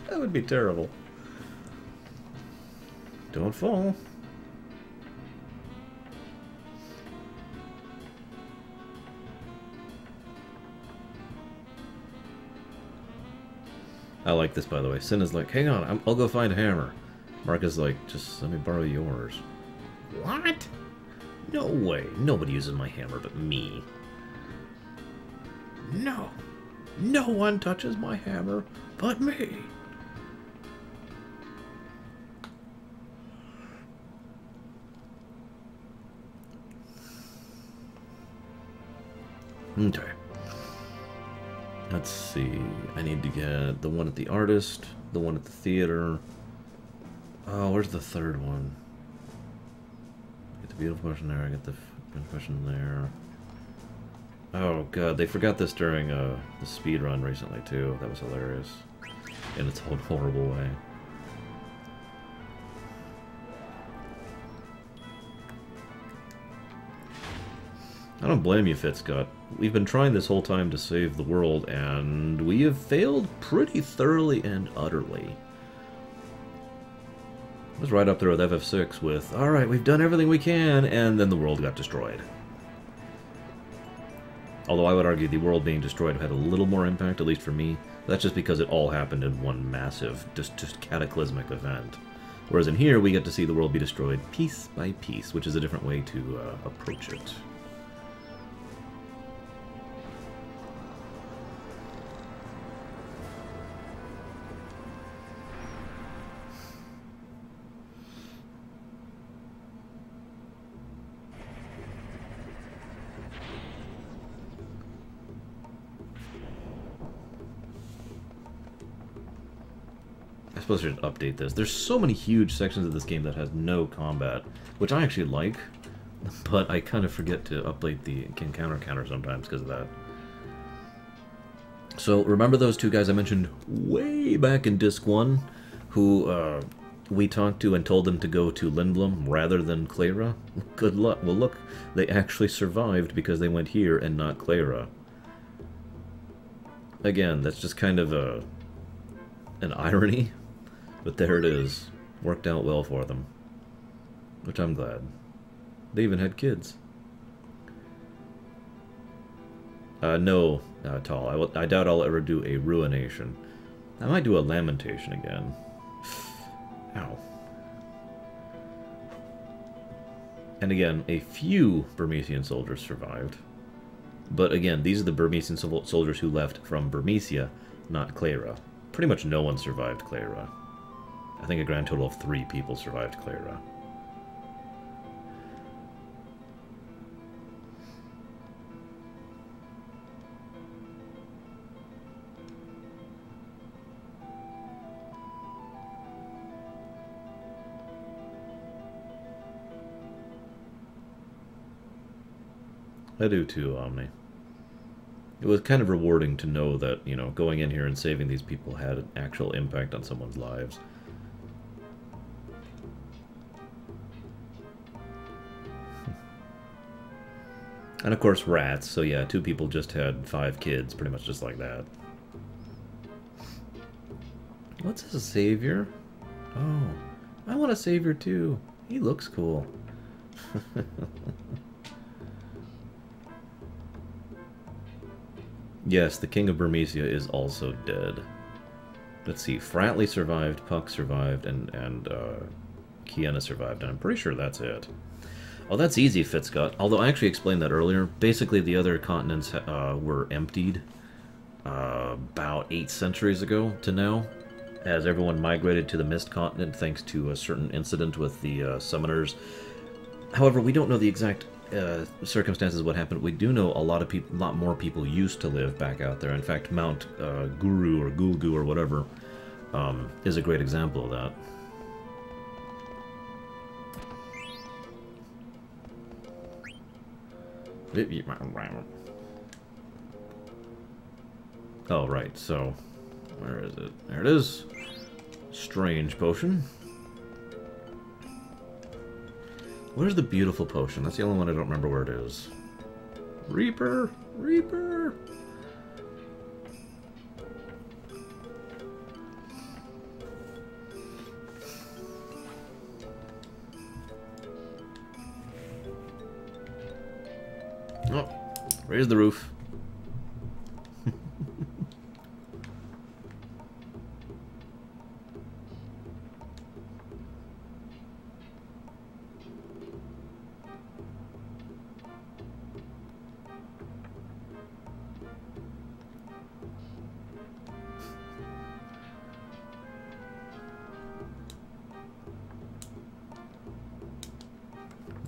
That would be terrible. Don't fall. I like this, by the way. Cinna's like, hang on, I'll go find a hammer. Mark is like, just let me borrow yours. What? No way. Nobody uses my hammer but me. No. No one touches my hammer but me. Okay. Let's see. I need to get the one at the artist, the one at the theater. Oh, where's the third one? Get the beautiful question there. I get the question there. Oh god, they forgot this during the speed run recently too. That was hilarious in its own horrible way. I don't blame you, Fitzcott. We've been trying this whole time to save the world, and we have failed pretty thoroughly and utterly. I was right up there with FF6 with, alright, we've done everything we can, and then the world got destroyed. Although I would argue the world being destroyed had a little more impact, at least for me. That's just because it all happened in one massive, just cataclysmic event. Whereas in here, we get to see the world be destroyed piece by piece, which is a different way to approach it. I suppose I should update this. There's so many huge sections of this game that has no combat, which I actually like, but I kind of forget to update the encounter counter sometimes because of that. So remember those two guys I mentioned way back in Disc 1 who we talked to and told them to go to Lindblom rather than Clara? Good luck. Well, look, they actually survived because they went here and not Clara. Again, that's just kind of an irony. But there it is. Worked out well for them. Which I'm glad. They even had kids. No, Tall. I doubt I'll ever do a Ruination. I might do a Lamentation again. Ow. And again, a few Burmesian soldiers survived. But again, these are the Burmesian soldiers who left from Burmecia, not Clara. Pretty much no one survived Clara. I think a grand total of 3 people survived Clara. I do too, Omni. It was kind of rewarding to know that, you know, going in here and saving these people had an actual impact on someone's lives. And of course rats, so yeah, 2 people just had 5 kids, pretty much just like that. What's a savior? Oh, I want a savior too. He looks cool. Yes, the King of Burmecia is also dead. Let's see, Fratley survived, Puck survived, and Kiena survived, and I'm pretty sure that's it. Oh, that's easy, Fitzcott. Although I actually explained that earlier. Basically, the other continents were emptied about 8 centuries ago to now, as everyone migrated to the Mist Continent thanks to a certain incident with the summoners. However, we don't know the exact circumstances what happened. We do know a lot more people used to live back out there. In fact, Mount Guru or Gulgu or whatever is a great example of that. Oh, right, so where is it? There it is. Strange potion. Where's the beautiful potion? That's the only one I don't remember where it is. Reaper! Reaper! Oh, raise the roof.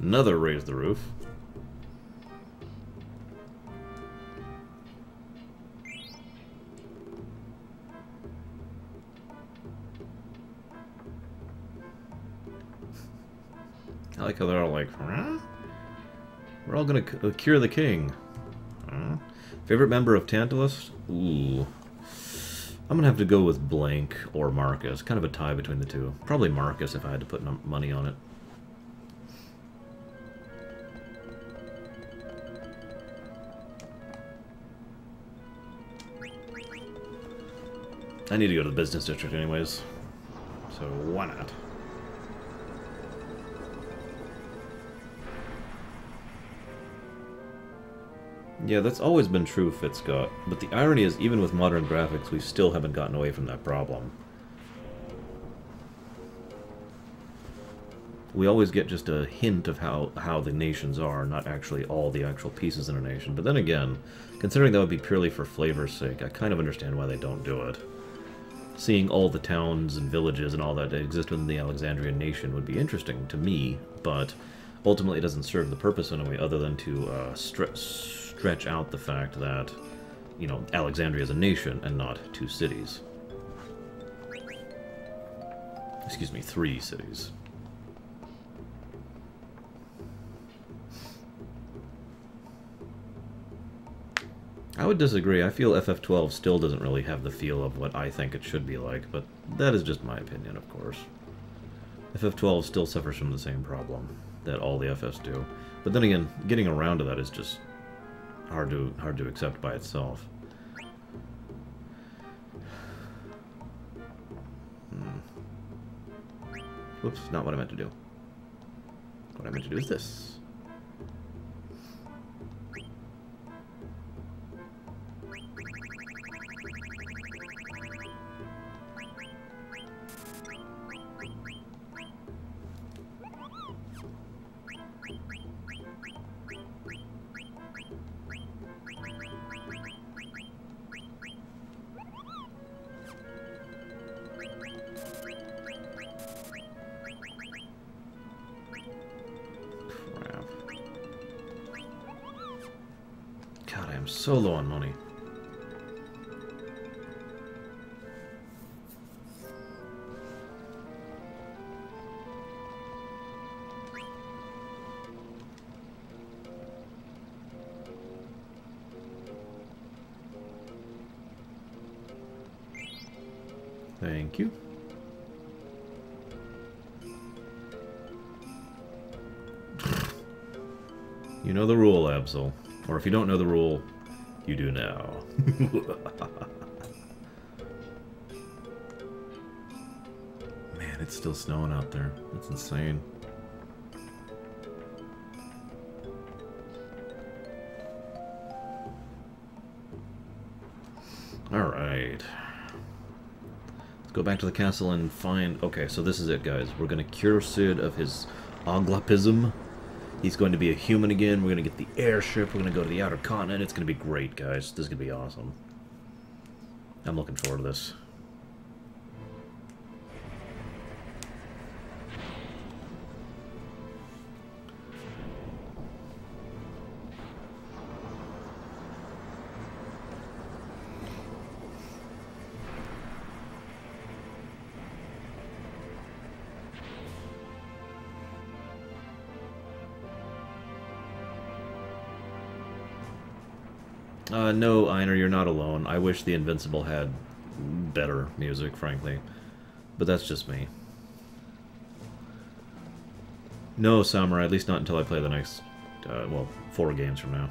Another raise the roof. I like how they're all like, huh? We're all gonna cure the king. Huh? Favorite member of Tantalus? Ooh. I'm gonna have to go with Blank or Marcus. Kind of a tie between the two. Probably Marcus if I had to put money on it. I need to go to the business district anyways, so why not? Yeah, that's always been true, Fitzcott, but the irony is even with modern graphics, we still haven't gotten away from that problem. we always get just a hint of how the nations are, not actually all the actual pieces in a nation. But then again, considering that would be purely for flavor's sake, I kind of understand why they don't do it. Seeing all the towns and villages and all that exist within the Alexandrian nation would be interesting to me, but ultimately it doesn't serve the purpose in a way other than to stretch out the fact that, you know, Alexandria is a nation and not 2 cities. Excuse me, 3 cities. I would disagree. I feel FF12 still doesn't really have the feel of what I think it should be like, but that is just my opinion, of course. FF12 still suffers from the same problem that all the FFs do. But then again, getting around to that is just hard to accept by itself. Whoops, not what I meant to do. What I meant to do is this. God, I am so low on money. Thank you. You know the rule, Absol. Or if you don't know the rule, you do now. Man, it's still snowing out there. That's insane. Alright. Let's go back to the castle and find... Okay, so this is it, guys. We're going to cure Sid of his oglopism. He's going to be a human again. We're going to get the airship. We're going to go to the outer continent. It's going to be great, guys. This is going to be awesome. I'm looking forward to this. No, Einar, you're not alone. I wish the Invincible had better music, frankly. But that's just me. No, Samurai, at least not until I play the next, well, 4 games from now.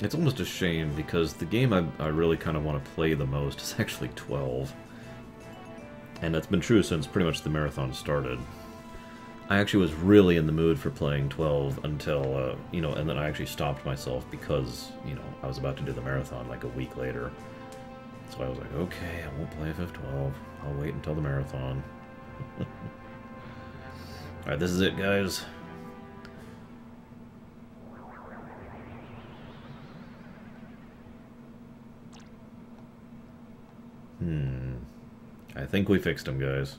It's almost a shame, because the game I really kind of want to play the most is actually 12. And that's been true since pretty much the marathon started. I actually was really in the mood for playing 12 until, you know, and then I actually stopped myself because, you know, I was about to do the marathon like a week later. So I was like, okay, I won't play FF12. I'll wait until the marathon. Alright, this is it, guys. I think we fixed him, guys.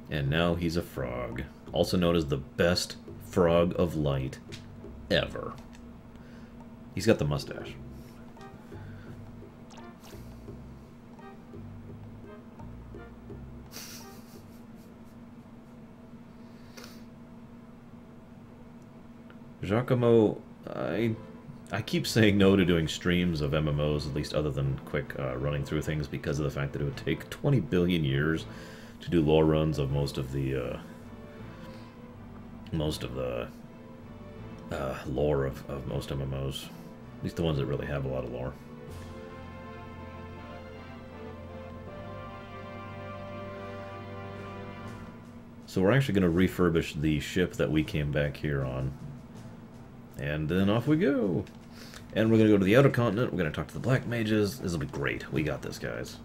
And now he's a frog. Also known as the best frog of light ever. He's got the mustache. Giacomo, I I keep saying no to doing streams of MMOs, at least other than quick running through things, because of the fact that it would take 20 billion years to do lore runs of most of the lore of most MMOs. At least the ones that really have a lot of lore. So we're actually going to refurbish the ship that we came back here on. And then off we go. And we're going to go to the outer continent. We're going to talk to the black mages. This will be great. We got this, guys.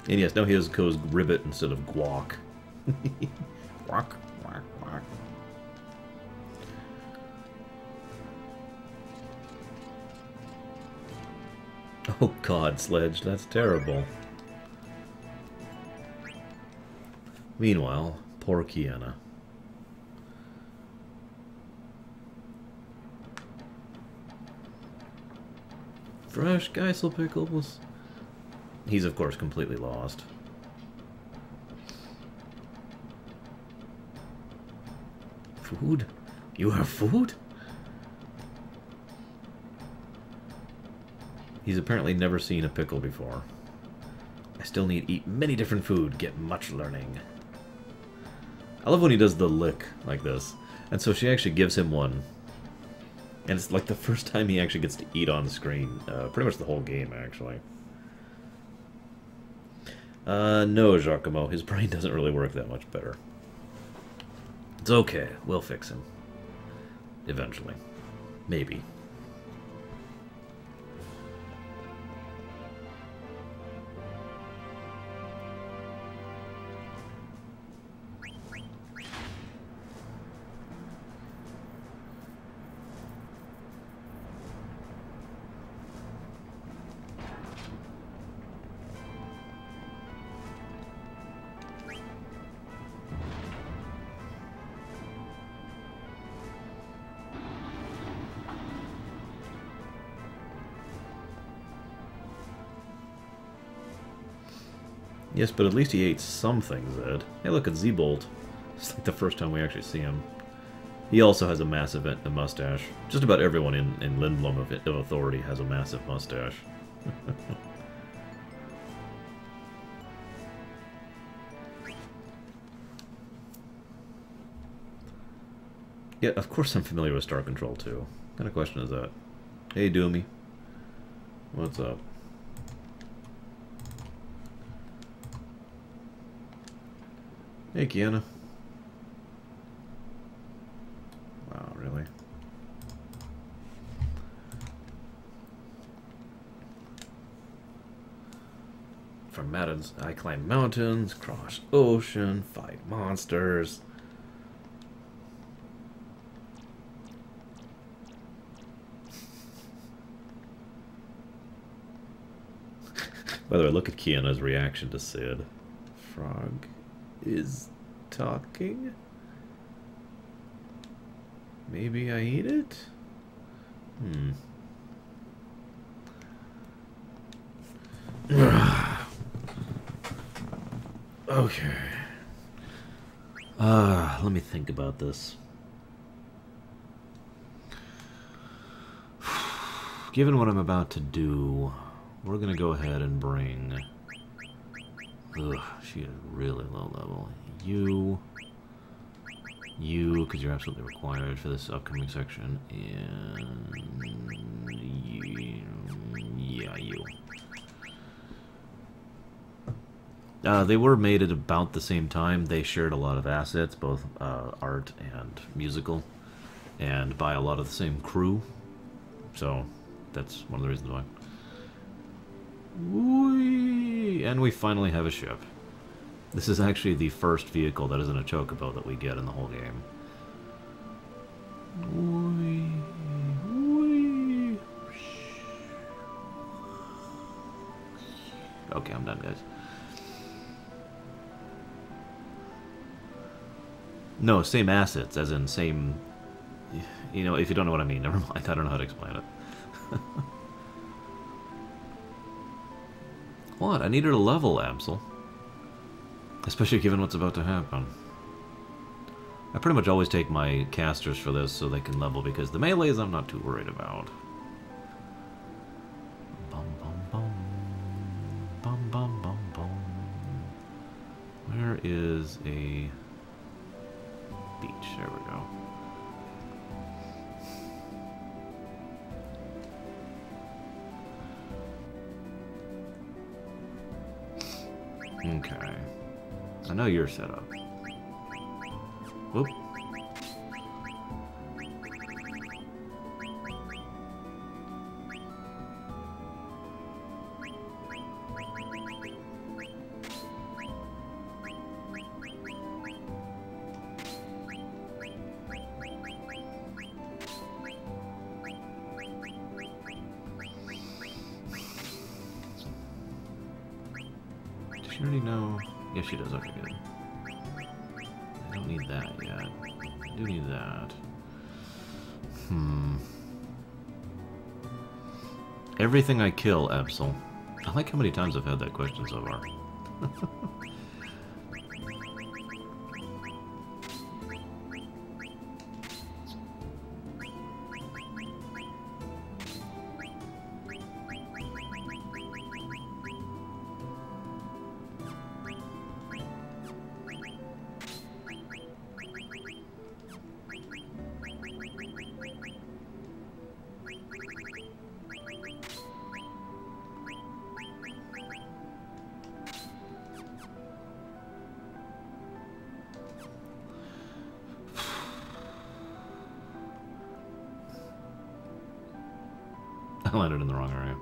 And yes, now he goes ribbit instead of guac. Guac, guac, guac. Oh god, Sledge, that's terrible. Meanwhile, poor Kiana. Fresh Geisel pickles. He's, of course, completely lost. Food? You have food? He's apparently never seen a pickle before. I still need to eat many different food, get much learning. I love when he does the lick like this. And so she actually gives him one. And it's like the first time he actually gets to eat on the screen. Pretty much the whole game, actually. No, Giacomo. His brain doesn't really work that much better. It's okay. We'll fix him. Eventually. Maybe. Yes, but at least he ate something, Zed. Hey, look at Z-Bolt. It's like the first time we actually see him. He also has a massive mustache. Just about everyone in Lindblom of Authority has a massive mustache. Yeah, of course I'm familiar with Star Control, too. What kind of question is that? Hey, Doomy. What's up? Hey, Kiana. Wow, really? From mountains, I climb mountains, cross ocean, fight monsters. By the way, look at Kiana's reaction to Sid. Frog is talking. Maybe I eat it? Okay. Let me think about this. Given what I'm about to do, we're gonna go ahead and bring... Ugh, she is really low level. You, because you're absolutely required for this upcoming section, and you, yeah, you. They were made at about the same time. They shared a lot of assets, both art and musical, and by a lot of the same crew. So that's one of the reasons why. Whee! And we finally have a ship. This is actually the first vehicle that isn't a chocobo that we get in the whole game. Whee! Whee! Okay, I'm done, guys. No, same assets, as in same... You know, if you don't know what I mean, never mind. I don't know how to explain it. What? I needed a level, Absol. Especially given what's about to happen. I pretty much always take my casters for this so they can level, because the melees I'm not too worried about. Bum bum bum. Bum bum bum bum. Where is a beach? There we go. Okay. I know you're set up. Whoop. Does she already know? Yes, she does. Okay, good. I don't need that yet. I do need that. Everything I kill, Absol. I like how many times I've had that question so far. I landed in the wrong area.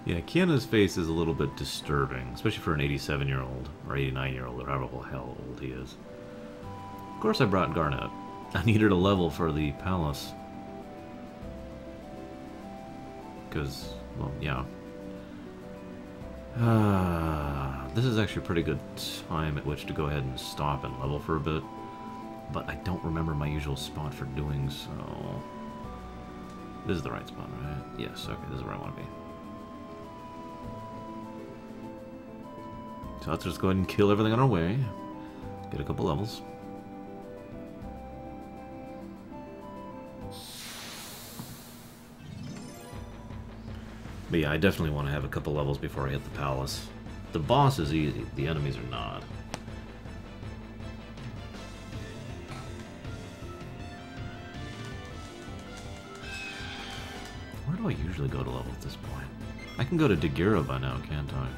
Yeah, Kiana's face is a little bit disturbing, especially for an 87-year-old, or 89-year-old, or however the hell old he is. Of course I brought Garnet. I needed a level for the palace. Because, well, yeah. This is actually a pretty good time at which to go ahead and stop and level for a bit. But I don't remember my usual spot for doing so. This is the right spot, right? Yes, okay, this is where I want to be. So let's just go ahead and kill everything on our way. Get a couple levels. But yeah, I definitely want to have a couple levels before I hit the palace. The boss is easy, the enemies are not. Where do I usually go to level at this point? I can go to Dagira by now, can't I?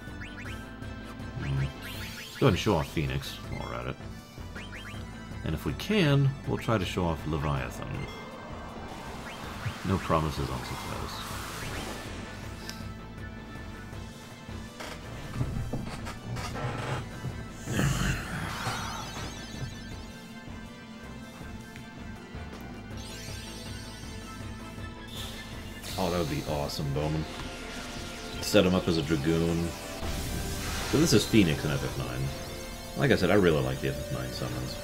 Let's go ahead and show off Phoenix while we're at it. And if we can, we'll try to show off Leviathan. No promises on success. Oh, that would be awesome, Bowman. Set him up as a Dragoon. So this is Phoenix in FF9. Like I said, I really like the FF9 summons.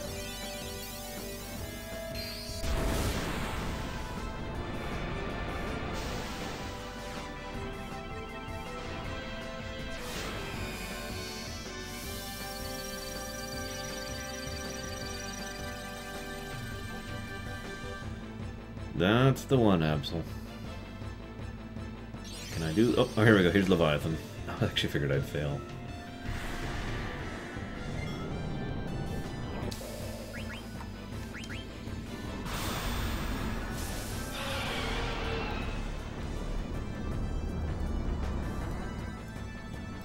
That's the one, Absol. Can I do... Oh, here we go. Here's Leviathan. I actually figured I'd fail.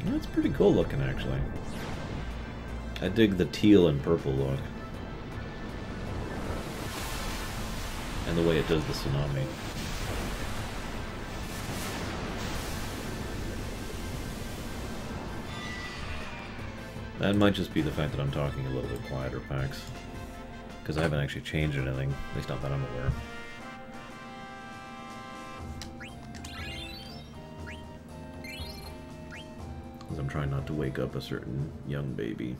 That's pretty cool looking, actually. I dig the teal and purple look. And the way it does the tsunami. That might just be the fact that I'm talking a little bit quieter, Pax. Because I haven't actually changed anything, at least not that I'm aware. I'm trying not to wake up a certain young baby.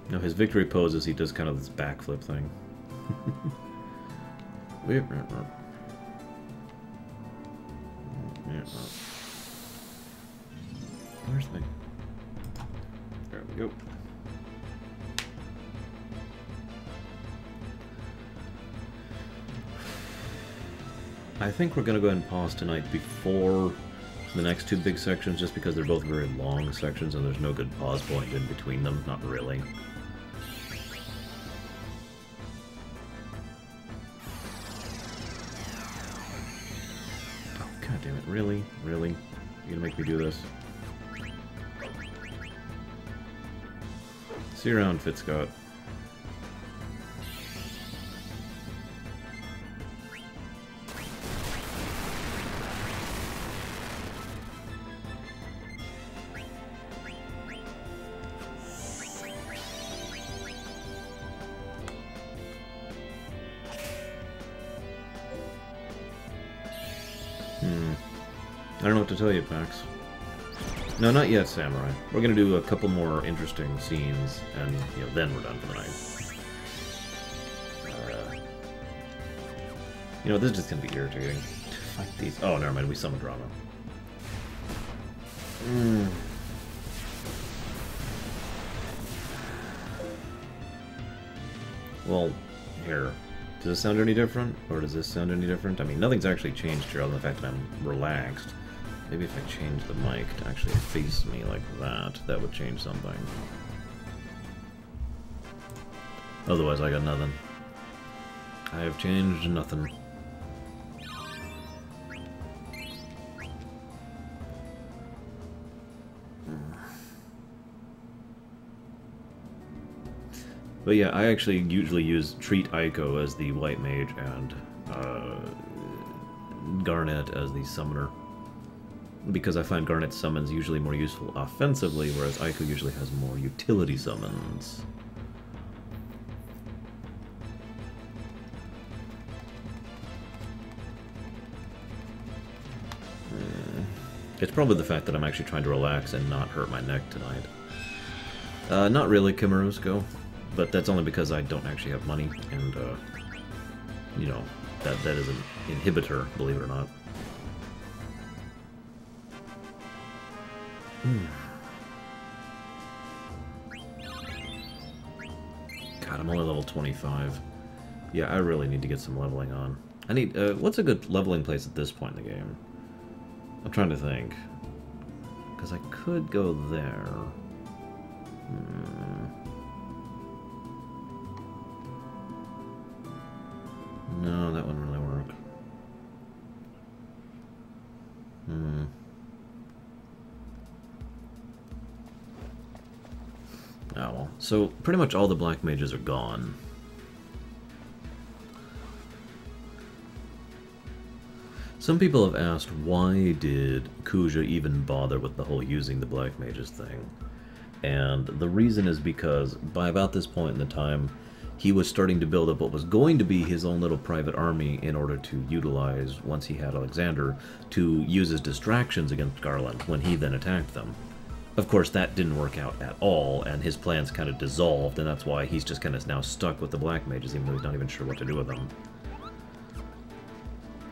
Now his victory pose is he does kind of this backflip thing. Where's the... There we go. I think we're going to go ahead and pause tonight before the next two big sections, just because they're both very long sections and there's no good pause point in between them. Not really. Oh, god damn it. Really? Really? You're gonna make me do this? See you around, Fitzcott. I don't know what to tell you, Pax. No, not yet, Samurai. We're gonna do a couple more interesting scenes, and, you know, then we're done for the night. You know, this is just gonna be irritating. To fight these... Oh, never mind, we summoned drama. Well, here. Does this sound any different? Or does this sound any different? I mean, nothing's actually changed here, other than the fact that I'm relaxed. Maybe if I change the mic to actually face me like that, that would change something. Otherwise, I got nothing. I have changed nothing. But yeah, I actually usually treat Aiko as the white mage and Garnet as the summoner. Because I find Garnet summons usually more useful offensively, whereas Aiko usually has more utility summons. It's probably the fact that I'm actually trying to relax and not hurt my neck tonight. Not really, Kimarusko, but that's only because I don't actually have money, and, you know, that is an inhibitor, believe it or not. God, I'm only level 25. Yeah, I really need to get some leveling on. I need, what's a good leveling place at this point in the game? I'm trying to think. Because I could go there. No, that wouldn't really work. Oh well. So, pretty much all the black mages are gone. Some people have asked, why did Kuja even bother with the whole using the black mages thing? And the reason is because, by about this point in the time, he was starting to build up what was going to be his own little private army in order to utilize, once he had Alexander, to use as distractions against Garland when he then attacked them. Of course, that didn't work out at all, and his plans kind of dissolved, and that's why he's just kind of now stuck with the black mages, even though he's not even sure what to do with them.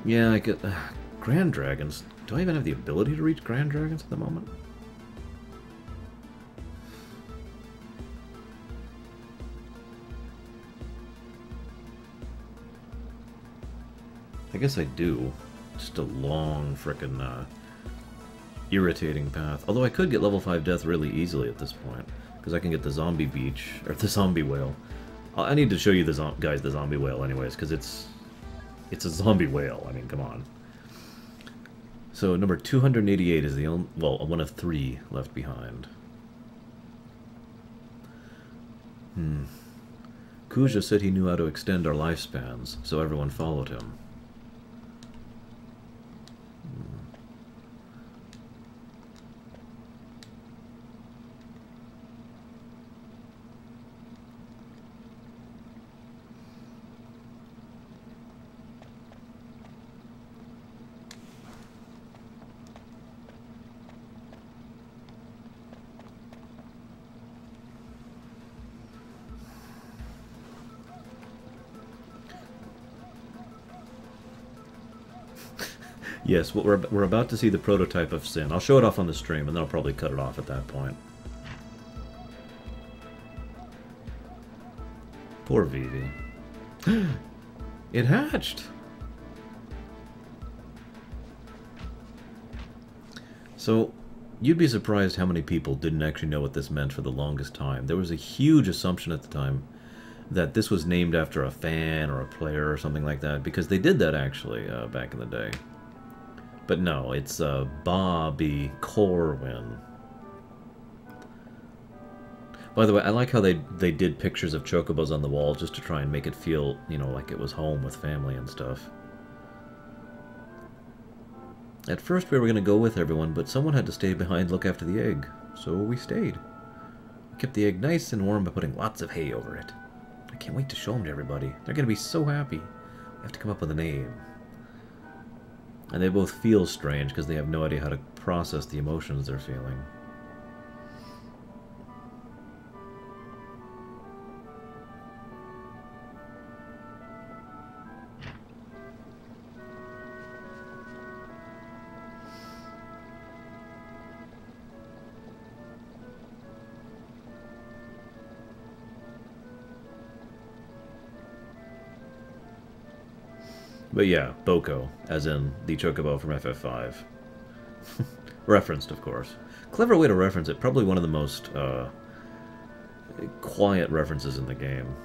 Yeah, I could... Grand Dragons? Do I even have the ability to reach Grand Dragons at the moment? I guess I do. Just a long frickin' irritating path. Although I could get level 5 death really easily at this point, because I can get the zombie beach, or the zombie whale. I need to show you the guys the zombie whale anyways, because it's a zombie whale. I mean, come on. So number 288 is the only, well, one of 3 left behind. Kuja said he knew how to extend our lifespans, so everyone followed him. Yes, we're about to see the prototype of Sin. I'll show it off on the stream, and then I'll probably cut it off at that point. Poor Vivi. It hatched! So, you'd be surprised how many people didn't actually know what this meant for the longest time. There was a huge assumption at the time that this was named after a fan or a player or something like that, because they did that actually back in the day. But no, it's Bobby Corwin. By the way, I like how they did pictures of chocobos on the wall just to try and make it feel, you know, like it was home with family and stuff. At first we were going to go with everyone, but someone had to stay behind and look after the egg, so we stayed. We kept the egg nice and warm by putting lots of hay over it. I can't wait to show them to everybody. They're going to be so happy. We have to come up with a name. And they both feel strange because they have no idea how to process the emotions they're feeling. But yeah, Boko, as in the Chocobo from FF5. Referenced, of course. Clever way to reference it. Probably one of the most quiet references in the game.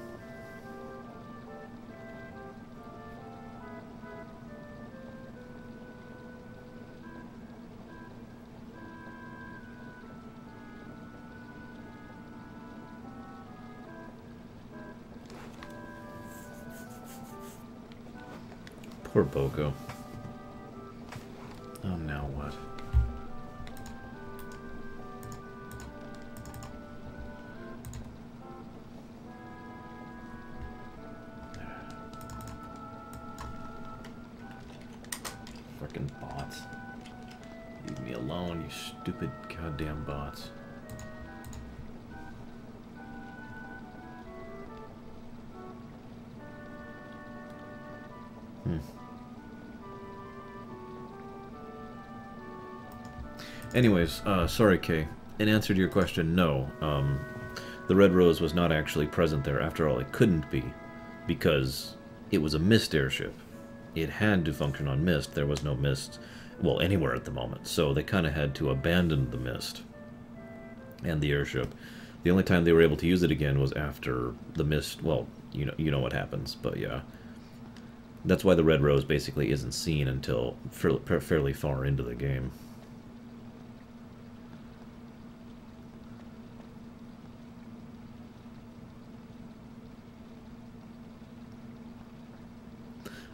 Poor Boko. Oh, now what? Frickin' bots. Leave me alone, you stupid goddamn bots. Anyways, sorry, Kay. In answer to your question, no. The Red Rose was not actually present there. After all, it couldn't be, because it was a mist airship. It had to function on mist. There was no mist, well, anywhere at the moment. So they kind of had to abandon the mist and the airship. The only time they were able to use it again was after the mist. Well, you know what happens, but yeah. That's why the Red Rose basically isn't seen until fairly far into the game.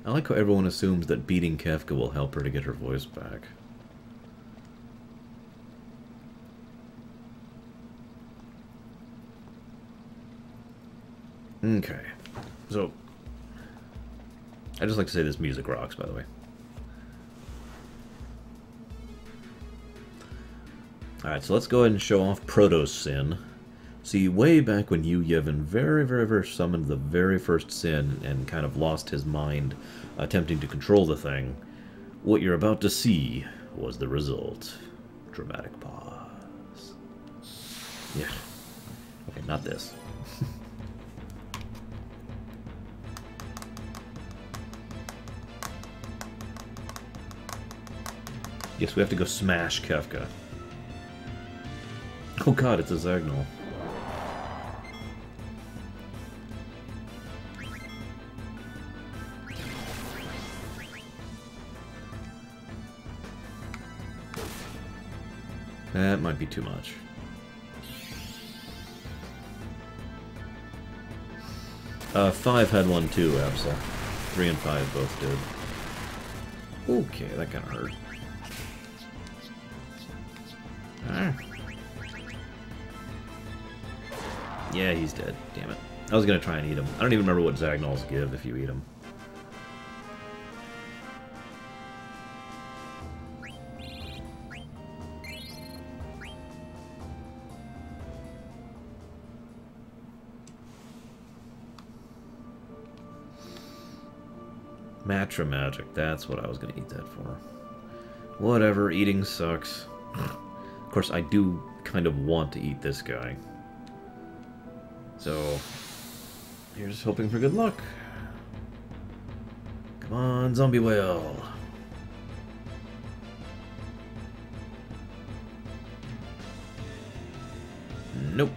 I like how everyone assumes that beating Kefka will help her to get her voice back. Okay. So, I just like to say this music rocks, by the way. Alright, so let's go ahead and show off Proto-Sin. See, way back when Yu Yevon very summoned the very first Sin and kind of lost his mind attempting to control the thing, what you're about to see was the result. Dramatic pause. Yeah. Okay, not this. Yes, we have to go smash Kefka. Oh god, it's a Zagnol. That might be too much. Five had one too, Absa. 3 and 5 both did. Okay, that kind of hurt. Yeah, he's dead. Damn it. I was gonna try and eat him. I don't even remember what Zagnols give if you eat him. Matra Magic, that's what I was gonna eat that for. Whatever, eating sucks. Of course, I do kind of want to eat this guy. So, here's hoping for good luck. Come on, zombie whale. Nope.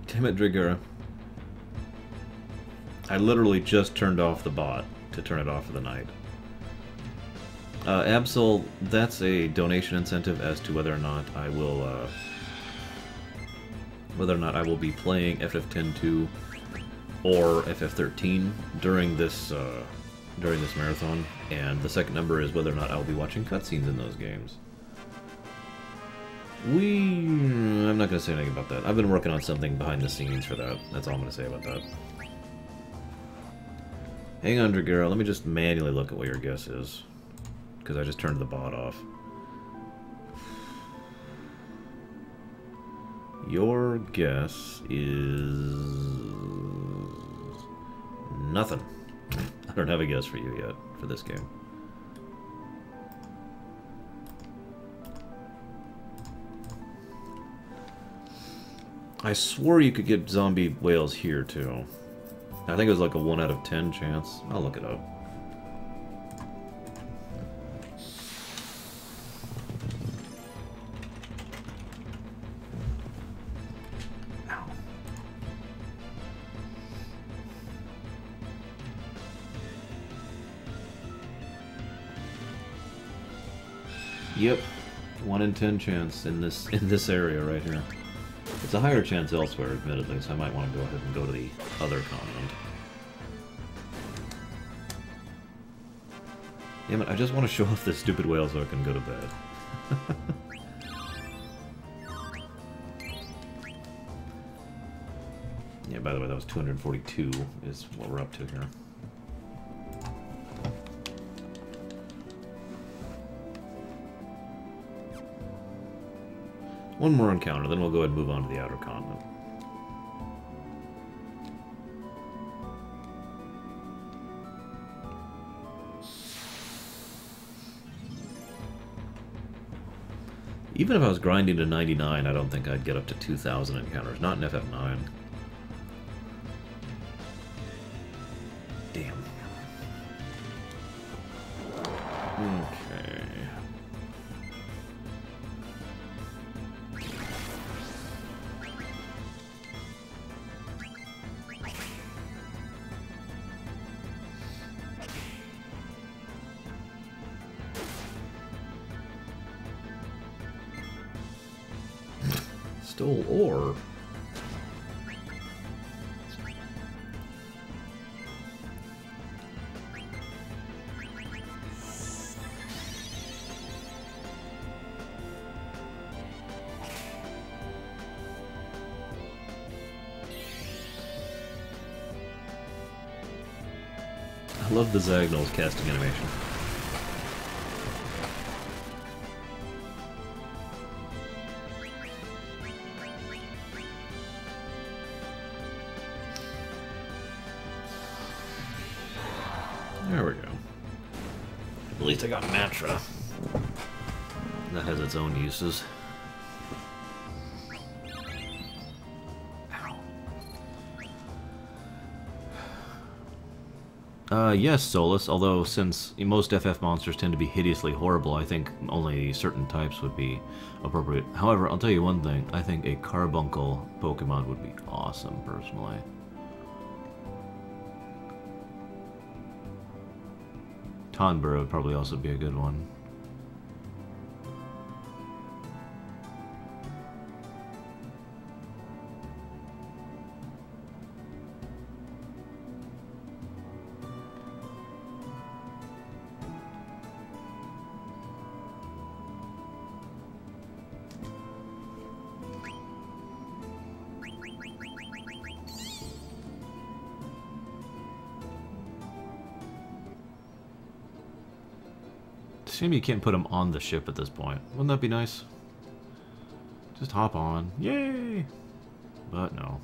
Damn it, Drigura. I literally just turned off the bot to turn it off for the night. Absol, that's a donation incentive as to whether or not I will, be playing FF10-2 or FF13 during this marathon, and the second number is whether or not I will be watching cutscenes in those games. I'm not going to say anything about that. I've been working on something behind the scenes for that. That's all I'm going to say about that. Hang on, Dragero. Let me just manually look at what your guess is. Because I just turned the bot off. Your guess is... nothing. I don't have a guess for you yet for this game. I swore you could get zombie whales here, too. I think it was like a 1 out of 10 chance. I'll look it up. Ow. Yep. 1 in 10 chance in this area right here. It's a higher chance elsewhere, admittedly, so I might want to go ahead and go to the other continent. Damn it, I just want to show off this stupid whale so I can go to bed. Yeah, by the way, that was 242 is what we're up to here. One more encounter, then we'll go ahead and move on to the outer continent. Even if I was grinding to 99, I don't think I'd get up to 2,000 encounters. Not in FF9. Damn. Okay. Stole ore. I love the Zagnol's casting animation. There we go. At least I got Matra. That has its own uses. Ow. Yes, Solus, although since most FF monsters tend to be hideously horrible, I think only certain types would be appropriate. However, I'll tell you one thing, I think a carbuncle Pokemon would be awesome, personally. Tonbur would probably also be a good one. Shame you can't put them on the ship at this point. Wouldn't that be nice? Just hop on. Yay! But no.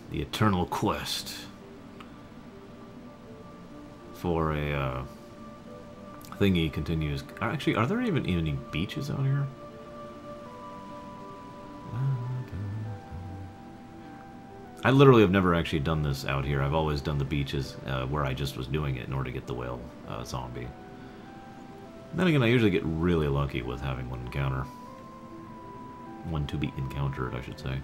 The eternal quest for a thingy continues. Actually, are there even any beaches out here? I literally have never actually done this out here. I've always done the beaches where I just was doing it in order to get the whale zombie. Then again, I usually get really lucky with having one encounter. One to be encountered, I should say.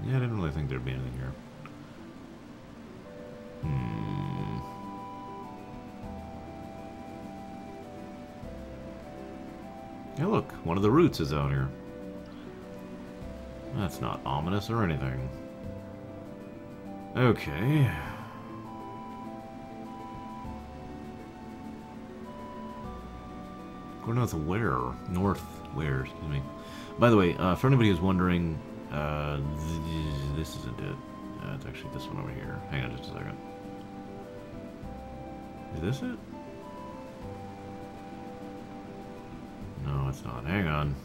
Yeah, I didn't really think there'd be anything here. Yeah, look, one of the roots is out here. That's not ominous or anything. Okay. Going north where? North where, excuse me. By the way, for anybody who's wondering, this isn't it. It's actually this one over here. Hang on just a second. Is this it? No, it's not. Hang on.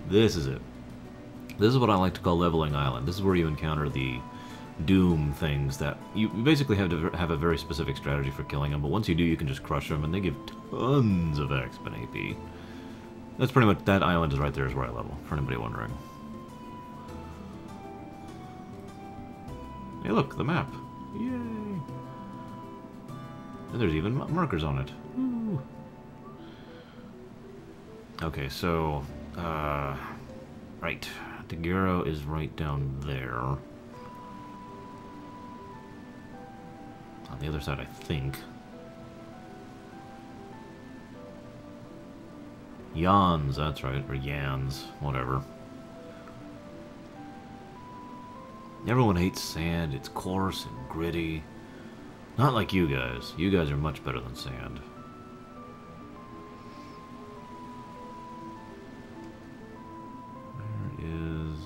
This is it. This is what I like to call Leveling Island. This is where you encounter the doom things that you basically have to have a very specific strategy for killing them, but once you do, you can just crush them, and they give tons of XP and AP. That's pretty much, that island is right there is where I level, for anybody wondering. Hey look, the map. Yay! And there's even markers on it. Woo. Okay, so, right. Dagero is right down there. On the other side, I think. Yans, that's right, or Yans, whatever. Everyone hates sand, it's coarse and gritty. Not like you guys. You guys are much better than sand. There is...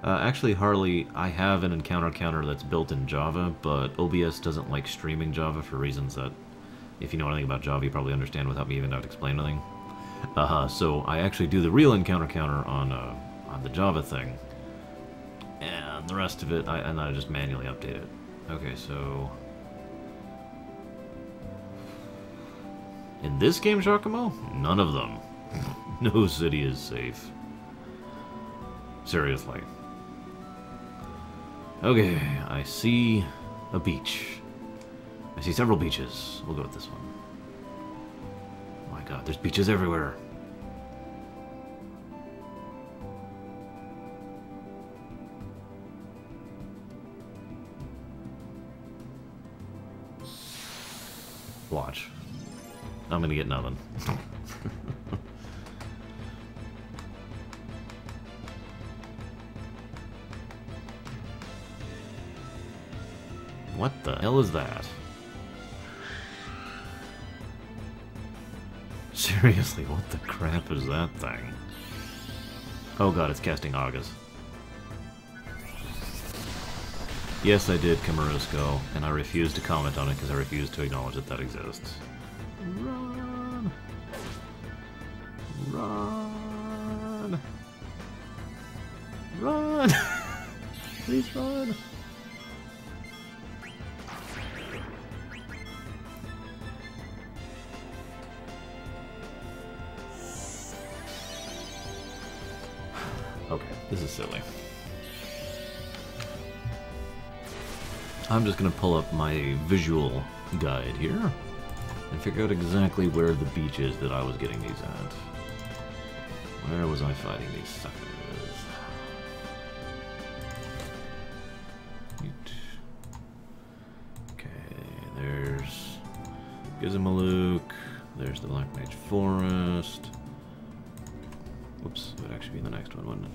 actually, Harley, I have an encounter counter that's built in Java, but OBS doesn't like streaming Java for reasons that, if you know anything about Java, you probably understand without me even having to explain anything. So I actually do the real encounter counter on the Java thing. And the rest of it, I just manually update it. Okay, so... in this game, Giacomo? None of them. No city is safe. Seriously. Okay, I see a beach. I see several beaches. We'll go with this one. Oh my god, there's beaches everywhere. Watch. I'm gonna get nothing. What the hell is that? Seriously, what the crap is that thing? Oh god, it's casting August. Yes, I did, Kamarusco, and I refuse to comment on it because I refuse to acknowledge that that exists. Run! Run! Run! Please run! Okay, this is silly. I'm just gonna pull up my visual guide here and figure out exactly where the beach is that I was getting these at. Where was I fighting these suckers? Okay, there's Gizmaluk, there's the Black Mage Forest. Whoops, it would actually be the next one, wouldn't it?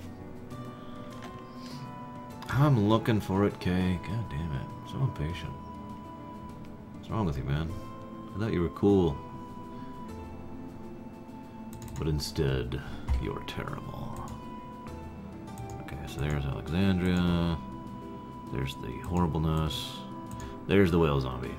I'm looking for it, Kay. God damn it. So impatient. What's wrong with you, man? I thought you were cool. But instead, you're terrible. Okay, so there's Alexandria. There's the horribleness. There's the whale zombie.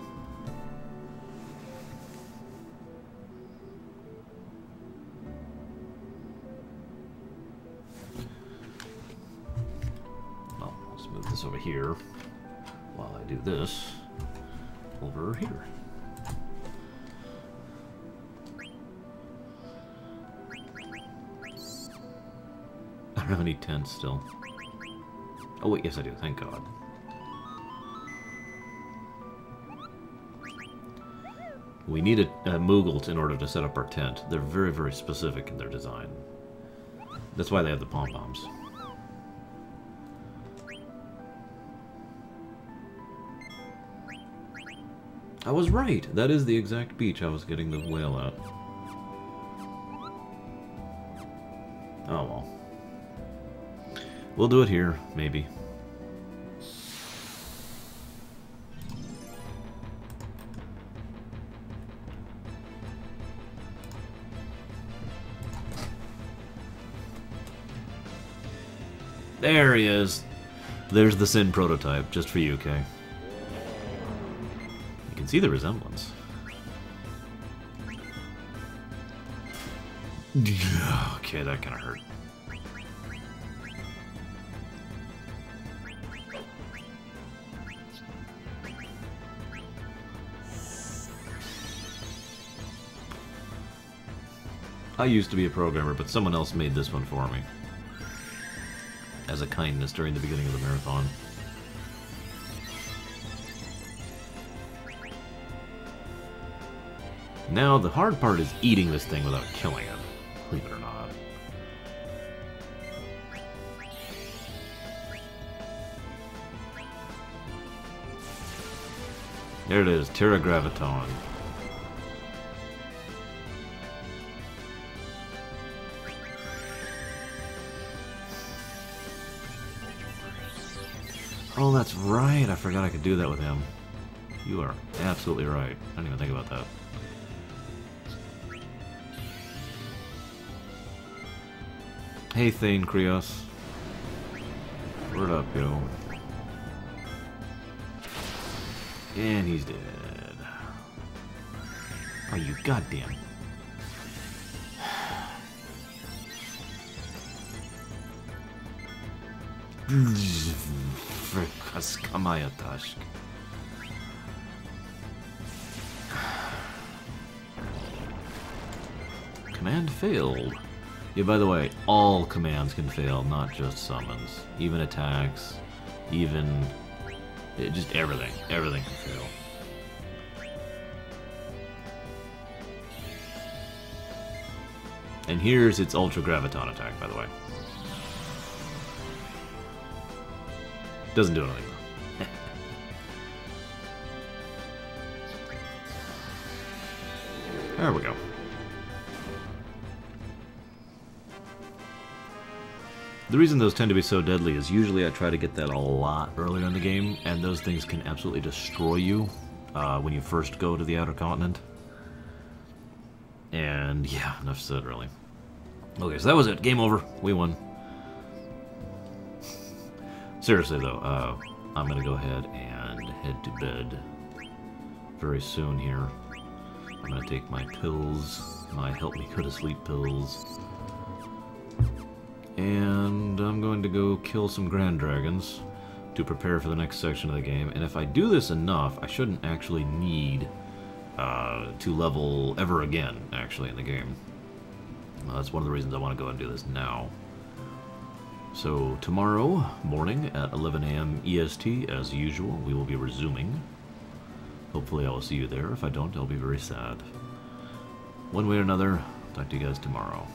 Move this over here while I do this over here. I don't have any tents still. Oh wait, yes I do, thank God. We need a Moogle in order to set up our tent. They're very, very specific in their design. That's why they have the pom-poms. I was right. That is the exact beach I was getting the whale at. Oh well. We'll do it here, maybe. There he is. There's the Sin prototype, just for you, Kay. You can see the resemblance. Okay, that kind of hurt. I used to be a programmer, but someone else made this one for me. As a kindness during the beginning of the marathon. Now, the hard part is eating this thing without killing it, believe it or not. There it is, Terra Graviton. Oh, that's right, I forgot I could do that with him. You are absolutely right. I didn't even think about that. Hey, Thane Krios. Word up, yo. And he's dead. Oh, you goddamn. Frikaskamaya Tashk. Command failed. Yeah, by the way, all commands can fail, not just summons. Even attacks, even... just everything. Everything can fail. And here's its Ultra Graviton attack, by the way. Doesn't do anything, though. There we go. The reason those tend to be so deadly is usually I try to get that a lot earlier in the game, and those things can absolutely destroy you when you first go to the outer continent. And yeah, enough said, really. Okay, so that was it. Game over. We won. Seriously, though, I'm gonna go ahead and head to bed very soon here. I'm gonna take my pills, my help me go to sleep pills. And I'm going to go kill some Grand Dragons to prepare for the next section of the game. And if I do this enough, I shouldn't actually need to level ever again, actually, in the game. That's one of the reasons I want to go and do this now. So tomorrow morning at 11 a.m. EST, as usual, we will be resuming. Hopefully I will see you there. If I don't, I'll be very sad. One way or another, talk to you guys tomorrow.